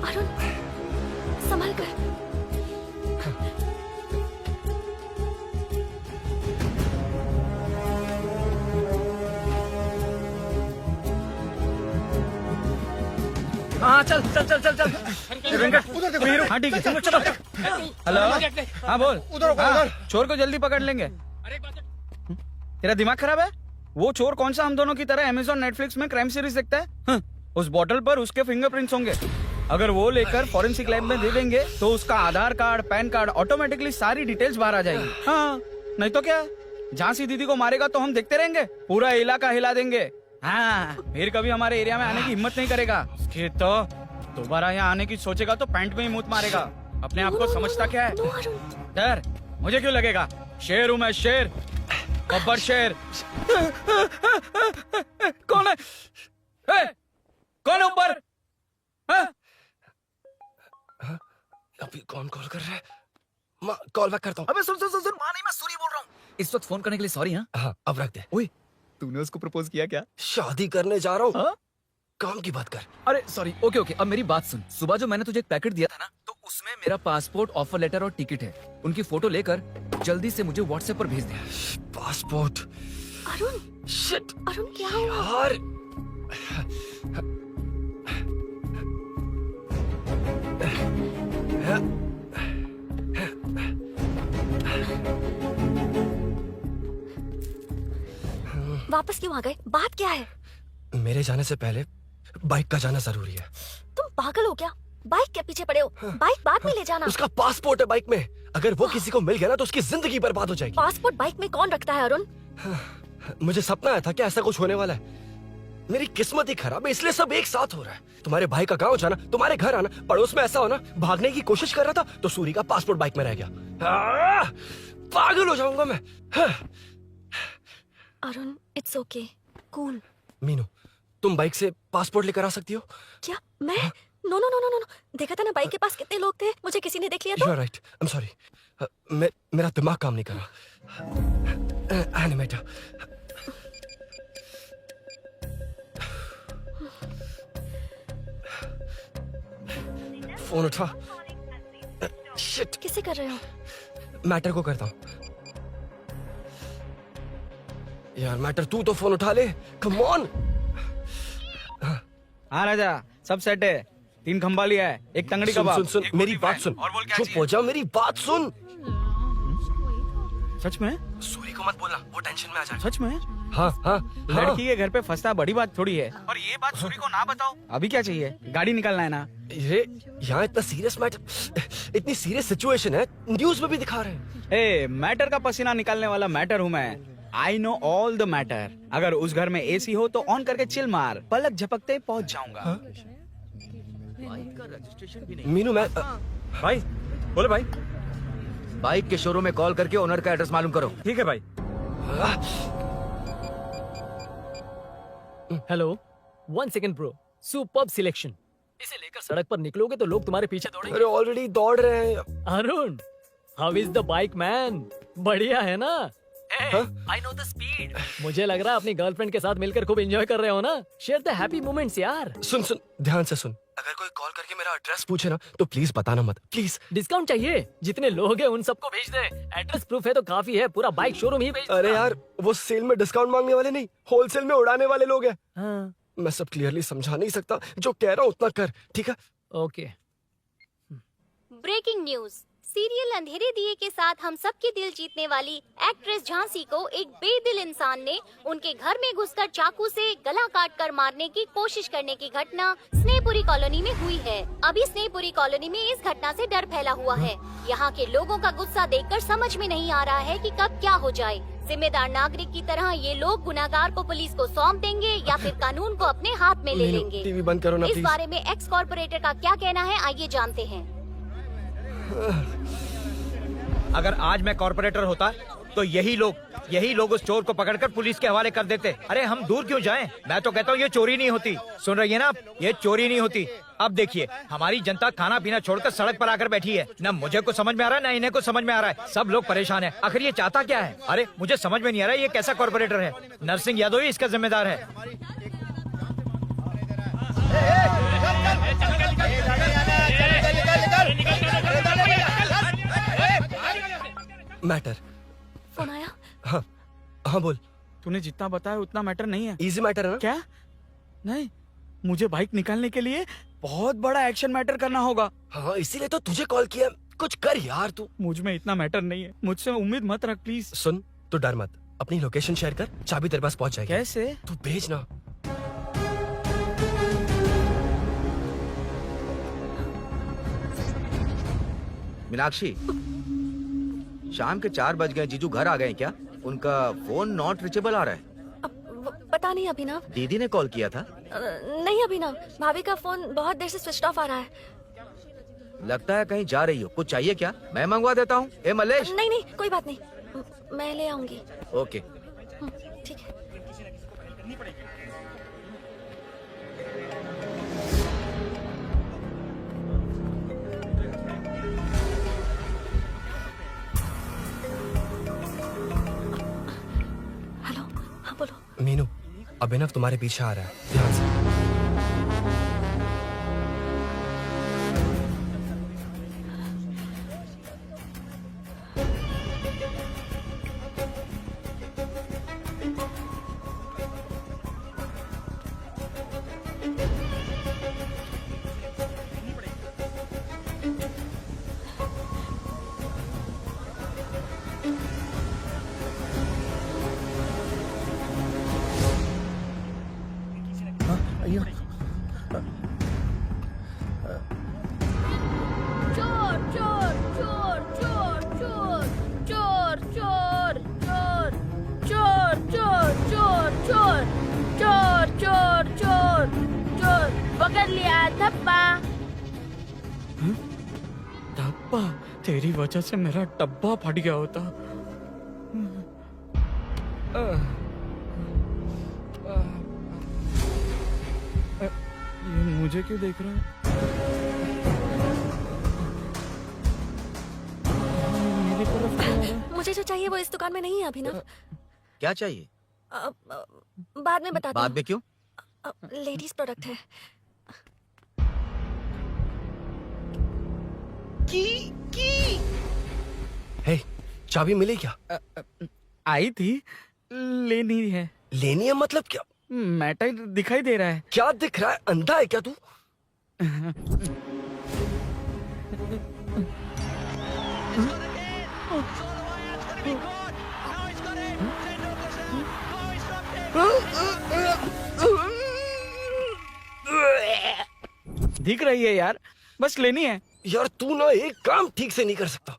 अरुण संभल कर। हाँ चल चल चल चल चल। वेंकट उधर देखो। हाँ ठीक है, चलो चलो। हेलो, हाँ बोल। उधर चोर को जल्दी पकड़ लेंगे। तेरा दिमाग खराब है? वो चोर कौन सा हम दोनों की तरह अमेज़न नेटफ्लिक्स में क्राइम सीरीज देखता है? उस बॉटल पर उसके फिंगरप्रिंट्स होंगे। अगर वो लेकर फॉरेंसिक लैब में दे देंगे तो उसका आधार कार्ड, पैन कार्ड, ऑटोमेटिकली सारी डिटेल्स बाहर आ जाएगी। हाँ, नहीं तो क्या? झांसी दीदी को मारेगा तो हम देखते रहेंगे, पूरा इलाका हिला देंगे। हाँ, फिर कभी हमारे एरिया में आने की हिम्मत नहीं करेगा। फिर तो दोबारा यहाँ आने की सोचेगा तो पैंट में ही मूत मारेगा। अपने आप को समझता क्या है? डर मुझे क्यों लगेगा? शेर हूँ मैं, शेर, गब्बर शेर। कौन है? कौन है ऊपर? अभी कौन कॉल कर रहा है? माँ, कॉल बैक करता हूँ। अबे सुन सुन सुन सुन, माँ नहीं, मैं सूरी बोल रहा हूँ। इस वक्त फोन करने के लिए सॉरी। हाँ हाँ, अब रख दे। ओए, तूने उसको प्रपोज किया क्या? शादी करने जा रहा हूँ। काम की बात कर। अरे सॉरी, ओके ओके, अब मेरी बात सुन। सुबह जो मैंने तुझे एक पैकेट दिया था ना, तो उसमें मेरा पासपोर्ट, ऑफर लेटर और टिकट है। उनकी फोटो लेकर जल्दी से मुझे व्हाट्सएप पर भेज दे। पासपोर्ट, अरुण, शिट अरुण क्या हुआ? यार वापस क्यों आ गए? बात क्या है? मेरे जाने से पहले बाइक का जाना जरूरी है। तुम पागल हो क्या? बाइक के पीछे पड़े हो? बाइक बाद में ले जाना। उसका पासपोर्ट है बाइक में, अगर वो किसी को मिल गया ना तो उसकी जिंदगी बर्बाद हो जाएगी। पासपोर्ट बाइक में कौन रखता है अरुण? मुझे सपना आया था कि ऐसा कुछ होने वाला है। मेरी किस्मत ही खराब है, इसलिए सब एक साथ हो रहा है। तुम्हारे भाई का गांव जाना, तुम्हारे घर आना, पड़ोस में ऐसा होना। भागने की कोशिश कर रहा था तो सूरी का पासपोर्ट बाइक में रह गया। पागल हो जाऊंगा मैं। Arun, it's okay, cool. Meenu, तुम बाइक से पासपोर्ट लेकर आ सकती हो? क्या मैं? No no no no no, देखा था ना बाइक के पास कितने लोग थे, मुझे किसी ने देख लिया तो। You are right, I am sorry. मेरा दिमाग काम नहीं कर रहा। एनिमेटर। फोन उठा। शिट, किसे कर रहे हो? मैटर को करता हूँ। यार मैटर, तू तो फोन उठा ले, कम ऑन। हाँ राजा, सब सेट है। 3 खंबा लिया है, एक तंगड़ी सुन कबाब। सुन सुन, मेरी बात सुन। चुप हो जा, मेरी बात सुन। सच में? सूरी को मत बोलना, वो टेंशन में आ जाए। सच में? हाँ हाँ, लड़की के घर पे फंसना बड़ी बात थोड़ी है। और ये बात सूरी को ना बताओ। अभी क्या चाहिए? गाड़ी निकालना है ना? ये यहाँ इतना सीरियस मैटर, इतनी सीरियस सिचुएशन है, न्यूज में भी दिखा रहे हैं। ए, मैटर का पसीना निकालने वाला मैटर हूँ मैं। I know all the matter. अगर उस घर में एसी हो तो ऑन करके चिल मार, पलक झपकते पहुंच जाऊंगा। मीनू, मैं भाई बोले भाई, बाइक के शोरूम में कॉल करके ओनर का एड्रेस मालूम करो। ठीक है भाई। Hello, 1 second bro. Superb selection. इसे लेकर सड़क पर निकलोगे तो लोग तुम्हारे पीछे दौड़ेंगे। अरे ऑलरेडी दौड़ रहे हैं। Arun, how is the bike man? बढ़िया है ना? I know the speed. मुझे लग रहा है अपनी गर्लफ्रेंड के साथ मिलकर खूब एंजॉय कर रहे हो ना? शेयर द हैप्पी मोमेंट्स यार। सुन सुन, ध्यान से सुन। अगर कोई कॉल करके मेरा एड्रेस पूछे ना तो प्लीज बताना मत, प्लीज। डिस्काउंट चाहिए? जितने लोग हैं उन सबको भेज दे। एड्रेस प्रूफ है तो काफी है, पूरा बाइक शोरूम ही भेज। अरे यार, वो सेल में डिस्काउंट मांगने वाले नहीं, होलसेल में उड़ाने वाले लोग हैं। हाँ। मैं सब क्लियरली समझा नहीं सकता, जो कह रहा हूँ उतना कर, ठीक है? ओके। Breaking news. सीरियल अंधेरे दिए के साथ हम सबके दिल जीतने वाली एक्ट्रेस झांसी को एक बेदिल इंसान ने उनके घर में घुसकर चाकू से गला काटकर मारने की कोशिश करने की घटना स्नेहपुरी कॉलोनी में हुई है। अभी स्नेहपुरी कॉलोनी में इस घटना से डर फैला हुआ है। यहाँ के लोगों का गुस्सा देखकर समझ में नहीं आ रहा है कि कब क्या हो जाए। जिम्मेदार नागरिक की तरह ये लोग गुनाहगार को पुलिस को सौंप देंगे या फिर कानून को अपने हाथ में ले लेंगे। टीवी बंद करो ना इस प्लीज। बारे में एक्स कॉर्पोरेटर का क्या कहना है, आइए जानते हैं। अगर आज मैं कॉर्पोरेटर होता तो यही लोग उस चोर को पकड़कर पुलिस के हवाले कर देते। अरे हम दूर क्यों जाएं? मैं तो कहता हूँ ये चोरी नहीं होती। सुन रही है ना आप? ये चोरी नहीं होती। अब देखिए, हमारी जनता खाना पीना छोड़कर सड़क पर आकर बैठी है। न मुझे को समझ में आ रहा है, न इन्हें को समझ में आ रहा है। सब लोग परेशान हैं। आखिर ये चाहता क्या है? अरे मुझे समझ में नहीं आ रहा है, ये कैसा कॉर्पोरेटर है? नरसिंह यादव ही इसका जिम्मेदार है। मैटर। फोन आया? हाँ हाँ, बोल। तूने जितना बताया उतना मैटर नहीं है। इजी मैटर है ना? क्या? नहीं, मुझे बाइक निकालने के लिए बहुत बड़ा एक्शन मैटर करना होगा। हाँ, इसीलिए तो तुझे कॉल किया। कुछ कर यार तू। मुझ में इतना मैटर नहीं है, मुझसे उम्मीद मत रख प्लीज। सुन, तू डर मत, अपनी लोकेशन शेयर कर, चाबी तेरे पास पहुंच जाएगी। कैसे? तू भेज ना। मीनाक्षी, शाम के 4 बज गए, जीजू घर आ गए क्या? उनका फोन नॉट रिचेबल आ रहा है। पता नहीं अभिनव। दीदी ने कॉल किया था? नहीं अभिनव, भाभी का फोन बहुत देर से स्विच ऑफ आ रहा है। लगता है कहीं जा रही हो। कुछ चाहिए क्या? मैं मंगवा देता हूँ। ए मल्लेश। नहीं नहीं, कोई बात नहीं, मैं ले आऊंगी। ओके ठीक है। हेलो, हाँ बोलो। मीनू, अभिनव तुम्हारे पीछे आ रहा है, ध्यान से। तेरी वजह से मेरा डब्बा फट गया होता। ये मुझे क्यों देख रहा है? मेरी तरफ क्यों आ रहा है? मुझे जो चाहिए वो इस दुकान में नहीं है अभिनव। क्या चाहिए? बाद में बताती बाद में क्यों? हूँ। लेडीज प्रोडक्ट है। हे, चाबी मिली क्या? आई थी, लेनी है। लेनी है मतलब क्या? मैटर दिखाई दे रहा है। क्या दिख रहा है? अंधा है क्या तू? दिख रही है यार, बस लेनी है। यार तू ना एक काम ठीक से नहीं कर सकता।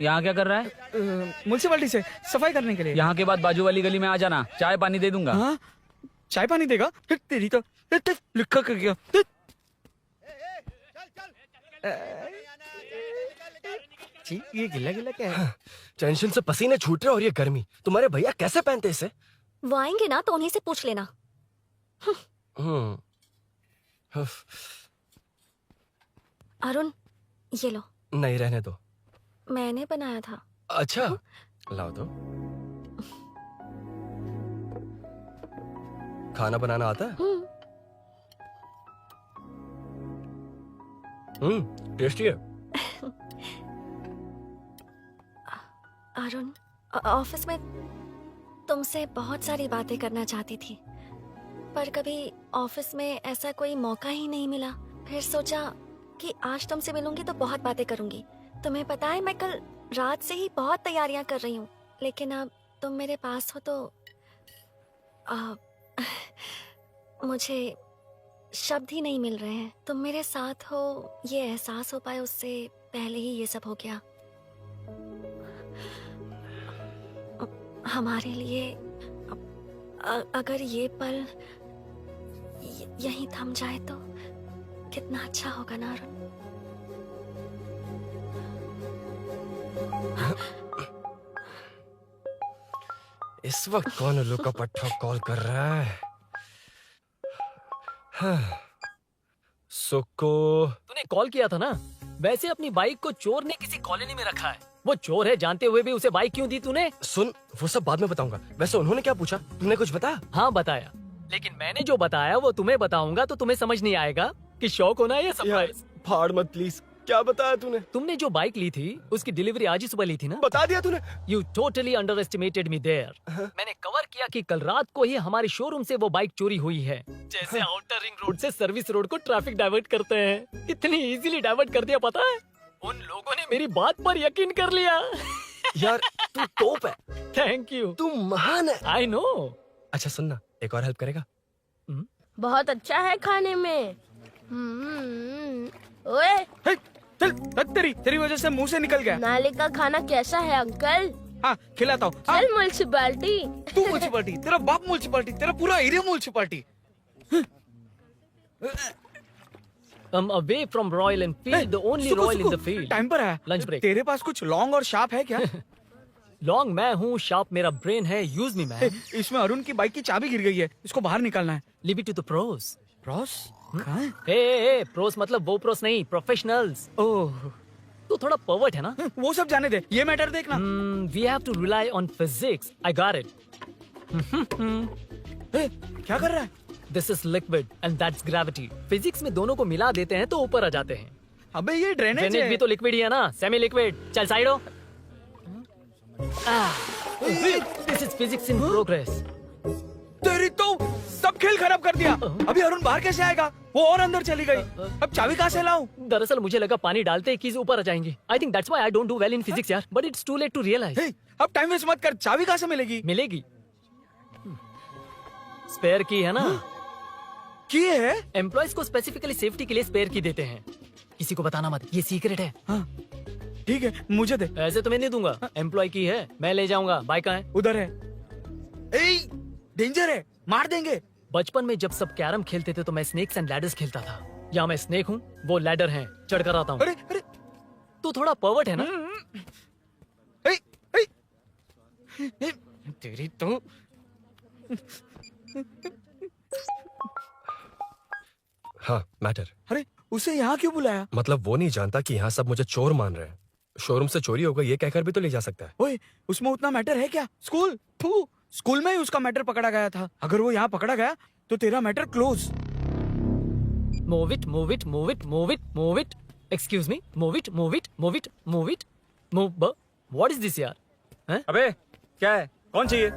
यहाँ क्या कर रहा है? म्युनिसिपैलिटी से सफाई करने के लिए। यहाँ के बाद बाजू वाली गली में आ जाना, चाय पानी दे दूंगा। हाँ? चाय पानी देगा? तेरी तो लिखा कर गया। ये गिला गिला क्या है? टेंशन से पसीने छूट रहे और ये गर्मी, तुम्हारे भैया कैसे पहनते इसे? वो आएंगे ना तो उन्हीं से पूछ लेना। अरुण, ये लो। नहीं, रहने दो। मैंने बनाया था। अच्छा, लाओ तो। खाना बनाना आता है? टेस्टी है। अरुण, ऑफिस में तुमसे बहुत सारी बातें करना चाहती थी, पर कभी ऑफिस में ऐसा कोई मौका ही नहीं मिला। फिर सोचा कि आज तुमसे मिलूंगी तो बहुत बातें करूंगी। तुम्हें पता है मैं कल रात से ही बहुत तैयारियां कर रही हूँ, लेकिन अब तुम मेरे पास हो तो मुझे शब्द ही नहीं मिल रहे हैं। तुम मेरे साथ हो ये एहसास हो पाए उससे पहले ही ये सब हो गया। हमारे लिए अगर ये पल यहीं थम जाए तो कितना अच्छा होगा ना अरुण। इस वक्त कौन उल्लू का पट्टा कॉल कर रहा है? सुक्को, तूने कॉल किया था ना? वैसे अपनी बाइक को चोर ने किसी कॉलोनी में रखा है। वो चोर है जानते हुए भी उसे बाइक क्यों दी तूने? सुन, वो सब बाद में बताऊंगा। वैसे उन्होंने क्या पूछा? तुमने कुछ बताया? हाँ बताया, लेकिन मैंने जो बताया वो तुम्हें बताऊंगा तो तुम्हें समझ नहीं आएगा कि शौक होना है या सरप्राइज। फाड़ मत प्लीज। क्या बताया तूने? तुमने जो बाइक ली थी उसकी डिलीवरी आज ही सुबह ली थी ना? बता दिया तूने? You totally underestimated me there. मैंने कवर किया कि कल रात को ही हमारे शोरूम से वो बाइक चोरी हुई है। जैसे आउटर रिंग रोड से सर्विस रोड को ट्रैफिक डाइवर्ट करते हैं, इतनी इजीली डाइवर्ट कर दिया। पता है, उन लोगों ने मेरी बात पर यकीन कर लिया। यार तू टॉप है। Thank you. तू महान है। I know. अच्छा सुनना, एक और हेल्प करेगा? बहुत अच्छा है खाने में। ओए, चल, तेरी वजह से मुंह से निकल गया। नाले का खाना कैसा है अंकल? हाँ, खिलाता हूँ। चल म्युनिसिपैलिटी। तू म्युनिसिपैलिटी, तेरा बाप म्युनिसिपैलिटी, तेरा पूरा area municipality. I'm away from Royal Enfield, the only Royal in the field. Time पर है। Lunch break. तेरे पास कुछ लॉन्ग और शार्प है क्या? लॉन्ग मैं हूँ, शार्प मेरा ब्रेन है। Use me man. इसमें अरुण की बाइक की चाबी गिर गई है, इसको बाहर निकालना है। Leave it to the pros. Pros? कहाँ है? ए, प्रोस मतलब वो प्रोस नहीं, प्रोफेशनल्स। ओह, तू थोड़ा पर्वर्ट है ना? वो सब जाने दे, ये मैटर देखना। We have to rely on physics. I got it. क्या कर रहा है? This is liquid and that's gravity. Physics में दोनों को मिला देते हैं तो ऊपर आ जाते हैं। अबे ये ड्रेनेज भी तो लिक्विड ही है ना, सेमी लिक्विड। चल साइड हो। This is physics in progress. तेरी तो सब खेल खराब कर दिया। अभी अरुण बाहर कैसे आएगा? वो और अंदर चली गई। अब चाबी कहाँ से लाऊं? दरअसल मुझे लगा पानी डालते ही कीज ऊपर आ जाएंगी। I think that's why I don't do well in physics यार। But it's too late to realize. अब टाइम वेस्ट मत कर, चाबी कहाँ से मिलेगी? मिलेगी। स्पेयर की है ना? की है? एम्प्लॉयज को स्पेसिफिकली सेफ्टी के लिए स्पेयर की देते हैं। किसी को बताना मत, ये सीक्रेट है। हाँ, ठीक है, मुझे दे। ऐसे तो मैं नहीं दूंगा। एम्प्लॉय की है, मैं ले जाऊंगा। बाइक कहाँ है? उधर है। ए, डेंजर है, मार देंगे। बचपन में जब सब कैरम खेलते थे तो मैं स्नेक्स एंड लैडर्स खेलता था। यहाँ मैं स्नेक हूँ, वो लैडर हैं, चढ़कर आता हूँ। अरे अरे, तू थोड़ा पर्वर्ट है ना? तेरी तो हाँ मैटर। अरे उसे यहाँ क्यों बुलाया? मतलब वो नहीं जानता कि यहाँ सब मुझे चोर मान रहे हैं। शोरूम से चोरी होगा ये कहकर भी तो ले जा सकता है। ओए, उसमें उतना मैटर है क्या? स्कूल में ही उसका मैटर पकड़ा गया था। अगर वो यहाँ पकड़ा गया तो तेरा matter close. Move it, move it, move it, move it, move it. Excuse me, move it, move it, move it, move it, move. What is this यार? हैं? अबे क्या है? कौन चाहिए?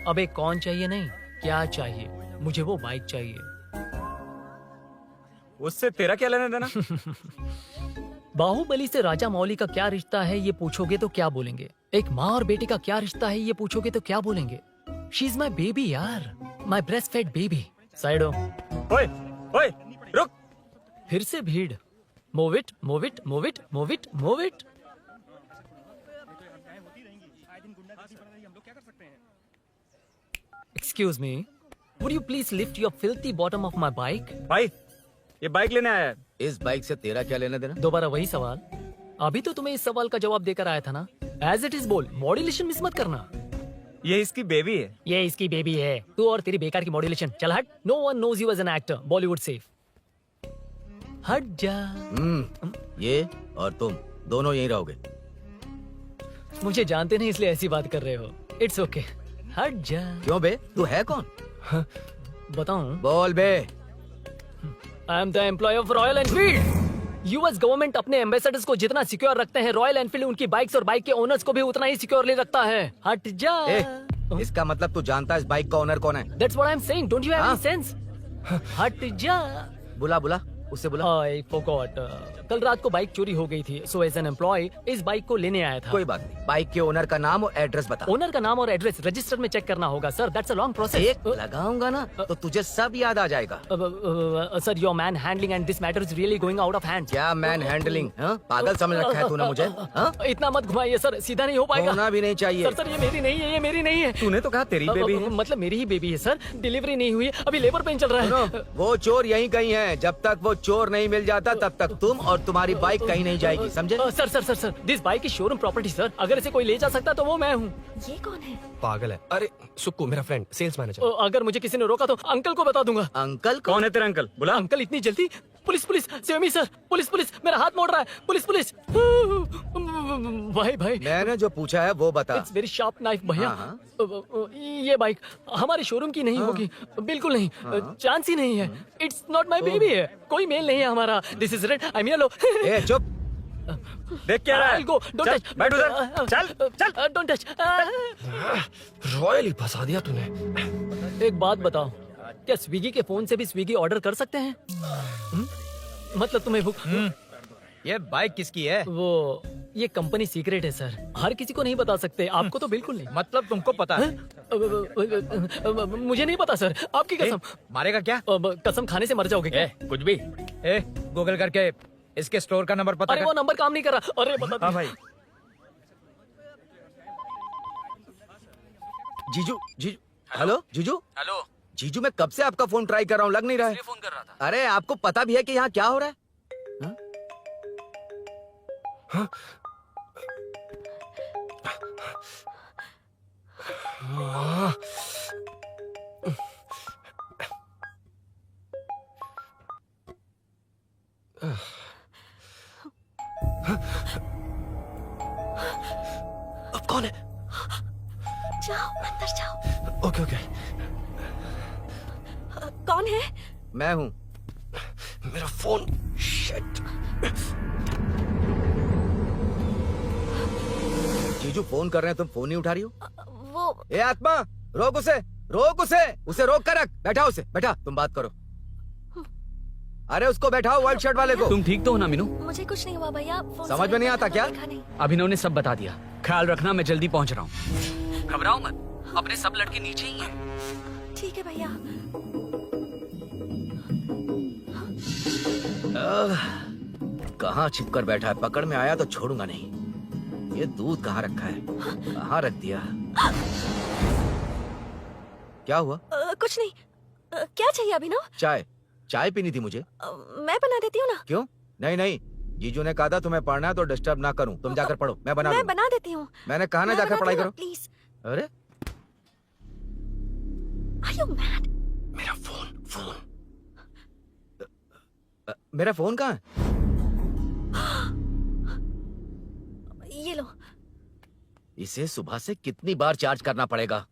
अबे कौन चाहिए नहीं, क्या चाहिए? मुझे वो बाइक चाहिए। उससे तेरा क्या लेना देना? बाहुबली से राजा मौली का क्या रिश्ता है ये पूछोगे तो क्या बोलेंगे? एक माँ और बेटे का क्या रिश्ता है ये पूछोगे तो क्या बोलेंगे? शी इज माई बेबी यार, my breast fed baby. Side हो। ओए, ओए, रुक। फिर से भीड़। Move it, move it, move it, move it, move it. Excuse me, would you please lift your filthy bottom of my bike? भाई, ये बाइक लेने आया है। इस बाइक से तेरा क्या लेना देना? दोबारा वही सवाल। अभी तो तुम्हें इस सवाल का जवाब देकर आया था ना। एज इट इज बोल, मॉड्यूलेशन मिस मत करना। ये इसकी बेबी है। ये इसकी बेबी है। तू और तेरी बेकार की मॉड्यूलेशन। चल हट। No one knows you as an actor. Bollywood safe. हट जा। ये और तुम दोनों यहीं रहोगे। मुझे जानते नहीं इसलिए ऐसी बात कर रहे हो। It's okay. हट जा। क्यों बे? तू है कौन? बताऊं? बोल बे। I am the employ of Royal Enfield. US government अपने एम्बेसडर्स को जितना सिक्योर रखते हैं, रॉयल एनफील्ड उनकी बाइक्स और बाइक के ओनर्स को भी उतना ही सिक्योरली रखता है। हट जा। इसका मतलब तू जानता है इस बाइक का ओनर कौन है? That's what I'm saying. Don't you have any sense? हट जा। बुला बुला, उससे बुला। I forgot. कल रात को बाइक चोरी हो गई थी, so as an employee इस बाइक को लेने आया था। कोई बात नहीं, बाइक के ओनर का नाम और एड्रेस बता। ओनर का नाम और एड्रेस रजिस्टर में चेक करना होगा sir. That's a long process. एक लगाऊंगा ना तो तुझे सब याद आ जाएगा। Sir your man handling and this matter is really going out of hand. क्या मैन हैंडलिंग? पागल समझ रखा है तूने मुझे? इतना मत घुमाइए सर, सीधा नहीं हो पाएगा। होना भी नहीं चाहिए। सर ये मेरी नहीं है, ये मेरी नहीं है। तूने तो कहा तेरी बेबी है। मतलब मेरी ही बेबी है सर। डिलीवरी नहीं हुई, अभी लेबर पेन चल रहा है। वो चोर यहीं कहीं है। जब तक वो चोर नहीं मिल जाता तब तक तुम और तुम्हारी बाइक कहीं नहीं जाएगी, समझे? Sir sir sir sir, this bike is showroom property sir. अगर इसे कोई ले जा सकता तो वो मैं हूँ। ये कौन है? पागल है। अरे सुक्कू मेरा फ्रेंड, सेल्स मैनेजर। अगर मुझे किसी ने रोका तो अंकल को बता दूंगा। अंकल? कौन है तेरा अंकल? बुला। अंकल इतनी जल्दी? Police police, save me sir. Police police, मेरा हाथ मोड़ रहा है। Police police. भाई भाई, मैंने जो पूछा है वो बता। इट्स वेरी शार्प नाइफ भैया। ये बाइक हमारे शोरूम की नहीं होगी, बिल्कुल नहीं। चांस ही नहीं है। इट्स नॉट माई बेबी है, कोई मेल नहीं है हमारा। This is red, I am yellow. चुप। देख क्या रहा है? I'll go. Don't touch. बैठ उधर। चल चल। Don't touch. रॉयल ही फंसा दिया तूने। एक बात बताओ, क्या स्विगी के फोन से भी स्विगी ऑर्डर कर सकते हैं? मतलब तुम्हें भूख? ये बाइक किसकी है? वो ये कंपनी सीक्रेट है सर, हर किसी को नहीं बता सकते। आपको तो बिल्कुल नहीं। मतलब तुमको पता है? मुझे नहीं पता सर, आपकी कसम। मारेगा क्या? कसम खाने से मर जाओगे क्या? कुछ भी। गूगल करके इसके स्टोर का नंबर पता अरे कर। वो नंबर काम नहीं कर रहा। अरे बता। हाँ भाई। जीजू, जीजू, हेलो जीजू। हेलो जीजू, मैं कब से आपका फोन ट्राई कर रहा हूँ, लग नहीं रहा है। फोन कर रहा था। अरे आपको पता भी है कि यहाँ क्या हो रहा है? अब कौन है? जाओ अंदर जाओ। Okay okay. कौन है? मैं हूँ। मेरा फोन। शिट। जीजू फोन कर रहे हैं, तुम फोन नहीं उठा रही हो? वो ए आत्मा, रोक उसे, रोक उसे रोक कर रख। बैठा उसे, बैठा, तुम बात करो। अरे उसको बैठाओ, व्हाइट शर्ट वाले को। तुम ठीक तो हो ना मीनू? मुझे कुछ नहीं हुआ भैया। समझ में नहीं आता क्या? अभिनव ने सब बता दिया। ख्याल रखना, मैं जल्दी पहुंच रहा हूँ। घबराओ मत, अपने सब लड़के नीचे ही हैं। ठीक है भैया। कहाँ छिप कर बैठा है? पकड़ में आया तो छोड़ूंगा नहीं। ये दूध कहाँ रखा है? कहाँ रख दिया? क्या हुआ? कुछ नहीं। क्या चाहिए अभिनव? चाय पीनी थी मुझे। मैं बना देती हूँ ना। क्यों? नहीं नहीं, जीजू ने कहा था तुम्हें पढ़ना है तो डिस्टर्ब ना करूं। तुम जाकर पढ़ो, मैं बना मैं दूंगा। बना देती हूँ। मैंने कहा ना जाकर पढ़ाई करो। प्लीज। अरे Are you mad? मेरा फोन मेरा फोन कहाँ है? ये लो। इसे सुबह से कितनी बार चार्ज करना पड़ेगा?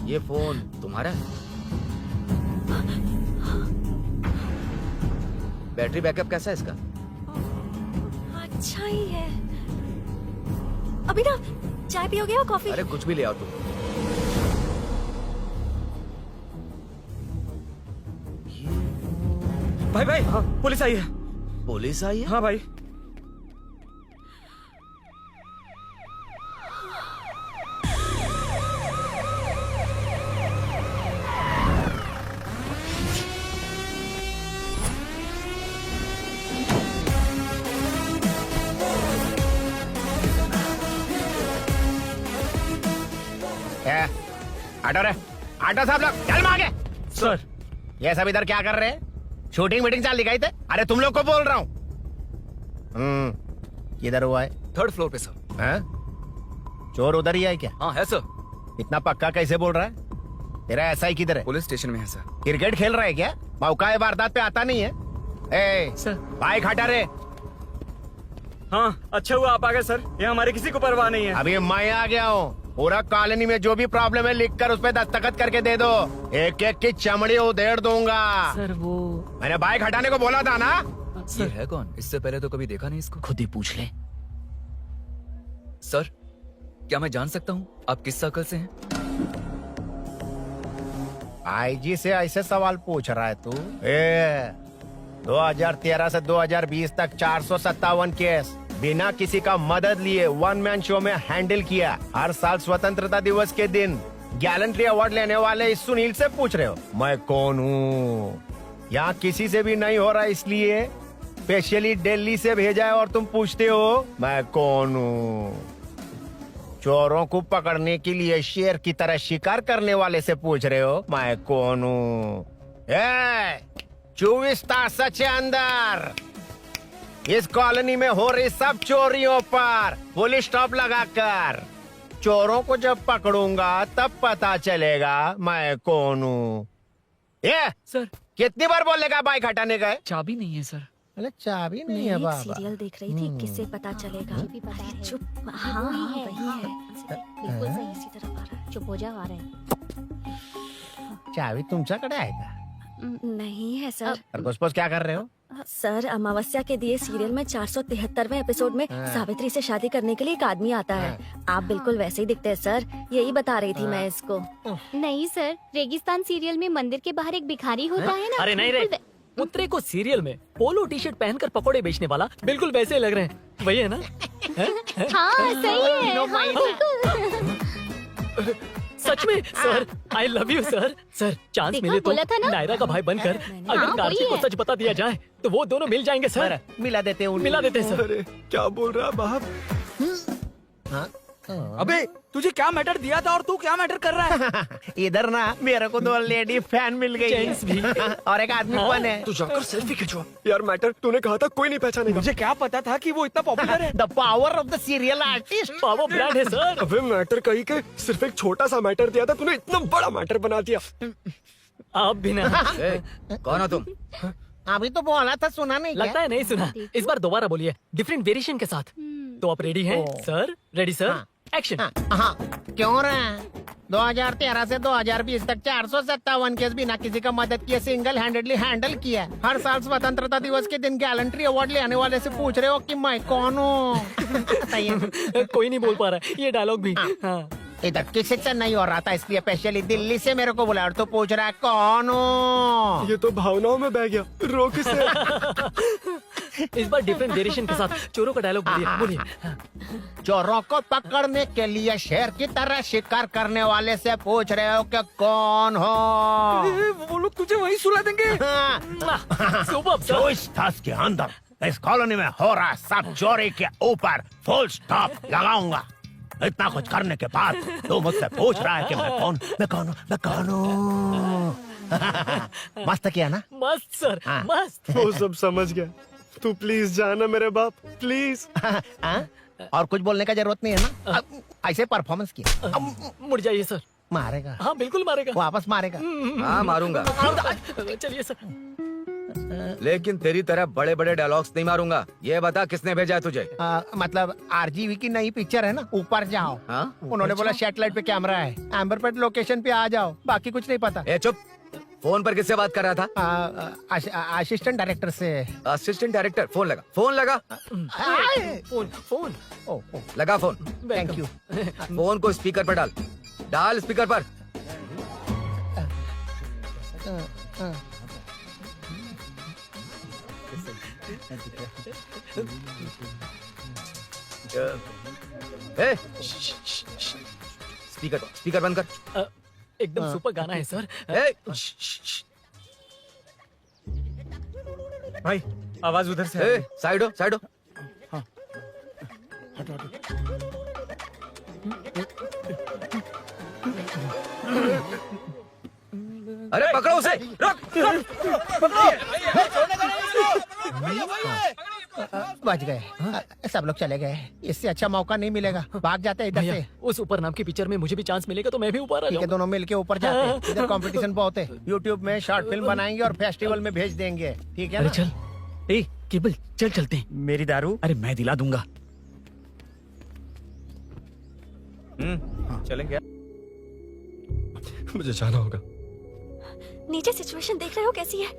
ये फोन तुम्हारा है? बैटरी बैकअप कैसा है इसका? अच्छा ही है। अभी ना चाय पियोगे या कॉफी? अरे कुछ भी ले आओ तुम। भाई भाई, पुलिस आई है। पुलिस आई है? हाँ भाई। ऑटो रे, ऑटो साहब लोग चल मांगे। सर, ये सब इधर क्या कर रहे हैं? शूटिंग मीटिंग चाल दिखाई थे? अरे तुम लोग को बोल रहा हूँ। किधर हुआ है? 3rd फ्लोर पे सर। हैं? चोर उधर ही है क्या? हाँ है सर। इतना पक्का कैसे बोल रहा है? तेरा एसआई किधर है? पुलिस स्टेशन में है सर। क्रिकेट खेल रहा है क्या? मौका है वारदात पे आता नहीं है। ए सर। बाइक हटा रे। हाँ, अच्छा हुआ आप आ गए सर। ये हमारे किसी को परवाह नहीं है। अभी मैं आ गया हूँ। पूरा कॉलोनी में जो भी प्रॉब्लम है लिख कर उस पर दस्तखत करके दे दो। एक एक की चमड़ी उधेड़ दूंगा। सर वो मैंने बाइक हटाने को बोला था ना। ये है कौन? इससे पहले तो कभी देखा नहीं इसको। खुद ही पूछ ले। सर, क्या मैं जान सकता हूँ आप किस सर्कल से हैं? आईजी से ऐसे सवाल पूछ रहा है तू? 2013 से 2020 तक 457 केस बिना किसी का मदद लिए 1 मैन शो में हैंडल किया। हर साल स्वतंत्रता दिवस के दिन गैलेंट्री अवार्ड लेने वाले इस सुनील से पूछ रहे हो मैं कौन हूँ? यहाँ किसी से भी नहीं हो रहा, इसलिए स्पेशली दिल्ली से भेजा है और तुम पूछते हो मैं कौन हूँ? चोरों को पकड़ने के लिए शेर की तरह शिकार करने वाले से पूछ रहे हो मैं कौन हूँ? 24 तास से अंदर इस कॉलोनी में हो रही सब चोरियों पर पुलिस स्टॉप लगाकर चोरों को जब पकड़ूंगा तब पता चलेगा मैं कौन हूँ। ये सर, कितनी बार बोलेगा बाइक हटाने का? चाबी नहीं है सर। अरे चाबी नहीं मैं है एक बाबा। सीरियल देख रही थी, किससे पता चलेगा? अरे चुप। हाँ वही है। बिल्कुल सही। इसी तरफ आ रहा है। चुप हो जाओ, आ रहे हैं। चाबी तुमच्याकडे आहे का? नहीं है सर। खरगोश क्या कर रहे हो? सर अमावस्या के दिए सीरियल में 473वें एपिसोड में सावित्री से शादी करने के लिए एक आदमी आता है। आप बिल्कुल वैसे ही दिखते हैं सर, यही बता रही थी मैं इसको। नहीं सर, रेगिस्तान सीरियल में मंदिर के बाहर एक भिखारी होता है ना। अरे नहीं रे, पुत्रे को सीरियल में पोलो टी शर्ट पहनकर पकोड़े बेचने वाला बिल्कुल वैसे लग रहे हैं। वही है ना? हाँ सही है। हाँ, बिल्कुल। सच में sir, I love you sir. Sir chance देखा, मिले तो बोला था ना? नायरा का भाई बनकर अगर हाँ, कार्तिक वही को है। सच बता दिया जाए तो वो दोनों मिल जाएंगे सर। मिला देते हैं मिला देते हैं सर। अरे क्या बोल रहा है बाप? अबे तुझे क्या मैटर दिया था और तू क्या मैटर कर रहा है? इधर ना मेरे को 2 लेडी फैन मिल गई जेंट्स भी। और एक आदमी कौन है? तू जाकर सेल्फी खिंचवा। यार मैटर तूने कहा था कोई नहीं पहचानेगा। मुझे क्या पता था कि वो इतना पॉपुलर है। The power of the serial artist. Power brand है सर। अबे मैटर कही के सिर्फ एक छोटा सा मैटर दिया था, तूने इतना बड़ा मैटर बना दिया। आप भी ना। कौन हो तुम? अभी तो बोला था, सुना नहीं लगता है नहीं सुना। इस बार दोबारा बोलिए डिफरेंट वेरिएशन के साथ। तो आप रेडी हैं सर? Ready sir? एक्शन। हाँ, क्यों रहा? 2013 से 2020 तक 457 केस बिना किसी का मदद किए सिंगल हैंडेडली हैंडल किया। हर साल स्वतंत्रता दिवस के दिन गैलेंट्री अवार्ड लेने वाले से पूछ रहे हो कि मैं कौन हूँ? कोई नहीं बोल पा रहा है ये डायलॉग भी। हाँ। इधर किसी से नहीं हो रहा था, इसलिए स्पेशली दिल्ली से मेरे को बुलाया और तो पूछ रहा है कौन हूँ? ये तो भावनाओं में बह गया। रोक इसे। इस बार डिफरेंट वेरिएशन के साथ चोरों का डायलॉग बोलिए बोलिए। चोरों को पकड़ने के लिए शेर की तरह शिकार करने वाले से पूछ रहे हो कि कौन हो? वो लोग तुझे वहीं सुला देंगे। सुबह सर। 24 तास के अंदर इस कॉलोनी में हो रहा सब चोरी के ऊपर फुल स्टॉप लगाऊंगा। इतना कुछ करने के बाद तू मुझसे पूछ रहा है कि मैं कौन हूँ? मस्त किया ना? मस्त सर, हाँ। मस्त। वो सब समझ गया। तू प्लीज जाना मेरे बाप, प्लीज। और कुछ बोलने का जरूरत नहीं है ना? ऐसे परफॉर्मेंस किया। मुड़ जाइए सर। मारेगा? हाँ बिल्कुल मारेगा। वापस मारेगा? हाँ मारूंगा, चलिए सर। लेकिन तेरी तरह बड़े बड़े डायलॉग्स नहीं मारूंगा। ये बता किसने भेजा है तुझे? मतलब आरजीवी की नई पिक्चर है ना, ऊपर जाओ। हाँ? उन्होंने बोला सैटेलाइट पे कैमरा है, एम्बरपेट लोकेशन पे आ जाओ, बाकी कुछ नहीं पता। ए चुप। फोन पर किससे बात कर रहा था? असिस्टेंट डायरेक्टर से। Assistant director? फोन लगा, फोन लगा। फोन लगा फोन। Thank you. फोन को स्पीकर पर डाल, डाल स्पीकर पर। ए, स्पीकर बंद कर। एकदम सुपर गाना है सर। भाई आवाज उधर से आ रही है। साइड हो, साइड हो। अरे पकड़ो उसे, रुक, बच गए। सब लोग चले गए, इससे अच्छा मौका नहीं मिलेगा। भाग जाते हैं इधर भैया से। उस ऊपर नाम की पिक्चर में मुझे भी चांस मिलेगा तो मैं भी ऊपर आ ठीक है, जाऊंगा। दोनों मिलके ऊपर जाते हैं। इधर कंपटीशन बहुत है। यूट्यूब में शॉर्ट फिल्म बनाएंगे और फेस्टिवल में भेज देंगे। ठीक है अरे ना? चल, ए केबल चल चलते हैं। मेरी दारू अरे मैं दिला दूंगा। चलेंगे। मुझे जाना होगा। नीचे सिचुएशन देख रहे हो कैसी है?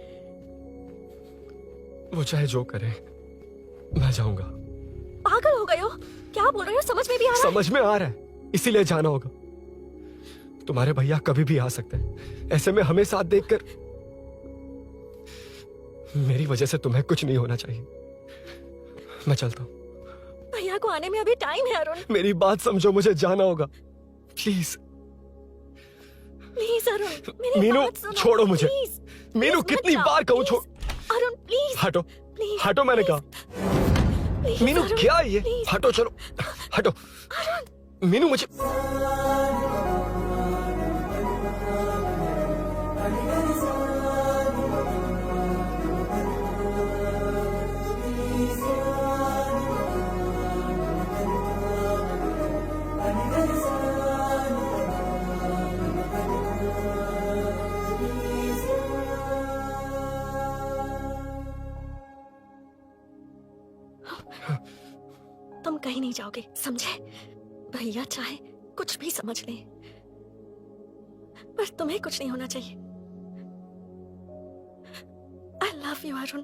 वो चाहे जो करे, मैं जाऊंगा। पागल हो गए हो? क्या बोल रहे हो? समझ में भी आ रहा है? समझ में आ रहा है, इसीलिए जाना होगा। तुम्हारे भैया कभी भी आ सकते हैं। ऐसे में हमें साथ देखकर मेरी वजह से तुम्हें कुछ नहीं होना चाहिए। मैं चलता हूँ। भैया को आने में अभी टाइम है अरुण। मेरी बात समझो, मुझे जाना होगा। प्लीज प्लीज अरुण, मेरी मीनू, बात सुनो। छोड़ो मुझे। प्लीज, मीनू, प्लीज कितनी मत जाओ, बार कहूँ, प्लीज। छोड़। अरुण प्लीज। हटो, प्लीज, हटो, मैंने कहा। प्लीज, मीनू अरुण, क्या है ये? प्लीज। हटो, चलो हटो। मीनू मुझे तुम कहीं नहीं जाओगे, समझे? भैया चाहे कुछ भी समझ ले, पर तुम्हें कुछ नहीं होना चाहिए। I love you Arun.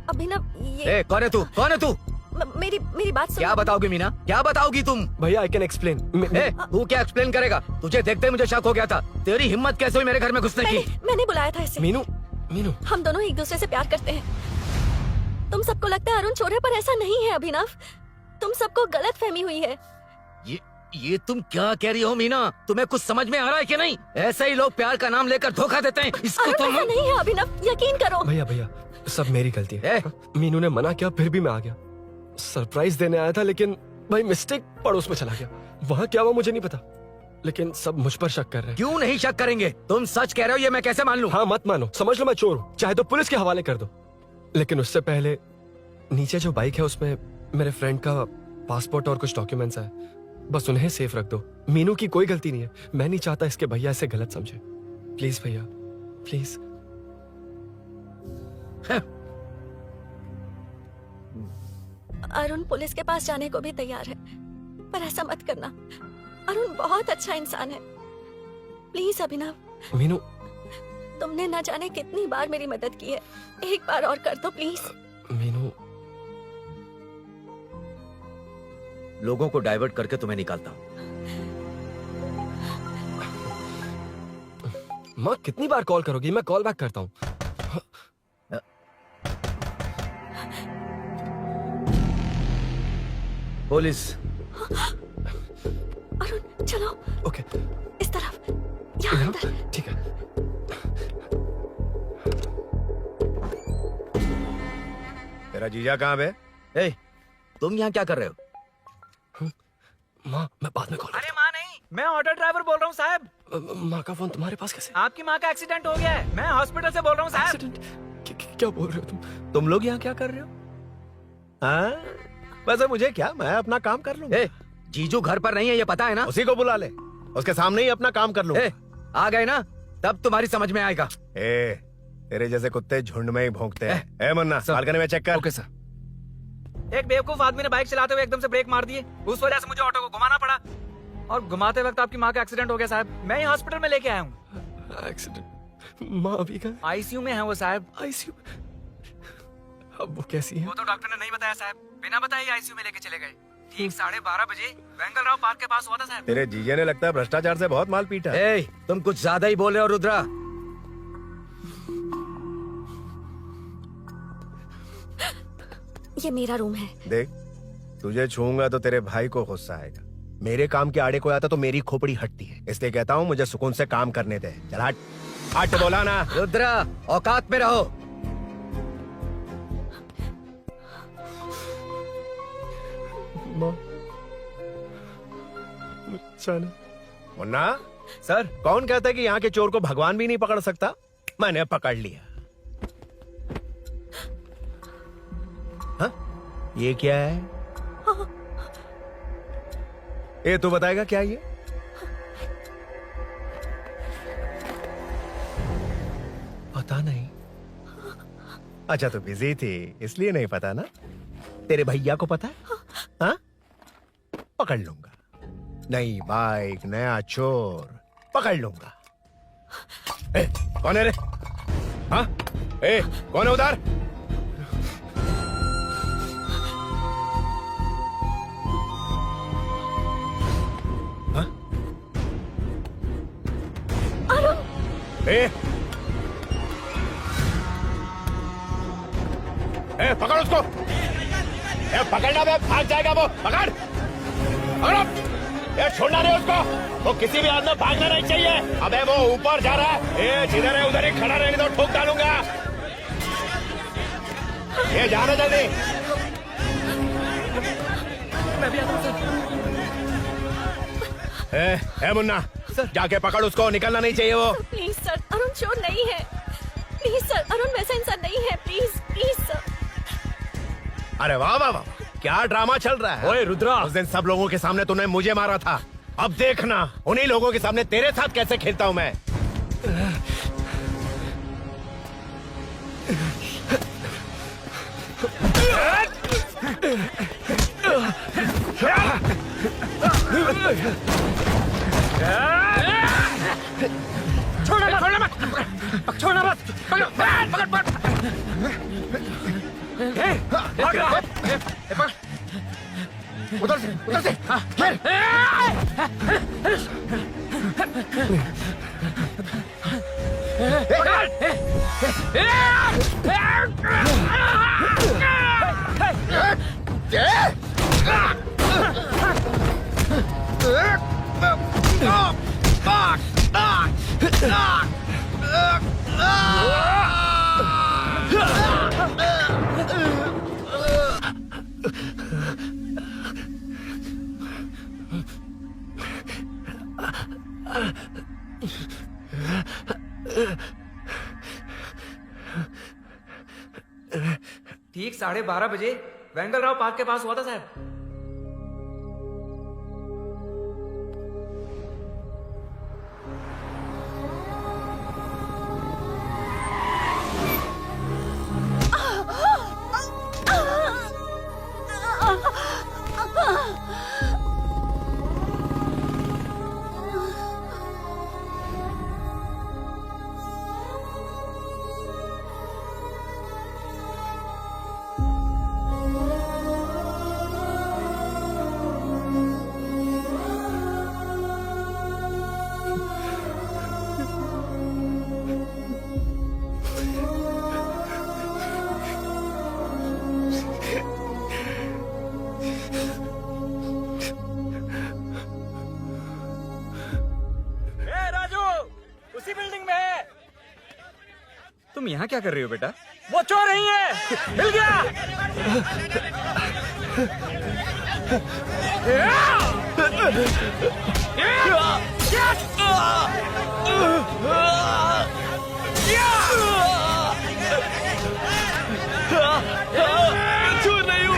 Abhinav, ये कौन है तू? कौन है तू? मेरी बात सुनो। क्या बताओगी मीना? क्या बताओगी तुम? भैया आई कैन एक्सप्लेन। तू क्या एक्सप्लेन करेगा? तुझे देखते ही मुझे शक हो गया था। तेरी हिम्मत कैसे हुई मेरे घर में घुसने की? मैंने बुलाया था इसे। मीनू, मीनू, हम दोनों एक दूसरे से प्यार करते हैं। तुम सबको लगता है अरुण चोर है, पर ऐसा नहीं है अभिनव। तुम सबको गलत फहमी हुई है। ये तुम क्या कह रही हो मीना? तुम्हें कुछ समझ में आ रहा है कि नहीं? ऐसे ही लोग प्यार का नाम लेकर धोखा देते हैं। इसको अरुण तुम ऐसा नहीं है अभिनव, यकीन करो। भैया भैया, सब मेरी गलती है। मीनू ने मना किया, फिर भी मैं आ गया। सरप्राइज देने आया था, लेकिन भाई मिस्टेक पड़ोस में चला गया। वहाँ क्या हुआ मुझे नहीं पता, लेकिन सब मुझ पर शक कर रहे हैं। क्यों नहीं शक करेंगे? तुम सच कह रहे हो, ये मैं कैसे मान लूं? हाँ मत मानो, समझ लो मैं चोर हूँ, चाहे तो पुलिस के हवाले कर दो। लेकिन उससे पहले नीचे जो बाइक है उसमें मेरे फ्रेंड का पासपोर्ट और कुछ डॉक्यूमेंट्स है, बस उन्हें सेफ रख दो। मीनू की कोई गलती नहीं है। मैं नहीं चाहता इसके भैया इसे गलत समझे। प्लीज भैया, प्लीज। अरुण पुलिस के पास जाने को भी तैयार है, पर ऐसा मत करना। अरुण बहुत अच्छा इंसान है। प्लीज अभिनव। मीनू, तुमने न जाने कितनी बार मेरी मदद की है, एक बार और कर दो प्लीज। मीनू, लोगों को डाइवर्ट करके तुम्हें निकालता हूँ। माँ कितनी बार कॉल करोगी? मैं कॉल बैक करता हूँ। पुलिस। अरुण चलो। ओके। इस तरफ। यहाँ अंदर। ठीक है। तेरा जीजा कहाँ है? ए, तुम यहाँ क्या कर रहे हो? माँ मैं बाद में कॉल। अरे माँ नहीं, मैं ऑटो ड्राइवर बोल रहा हूँ साहब। माँ का फोन तुम्हारे पास कैसे? आपकी माँ का एक्सीडेंट हो गया है, मैं हॉस्पिटल से बोल रहा हूँ साहब। एक्सीडेंट? क्या बोल रहे हो तुम? तुम लोग यहाँ क्या कर रहे हो? हाँ? वैसे मुझे क्या, मैं अपना काम कर लूंगा। जीजू घर पर नहीं है, ये पता है ना? उसी को बुला ले, उसके सामने ही अपना काम कर लूंगा। आ गए ना, तब तुम्हारी समझ में आएगा। तेरे जैसे कुत्ते झुंड में ही भौंकते हैं। मुन्ना बालकनी में चेक कर। Okay sir. एक बेवकूफ आदमी ने बाइक चलाते हुए एकदम से ब्रेक मार दिए, उस वजह से मुझे ऑटो को घुमाना पड़ा और घुमाते वक्त आपकी माँ का एक्सीडेंट हो गया साहब। मैं ही हॉस्पिटल में लेके आया हूँ। एक्सीडेंट? माँ अभी कहाँ? आईसीयू में है वो साहब। आईसीयू? अब वो कैसी है? वो तो डॉक्टर ने नहीं बताया साहब, बिना बताए आईसीयू में लेके चले गए। ठीक 12:30 बजे वेंगल राव पार्क के पास हुआ था साहब। तेरे जीजे ने लगता है भ्रष्टाचार से बहुत माल पीटा। तुम कुछ ज्यादा ही बोल रहे हो रुद्रा। ये मेरा रूम है। देख, तुझे छूऊंगा तो तेरे भाई को गुस्सा आएगा। मेरे काम के आड़े को आता तो मेरी खोपड़ी हटती है, इसलिए कहता हूँ मुझे सुकून से काम करने दे। चल हट, हट बोला ना। रुद्रा औकात में रहो। मुन्ना सर, कौन कहता है कि यहाँ के चोर को भगवान भी नहीं पकड़ सकता? मैंने पकड़ लिया। हाँ? ये क्या है? ये तू बताएगा क्या ये? पता नहीं। अच्छा तो बिजी थी इसलिए नहीं पता ना? तेरे भैया को पता है? हाँ? पकड़ लूंगा। नई बाइक, नया चोर, पकड़ लूंगा। कौन है रे? हाँ? कौन है उधर? हाँ? पकड़ उसको। पकड़ना बे, भाग जाएगा वो। पकड़, पकड़ो। छोड़ना नहीं उसको, वो किसी भी हाथ में भागना नहीं चाहिए। अबे वो ऊपर जा रहा है, जिधर है उधर ही खड़ा रहने दो, ठोक डालूंगा। ये जाना जल्दी। मैं भी आता हूं सर। मुन्ना सर, जाके पकड़ उसको, निकलना नहीं चाहिए वो। प्लीज सर, अरुण चोर नहीं है। प्लीज सर, अरुण वैसा इंसान नहीं है। Please please sir. अरे वाह वाह वाह, क्या ड्रामा चल रहा है। ओए रुद्रा, उस दिन सब लोगों के सामने तूने मुझे मारा था, अब देखना उन्हीं लोगों के सामने तेरे साथ कैसे खेलता हूं मैं। छोड़ना मत, छोड़ना मत, पकड़, पकड़, पकड़। उधर से, उधर से। ठीक 12:30 बजे वेंगल राव पार्क के पास हुआ था साहब। तुम यहाँ क्या कर रहे हो बेटा? वो चोर नहीं है, मिल गया। चोर नहीं हूँ।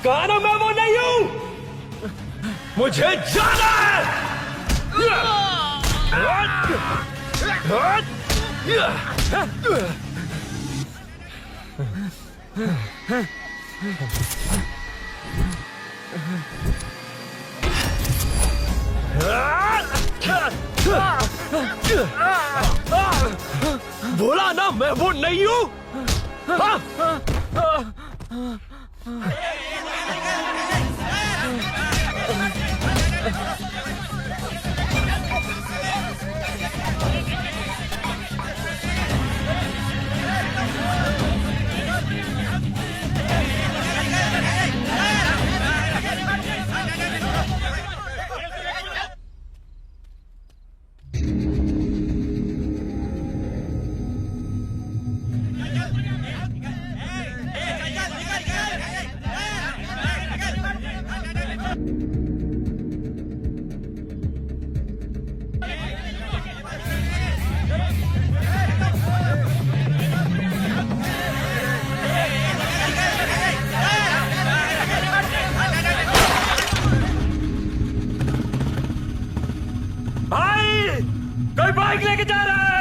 कहा ना मैं वो नहीं हूँ, मुझे जाना बोला ना मैं वो नहीं हूँ। भाई, कोई बाइक लेके जा रहा है।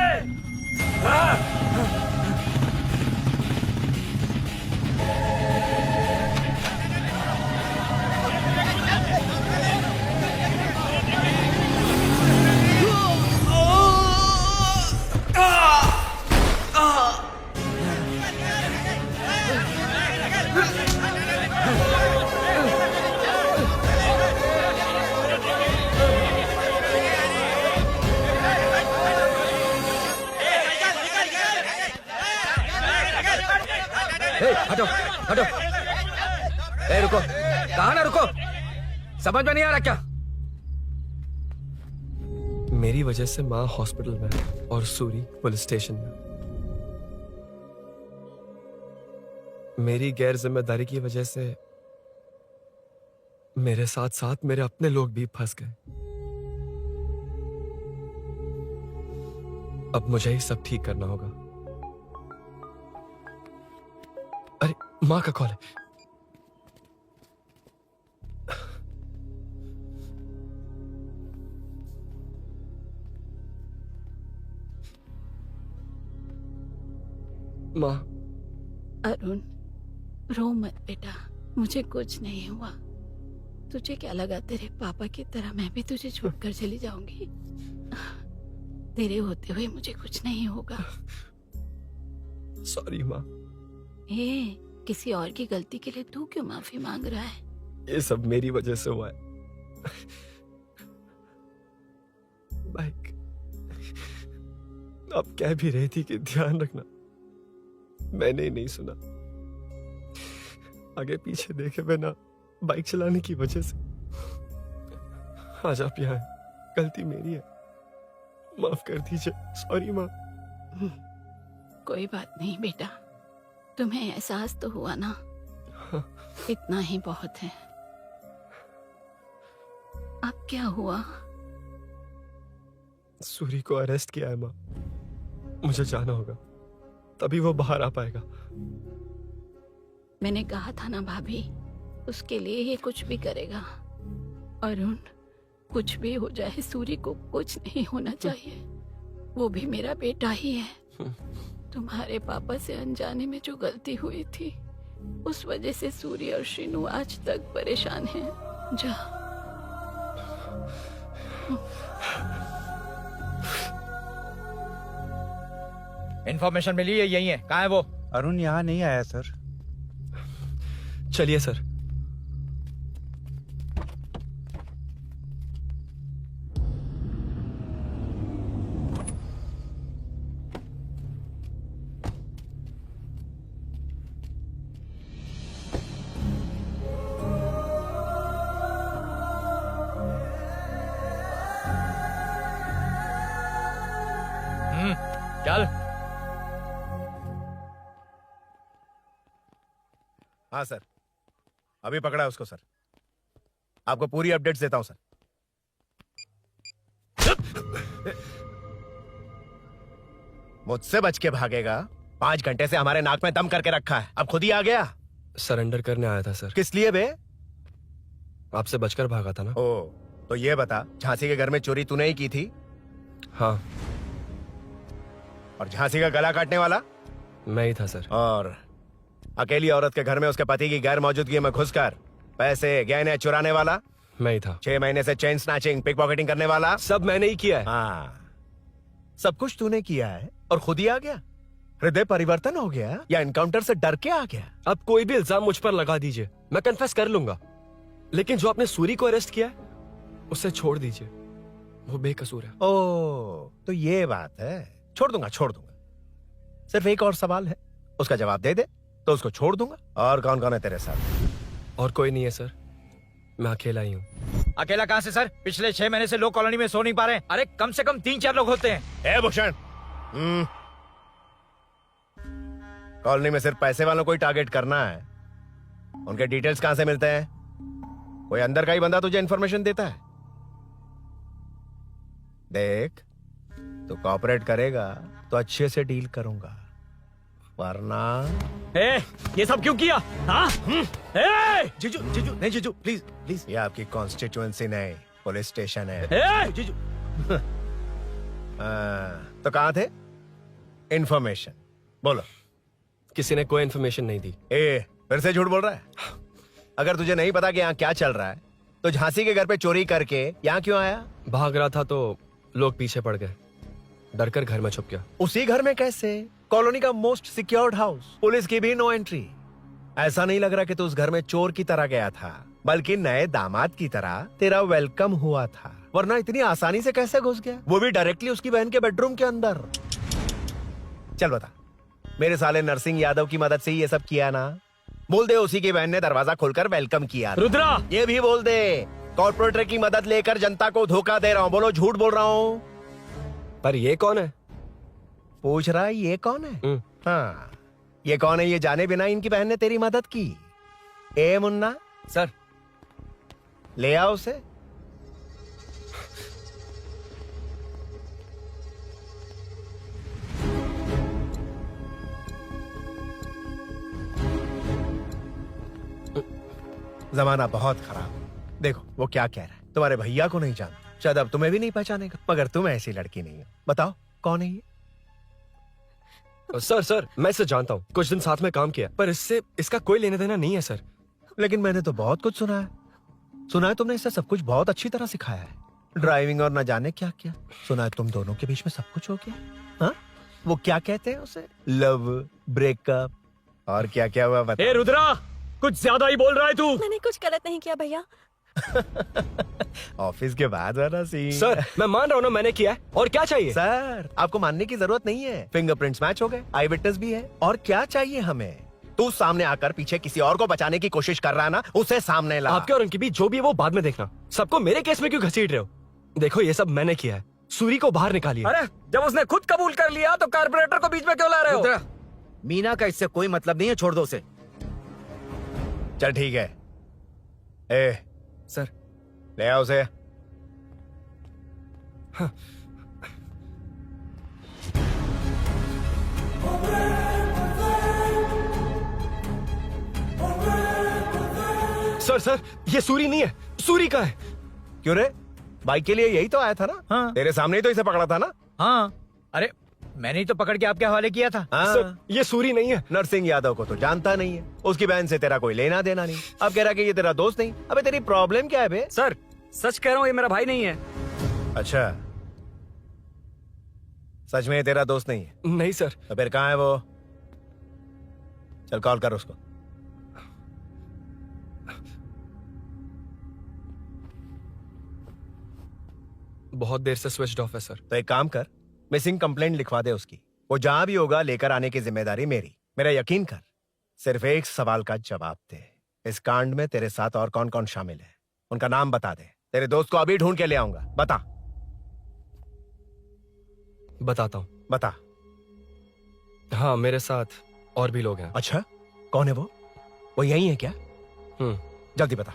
हटो हटो। ए रुको, कहा ना रुको, समझ में नहीं आ रहा क्या? मेरी वजह से माँ हॉस्पिटल में है और सूरी पुलिस स्टेशन में। मेरी गैर जिम्मेदारी की वजह से मेरे साथ साथ मेरे अपने लोग भी फंस गए। अब मुझे ही सब ठीक करना होगा। अरे माँ का कॉल है। माँ। अरुण, रो मत बेटा, मुझे कुछ नहीं हुआ। तुझे क्या लगा तेरे पापा की तरह मैं भी तुझे छोड़कर चली जाऊंगी? तेरे होते हुए मुझे कुछ नहीं होगा। सॉरी माँ। ए, किसी और की गलती के लिए तू क्यों माफी मांग रहा है? ये सब मेरी वजह से हुआ है। बाइक आप कह भी रही थी कि ध्यान रखना, मैंने ही नहीं सुना। आगे पीछे देखे बिना बाइक चलाने की वजह से आज आप यहाँ हैं। गलती मेरी है, माफ कर दीजिए। सॉरी माँ। कोई बात नहीं बेटा, तुम्हें एहसास तो हुआ ना, इतना ही बहुत है। अब क्या हुआ? सूरी को अरेस्ट किया है माँ, मुझे जाना होगा, तभी वो बाहर आ पाएगा। मैंने कहा था ना भाभी, उसके लिए ये कुछ भी करेगा। अरुण, कुछ भी हो जाए सूरी को कुछ नहीं होना चाहिए। वो भी मेरा बेटा ही है। तुम्हारे पापा से अनजाने में जो गलती हुई थी, उस वजह से सूरी और श्रीनू आज तक परेशान हैं। जा। इन्फॉर्मेशन मिली है, यही है। कहाँ है वो? अरुण यहाँ नहीं आया सर। चलिए सर। चल। हाँ सर, अभी पकड़ा उसको सर। आपको पूरी अपडेट्स देता हूं सर। मुझसे बच के भागेगा? 5 घंटे से हमारे नाक में दम करके रखा है, अब खुद ही आ गया। सरेंडर करने आया था सर। किस लिए बे? आपसे बचकर भागा था ना। ओ, तो ये बता, झांसी के घर में चोरी तूने ही की थी? हाँ। और झांसी का गला काटने वाला? मैं ही था सर। और अकेली औरत के घर में उसके पति की गैर मौजूदगी में घुसकर पैसे गहने चुराने वाला? मैं ही था। 6 महीने से चेन स्नैचिंग, पिक पॉकेटिंग करने वाला? सब मैंने ही किया है। हाँ, सब कुछ तूने किया है और खुद ही आ गया? हृदय परिवर्तन हो गया या एनकाउंटर से डर के आ गया? अब कोई भी इल्जाम मुझ पर लगा दीजिए, मैं कन्फेस कर लूंगा। लेकिन जो आपने सूरी को अरेस्ट किया है उसे छोड़ दीजिए, वो बेकसूर है। ओ, तो ये बात है। छोड़ दूंगा, छोड़ दूंगा। सिर्फ एक और सवाल है, उसका जवाब दे दे तो उसको छोड़ दूंगा। और कौन कौन है तेरे साथ? और कोई नहीं है सर, मैं अकेला ही हूँ। अकेला कहाँ से सर? पिछले 6 महीने से लोग कॉलोनी में सो नहीं पा रहे हैं। अरे कम से कम 3-4 लोग होते हैं। ए भूषण, कॉलोनी में सिर्फ पैसे वालों को ही टारगेट करना है। उनके डिटेल्स कहां से मिलते हैं? कोई अंदर का ही बंदा तुझे इन्फॉर्मेशन देता है? देख, तू कॉपरेट करेगा तो अच्छे से डील करूंगा, वरना ये सब क्यों किया? हाँ? जीजू जीजू नहीं, जीजू प्लीज प्लीज। ये आपकी कॉन्स्टिट्यूएंसी नहीं, पुलिस स्टेशन है। जीजू। तो कहाँ थे? इन्फॉर्मेशन बोलो। किसी ने कोई इन्फॉर्मेशन नहीं दी। फिर से झूठ बोल रहा है? अगर तुझे नहीं पता कि यहाँ क्या चल रहा है तो झांसी के घर पे चोरी करके यहाँ क्यों आया? भाग रहा था तो लोग पीछे पड़ गए, डरकर घर में छुप गया। उसी घर में कैसे? कॉलोनी का मोस्ट सिक्योर्ड हाउस, पुलिस की भी नो एंट्री। ऐसा नहीं लग रहा कि तू उस घर में चोर की तरह गया था, बल्कि नए दामाद की तरह तेरा वेलकम हुआ था। वरना इतनी आसानी से कैसे घुस गया, वो भी डायरेक्टली उसकी बहन के बेडरूम के अंदर? चल बता, मेरे साले नरसिंह यादव की मदद से ही ये सब किया ना? बोल दे उसी की बहन ने दरवाजा खोलकर वेलकम किया। रुद्रा, ये भी बोल दे कॉर्पोरेटर की मदद लेकर जनता को धोखा दे रहा हूँ। बोलो झूठ बोल रहा हूँ? पर ये कौन है? पूछ रहा है ये कौन है? हाँ, ये कौन है ये जाने बिना इनकी बहन ने तेरी मदद की। ए मुन्ना सर, ले आओ उसे। जमाना बहुत खराब। देखो वो क्या कह रहा है, तुम्हारे भैया को नहीं जानता, शायद अब तुम्हें भी नहीं पहचानेगा, मगर तुम ऐसी लड़की नहीं हो। बताओ कौन है ये? सर मैं इसे जानता हूँ, कुछ दिन साथ में काम किया, पर इससे इसका कोई लेना देना नहीं है सर। लेकिन मैंने तो बहुत कुछ सुना है। सुना है तुमने इसे सब कुछ बहुत अच्छी तरह सिखाया है, ड्राइविंग और न जाने क्या क्या। सुना है तुम दोनों के बीच में सब कुछ हो गया। हाँ, वो क्या कहते हैं उसे, लव, ब्रेकअप और क्या क्या हुआ बता। रुद्रा, कुछ ज्यादा ही बोल रहा है तू। मैंने कुछ गलत नहीं किया भैया। ऑफिस के बाद वाला सीन। सर मैं मान रहा हूँ ना मैंने किया है, और क्या चाहिए? सर आपको मानने की जरूरत नहीं है, फिंगरप्रिंट्स मैच हो गए, आई विटनेस भी है, और क्या चाहिए हमें? तू सामने आकर पीछे किसी और को बचाने की कोशिश कर रहा है ना, उसे सामने ला। आपके और उनके बीच जो भी है वो बाद में देखना, सबको मेरे केस में क्यों घसीट रहे हो? देखो ये सब मैंने किया है, सूरी को बाहर निकालिए। अरे जब उसने खुद कबूल कर लिया तो कारपोरेटर को बीच में क्यों ला रहे हो? मीना का इससे कोई मतलब नहीं है, छोड़ दो उसे। चल ठीक है। ए सर, ले आओ उसे। हाँ। सर ये सूरी नहीं है, सूरी का है। क्यों रे, बाइक के लिए यही तो आया था ना? हाँ। तेरे सामने ही तो इसे पकड़ा था ना? हाँ, अरे मैंने ही तो पकड़ के आपके हवाले किया था। हाँ। सर ये सूरी नहीं है। नरसिंह यादव को तो जानता नहीं है, उसकी बहन से तेरा कोई लेना देना नहीं, अब कह रहा कि ये तेरा दोस्त नहीं। अबे तेरी प्रॉब्लम क्या है बे? सर सच कह रहा हूँ, ये मेरा भाई नहीं है। अच्छा, सच में ये तेरा दोस्त नहीं है? नहीं सर। तो फिर कहाँ है वो? चल कॉल कर उसको। बहुत देर से स्विच ऑफ है सर। तो एक काम कर, मिसिंग कंप्लेंट लिखवा दे उसकी। वो जहां भी होगा लेकर आने की जिम्मेदारी मेरी। मेरा यकीन कर, सिर्फ एक सवाल का जवाब दे। इस कांड में तेरे साथ और कौन कौन शामिल है, उनका नाम बता दे। तेरे दोस्त को अभी ढूंढ के ले आऊंगा। बता। बताता हूँ। बता। हाँ, मेरे साथ और भी लोग हैं। अच्छा, कौन है वो? वो यही है क्या? जल्दी बता।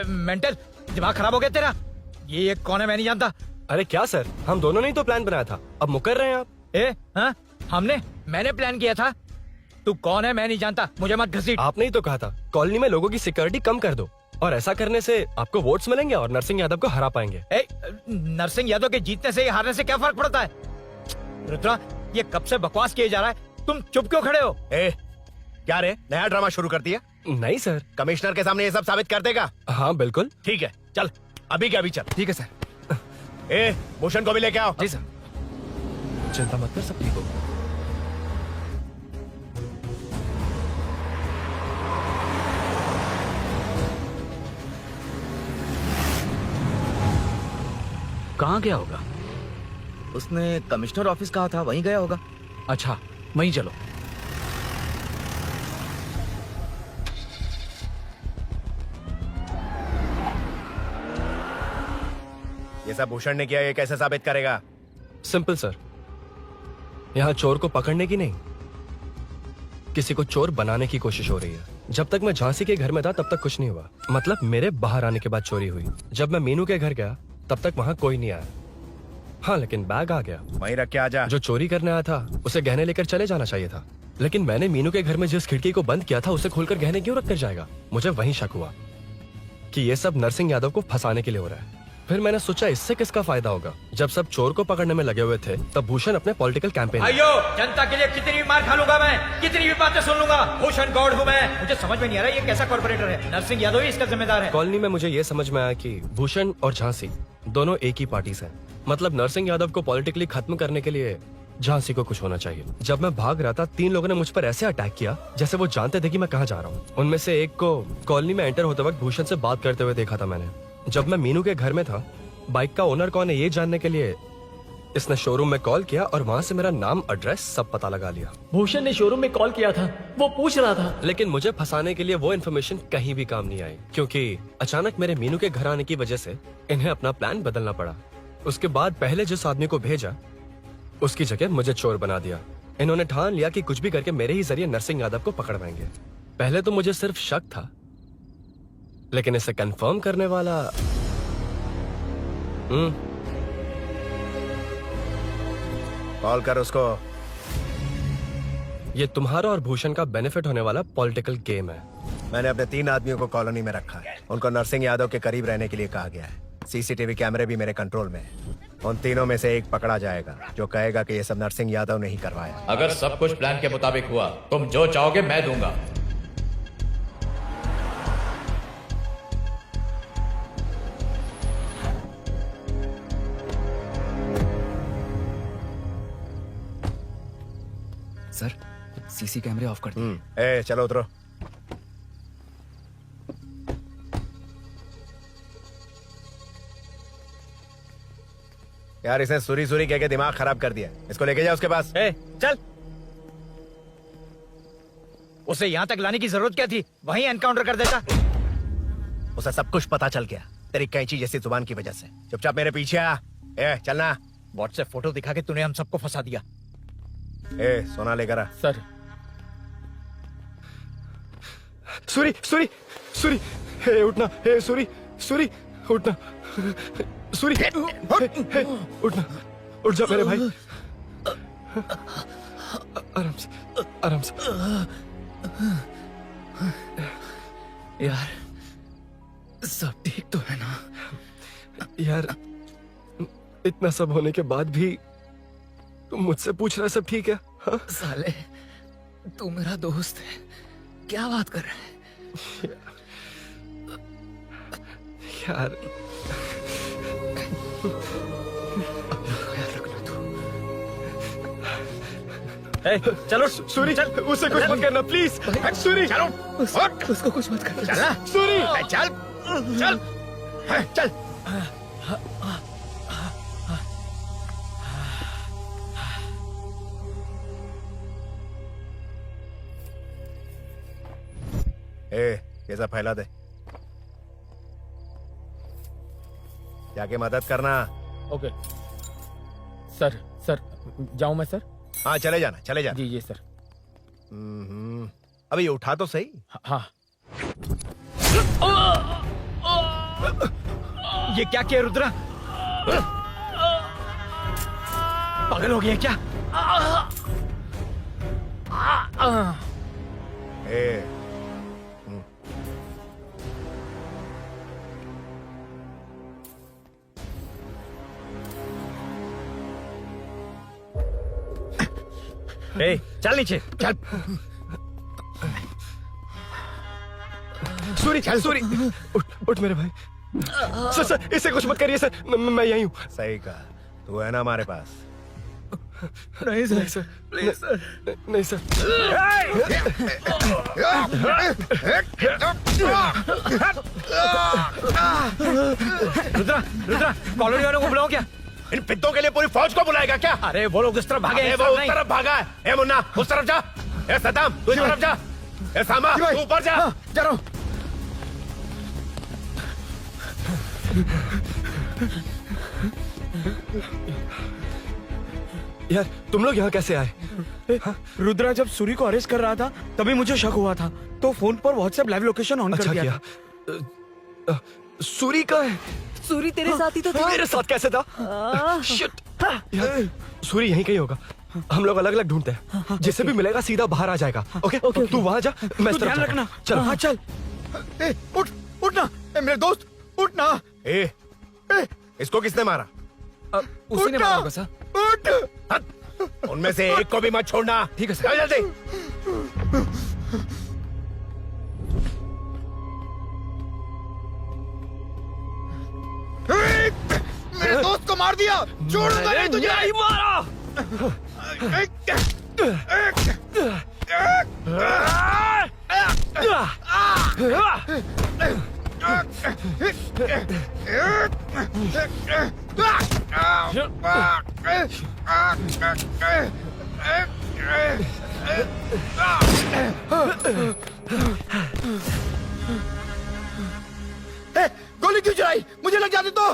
मेंटल दिमाग खराब हो गया तेरा? ये कौन है मैं नहीं जानता। अरे क्या सर, हम दोनों ने ही तो प्लान बनाया था, अब मुकर रहे हैं आप? हाँ? मैंने प्लान किया था। तू कौन है मैं नहीं जानता, मुझे मत घसीट। आपने ही तो कहा था कॉलोनी में लोगों की सिक्योरिटी कम कर दो, और ऐसा करने से आपको वोट्स मिलेंगे और नरसिंह यादव को हरा पाएंगे। नरसिंह यादव के जीतने से हारने से क्या फर्क पड़ता है? रुद्रा, ये कब से बकवास किए जा रहा है, तुम चुप क्यों खड़े हो? क्या रे, नया ड्रामा शुरू कर दिया? नहीं सर। कमिश्नर के सामने ये सब साबित कर देगा? हाँ बिल्कुल। ठीक है, चल अभी क्या अभी चल। ठीक है सर। भूषण को भी लेके आओ। जी सर। चिंता मत कर, सब ठीक होगा। कहाँ गया होगा? उसने कमिश्नर ऑफिस कहा था, वहीं गया होगा। अच्छा, वहीं चलो। ये सब भूषण ने किया, ये कैसे साबित करेगा? सिंपल सर, यहाँ चोर को पकड़ने की नहीं, किसी को चोर बनाने की कोशिश हो रही है। जब तक मैं झांसी के घर में था तब तक कुछ नहीं हुआ, मतलब मेरे बाहर आने के बाद चोरी हुई। जब मैं मीनू के घर गया तब तक वहाँ कोई नहीं आया। हाँ, लेकिन बैग आ गया। वहीं रख के आ जा। जो चोरी करने आया था उसे गहने लेकर चले जाना चाहिए था, लेकिन मैंने मीनू के घर में जिस खिड़की को बंद किया था उसे खोलकर गहने क्यों रख कर जाएगा? मुझे वहीं शक हुआ कि ये सब नरसिंह यादव को फंसाने के लिए हो रहा है। फिर मैंने सोचा इससे किसका फायदा होगा। जब सब चोर को पकड़ने में लगे हुए थे तब भूषण अपने पॉलिटिकल कैंपेन। अयो, जनता के लिए कितनी भी मार खा लूंगा मैं, कितनी भी बातें सुन लूंगा। भूषण गौड़ हूँ मैं। मुझे समझ में नहीं आ रहा ये कैसा कॉर्पोरेटर है। नरसिंह यादव ही इसका जिम्मेदार है। कॉलोनी में मुझे ये समझ में आया कि भूषण और झांसी दोनों एक ही पार्टी से हैं। मतलब नरसिंह यादव को पॉलिटिकली खत्म करने के लिए झांसी को कुछ होना चाहिए। जब मैं भाग रहा था 3 लोगों ने मुझ पर ऐसे अटैक किया जैसे वो जानते थे कि मैं कहाँ जा रहा हूँ। उनमें से एक को कॉलोनी में एंटर होते वक्त भूषण से बात करते हुए देखा था मैंने। जब मैं मीनू के घर में था, बाइक का ओनर कौन है ये जानने के लिए इसने शोरूम में कॉल किया और वहाँ से मेरा नाम, एड्रेस सब पता लगा लिया। भूषण ने शोरूम में कॉल किया था, वो पूछ रहा था। लेकिन मुझे फंसाने के लिए वो इन्फॉर्मेशन कहीं भी काम नहीं आई, क्योंकि अचानक मेरे मीनू के घर आने की वजह से इन्हें अपना प्लान बदलना पड़ा। उसके बाद पहले जिस आदमी को भेजा उसकी जगह मुझे चोर बना दिया। इन्होंने ठान लिया कि कुछ भी करके मेरे ही जरिए नरसिंह यादव को पकड़वाएंगे। पहले तो मुझे सिर्फ शक था, लेकिन इसे कंफर्म करने वाला कॉल कर उसको। ये तुम्हारा और भूषण का बेनिफिट होने वाला पॉलिटिकल गेम है। मैंने अपने 3 आदमियों को कॉलोनी में रखा है। उनको नरसिंह यादव के करीब रहने के लिए कहा गया है। सीसीटीवी कैमरे भी मेरे कंट्रोल में है। उन तीनों में से एक पकड़ा जाएगा जो कहेगा कि ये सब नरसिंह यादव ने ही करवाया। अगर सब कुछ प्लान के मुताबिक हुआ, तुम जो चाहोगे मैं दूंगा। सर, सीसी कैमरे ऑफ कर दिए। चलो उतरो। यार इसने सुरी सुरी कह के दिमाग खराब कर दिया। इसको लेके जाओ उसके पास। चल। उसे यहाँ तक लाने की जरूरत क्या थी? वहीं एनकाउंटर कर देता। उसे सब कुछ पता चल गया तेरी कैंची जैसी जुबान की वजह से। चुपचाप मेरे पीछे आ। चलना। व्हाट्सएप फोटो दिखा के तूने हम सबको फंसा दिया। सोना लेकर आ। सर। सूरी सूरी सूरी, उठना। सूरी सूरी, उठना। सूरी, उठना। उठ जा मेरे भाई। आराम से, आराम से। यार सब ठीक तो है ना? यार इतना सब होने के बाद भी तुम मुझसे पूछ रहा सब ठीक है? हाँ? साले, तू मेरा दोस्त है, क्या बात कर रहा है? यार चलो सूरी चल, उसे कुछ मत करना प्लीज। सूरी चलो उसको कुछ मत कर। चल ना सूरी चल चल चल। ये सब फैला दे, जाके मदद करना। Okay sir. सर जाऊं मैं सर? हाँ चले जाना, चले जाना। जी सर। अबे ये उठा तो सही। हाँ। ये क्या किया रुद्रा? पागल हो गया क्या? चल नीचे चल। सूरी सूरी उठ मेरे भाई। सर सर इसे कुछ मत करिए सर, मैं यहीं हूँ। सही कहा, तू है ना हमारे पास। नहीं सर प्लीज सर। नहीं सर। रुद्रा रुद्रा कॉलोनी वालों को बुलाओ क्या? इन पिद्दों के लिए पूरी फौज को बुलाएगा क्या? अरे वो लोग उस तरफ भागे हैं, वो उस तरफ भागा है। ए मुन्ना उस तरफ जा। ए सदाम तू इस तरफ जा। ए सामा तू ऊपर जा। जा रहा हूं। यार तुम लोग यहाँ कैसे आए? रुद्रा जब सूरी को अरेस्ट कर रहा था तभी मुझे शक हुआ था, तो फोन पर व्हाट्सएप लाइव लोकेशन ऑन कर दिया। सूरी का है? सूरी तेरे साथ ही तो था। मेरे साथ कैसे था? शिट यार, सूरी यहीं कहीं होगा। हम लोग अलग अलग ढूंढते हैं, जिसे भी मिलेगा सीधा बाहर आ जाएगा। ओके तू वहां जा, मैं इस तरफ ध्यान रखना। चल। हाँ चल। उठ उठना मेरे दोस्त, उठना। इसको किसने मारा? उसी ने मारा होगा सर। उठ। उनमें से एक को भी मत छोड़ना। ठीक है सर। जल्दी। मेरे दोस्त को मार दिया, छोड़ूंगा नहीं तुझे। नहीं मारा। गोली क्यों चलाई? मुझे लग जाती तो।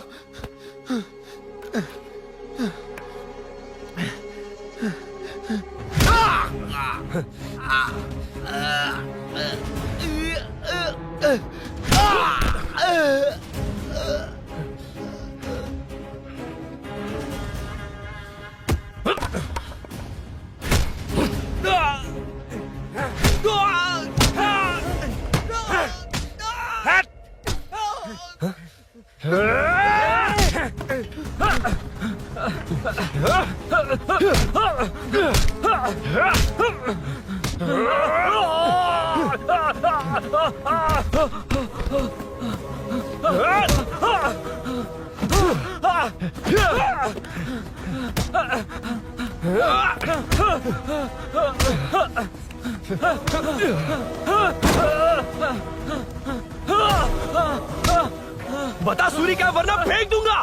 बता सूरी क्या, वरना फेंक दूंगा।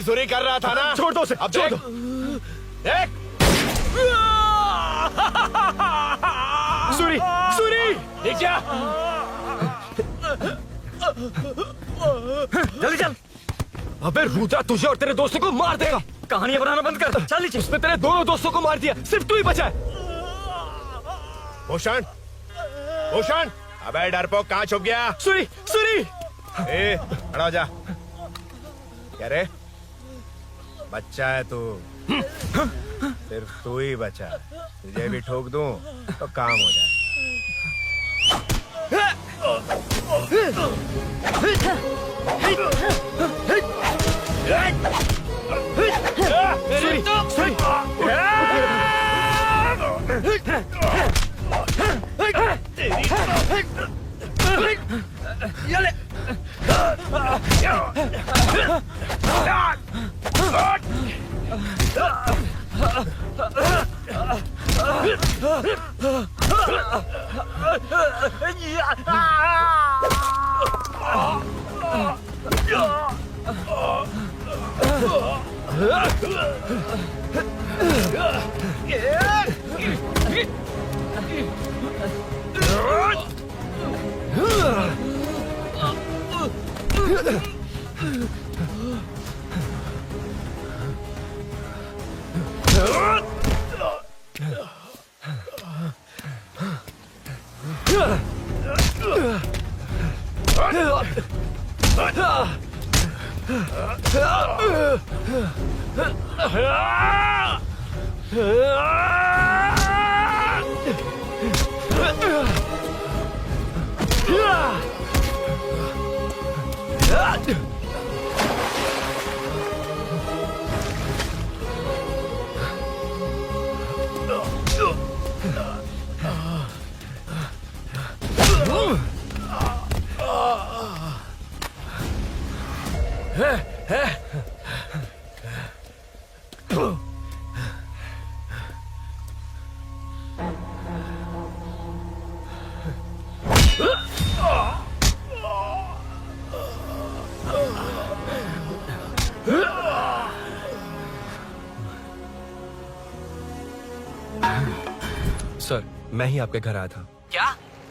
सूरी कर रहा था ना। छोड़ दो उसे, अब छोड़ देख। दो। देख सूरी सूरी देख जा। जल्दी चल। अबे रुद्रा तुझे और तेरे दोस्तों को मार देगा। कहानियां बनाना बंद कर। चल नीचे। उसने तेरे दोनों दोस्तों को मार दिया, सिर्फ तू ही बचा है। भूषण भूषण, अबे डरपोक कहाँ छुप गया? सूरी सूरी खड़ा हो जा। क्या रे, बच्चा है तू, सिर्फ तू ही बचा। तुझे भी ठोक दूं तो काम हो जाए। सूरी सर, मैं ही आपके घर आया था। क्या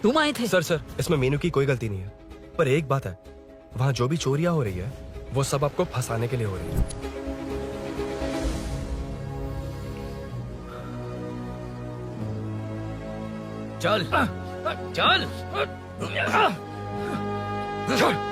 तुम आए थे? सर, इसमें मीनू की कोई गलती नहीं है। पर एक बात है, वहाँ जो भी चोरियां हो रही है वो सब आपको फंसाने के लिए हो रही है। चल चल चल।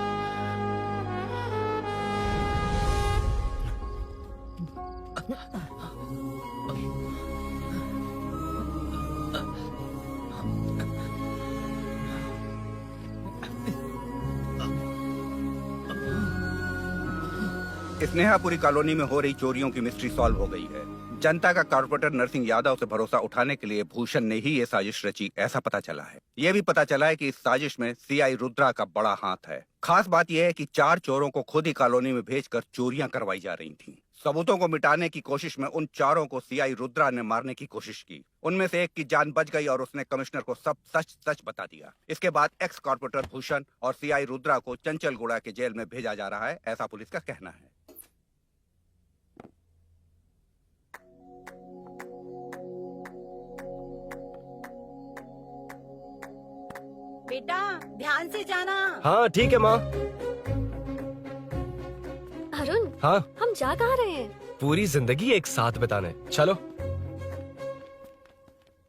स्नेहापुरी कॉलोनी में हो रही चोरियों की मिस्ट्री सॉल्व हो गई है। जनता का कॉर्पोरेटर नरसिंह यादव से भरोसा उठाने के लिए भूषण ने ही ये साजिश रची, ऐसा पता चला है। ये भी पता चला है कि इस साजिश में सीआई रुद्रा का बड़ा हाथ है। खास बात यह है कि 4 चोरों को खुद ही कॉलोनी में भेजकर चोरियां करवाई जा रही थीं। सबूतों को मिटाने की कोशिश में उन 4 को सीआई रुद्रा ने मारने की कोशिश की। उनमें से एक की जान बच गई और उसने कमिश्नर को सब सच सच बता दिया। इसके बाद एक्स कॉर्पोरेटर भूषण और सीआई रुद्रा को चंचलगुड़ा के जेल में भेजा जा रहा है, ऐसा पुलिस का कहना है। बेटा ध्यान से जाना। हाँ ठीक है माँ। अरुण, हाँ, हम जा कहाँ रहे हैं? पूरी जिंदगी एक साथ बिताने। चलो।